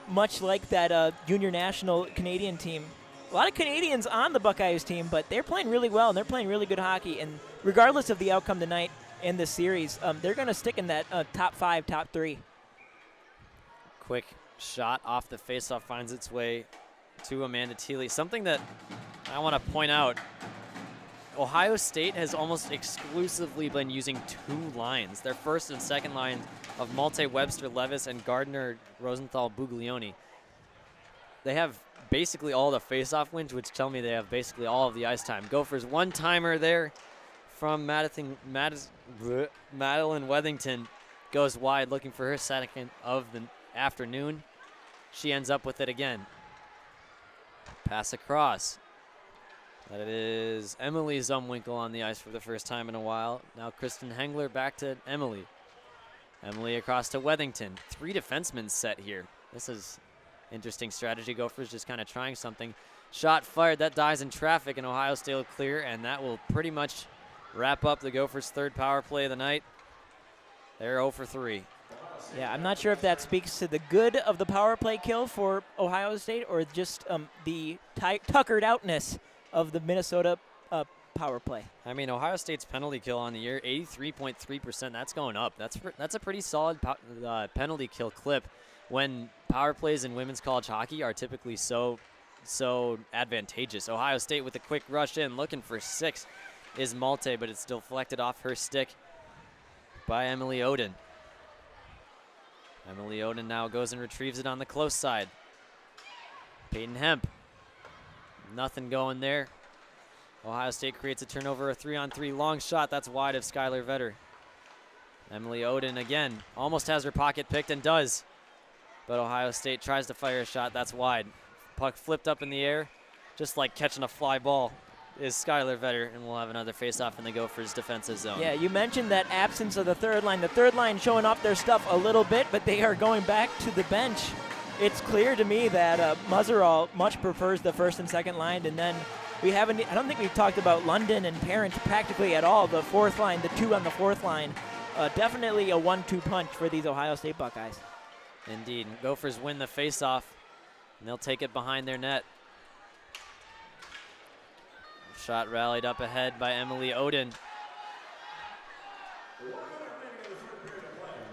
S1: much like that junior national Canadian team, a lot of Canadians on the Buckeyes team, but they're playing really well and they're playing really good hockey. And regardless of the outcome tonight in this series, they're going to stick in that top 5, top 3.
S2: Quick shot off the faceoff finds its way to Amanda Thiele. Something that I want to point out, Ohio State has almost exclusively been using 2 lines. Their first and second line of Malte, Webster, Levis, and Gardner, Rosenthal, Buglioni. They have basically all the faceoff wins, which tell me they have basically all of the ice time. Gophers 1-timer there from Madeline Wethington. Goes wide, looking for her second of the afternoon. She ends up with it again. Pass across. That is Emily Zumwinkle on the ice for the first time in a while. Now Kristen Hengler back to Emily. Emily across to Wethington. 3 defensemen set here. This is interesting strategy. Gophers just kind of trying something. Shot fired. That dies in traffic, and Ohio State will clear, and that will pretty much wrap up the Gophers' 3rd power play of the night. They're 0 for 3.
S1: Yeah, I'm not sure if that speaks to the good of the power play kill for Ohio State or just the tuckered outness of the Minnesota power play.
S2: I mean, Ohio State's penalty kill on the year, 83.3%. That's going up. That's a pretty solid penalty kill clip when power plays in women's college hockey are typically so advantageous. Ohio State with a quick rush in, looking for 6 is Malte, but it's deflected off her stick by Emily Oden. Emily Oden now goes and retrieves it on the close side. Peyton Hemp. Nothing going there. Ohio State creates a turnover, a 3-on-3 long shot. That's wide of Skylar Vetter. Emily Oden again almost has her pocket picked and does. But Ohio State tries to fire a shot. That's wide. Puck flipped up in the air, just like catching a fly ball, is Skylar Vetter, and we'll have another face-off in the Gophers' defensive zone.
S1: Yeah, you mentioned that absence of the third line. The third line showing off their stuff a little bit, but they are going back to the bench. It's clear to me that Muzzerall much prefers the first and second line, and then I don't think we've talked about London and Parent practically at all. The fourth line, the two on the fourth line, definitely a 1-2 punch for these Ohio State Buckeyes.
S2: Indeed. Gophers win the face-off, and they'll take it behind their net. Shot rallied up ahead by Emily Oden.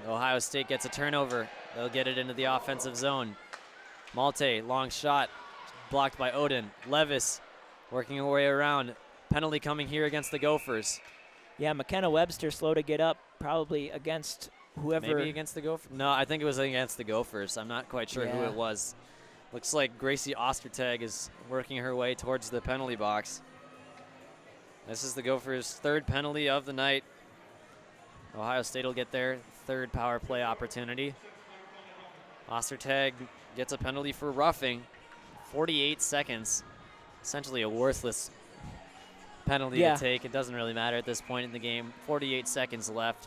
S2: Ohio State gets a turnover. They'll get it into the offensive zone. Malte, long shot, blocked by Oden. Levis working her way around. Penalty coming here against the Gophers.
S1: Yeah, McKenna Webster slow to get up, probably against whoever.
S2: Maybe against the Gophers? No, I think it was against the Gophers. I'm not quite sure who it was. Looks like Gracie Ostertag is working her way towards the penalty box. This is the Gophers' third penalty of the night. Ohio State will get their third power play opportunity. Ostertag gets a penalty for roughing. 48 seconds. Essentially a worthless penalty to take. It doesn't really matter at this point in the game. 48 seconds left.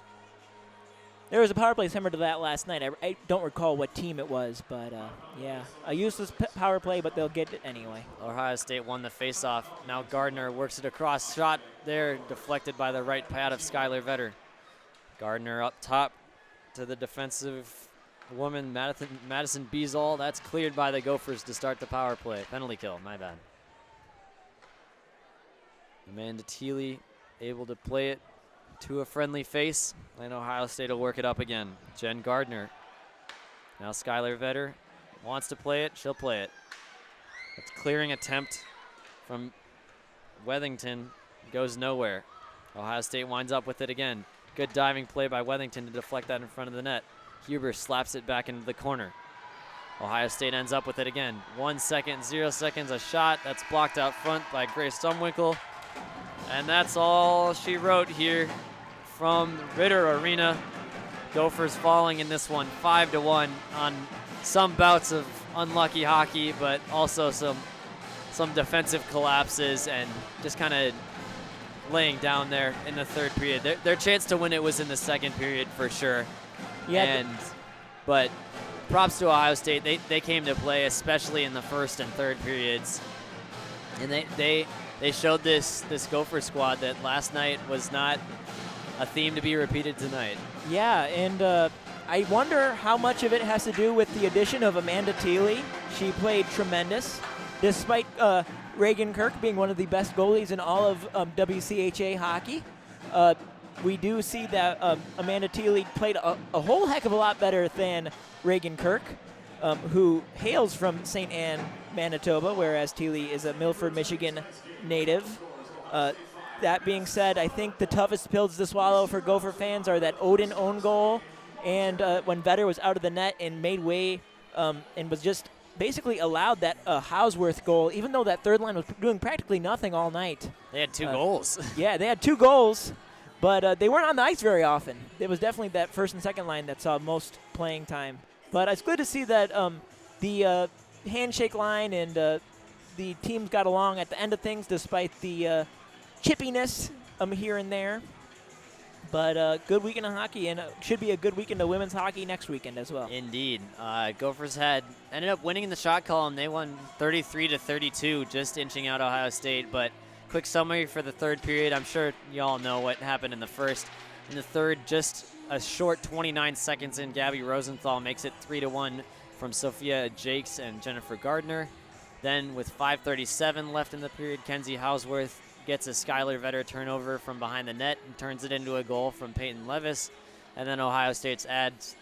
S1: There was a power play similar to that last night. I don't recall what team it was, but yeah, a useless power play, but they'll get it anyway.
S2: Ohio State won the faceoff. Now Gardner works it across. Shot there, deflected by the right pad of Skylar Vetter. Gardner up top to the defensive woman, Madison Beazall. That's cleared by the Gophers to start the power play. Penalty kill, my bad. Amanda Thiele able to play it to a friendly face, and Ohio State will work it up again. Jen Gardner. Now Skylar Vetter wants to play it. She'll play it. It's clearing attempt from Wethington. Goes nowhere. Ohio State winds up with it again. Good diving play by Wethington to deflect that in front of the net. Huber slaps it back into the corner. Ohio State ends up with it again. 1 second, 0 seconds, a shot. That's blocked out front by Grace Stumwinkle. And that's all she wrote here from Ritter Arena. Gophers falling in this one 5-1 on some bouts of unlucky hockey, but also some defensive collapses and just kind of laying down there in the third period. Their chance to win it was in the second period for sure.
S1: Yeah.
S2: But props to Ohio State. They came to play, especially in the first and third periods. And they showed this Gopher squad that last night was not a theme to be repeated tonight.
S1: Yeah, and I wonder how much of it has to do with the addition of Amanda Thiele. She played tremendous, despite Reagan Kirk being one of the best goalies in all of WCHA hockey. We do see that Amanda Thiele played a whole heck of a lot better than Reagan Kirk, who hails from St. Anne, Manitoba, whereas Thiele is a Milford, Michigan native. That being said, I think the toughest pills to swallow for Gopher fans are that Oden own goal and when Vetter was out of the net and made way and was just basically allowed that Hausworth goal, even though that third line was doing practically nothing all night.
S2: They had two goals.
S1: Yeah, they had 2 goals, but they weren't on the ice very often. It was definitely that first and second line that saw most playing time. But it's good to see that the handshake line and the teams got along at the end of things despite the chippiness here and there. But good weekend of hockey, and it should be a good weekend of women's hockey next weekend as well.
S2: Indeed. Gophers ended up winning in the shot column. They won 33-32, just inching out Ohio State. But quick summary for the third period. I'm sure you all know what happened in the first. In the third, just a short 29 seconds in, Gabby Rosenthal makes it 3-1 from Sophia Jakes and Jennifer Gardner. Then with 5:37 left in the period, Kenzie Hausworth gets a Skylar Vetter turnover from behind the net and turns it into a goal from Peyton Levis. And then Ohio State adds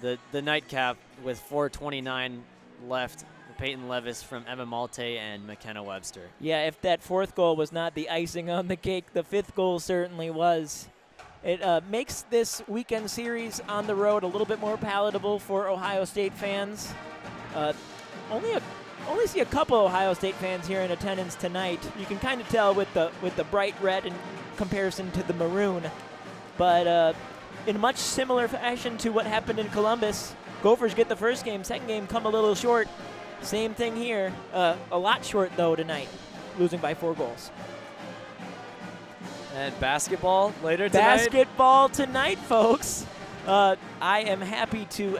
S2: the nightcap with 4:29 left. Peyton Levis from Emma Malte and McKenna Webster.
S1: Yeah, if that fourth goal was not the icing on the cake, the fifth goal certainly was. It makes this weekend series on the road a little bit more palatable for Ohio State fans. Only a only see a couple Ohio State fans here in attendance tonight. You can kind of tell with the bright red in comparison to the maroon. But in much similar fashion to what happened in Columbus, Gophers get the first game, second game come a little short. Same thing here, a lot short though tonight, losing by 4 goals.
S2: And basketball later tonight?
S1: Basketball tonight, folks. I am happy to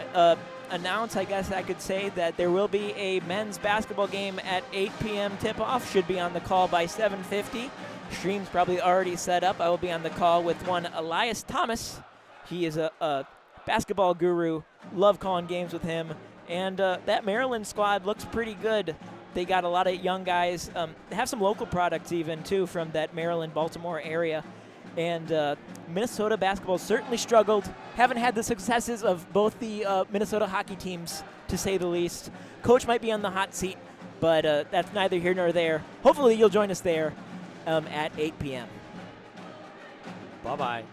S1: announce, I guess I could say, that there will be a men's basketball game at 8 p.m. tip-off. Should be on the call by 7:50. Stream's probably already set up. I will be on the call with one Elias Thomas. He is a basketball guru. Love calling games with him. And that Maryland squad looks pretty good. They got a lot of young guys. They have some local products even, too, from that Maryland-Baltimore area. And Minnesota basketball certainly struggled. Haven't had the successes of both the Minnesota hockey teams, to say the least. Coach might be on the hot seat, but that's neither here nor there. Hopefully you'll join us there at 8 p.m.
S2: Bye-bye.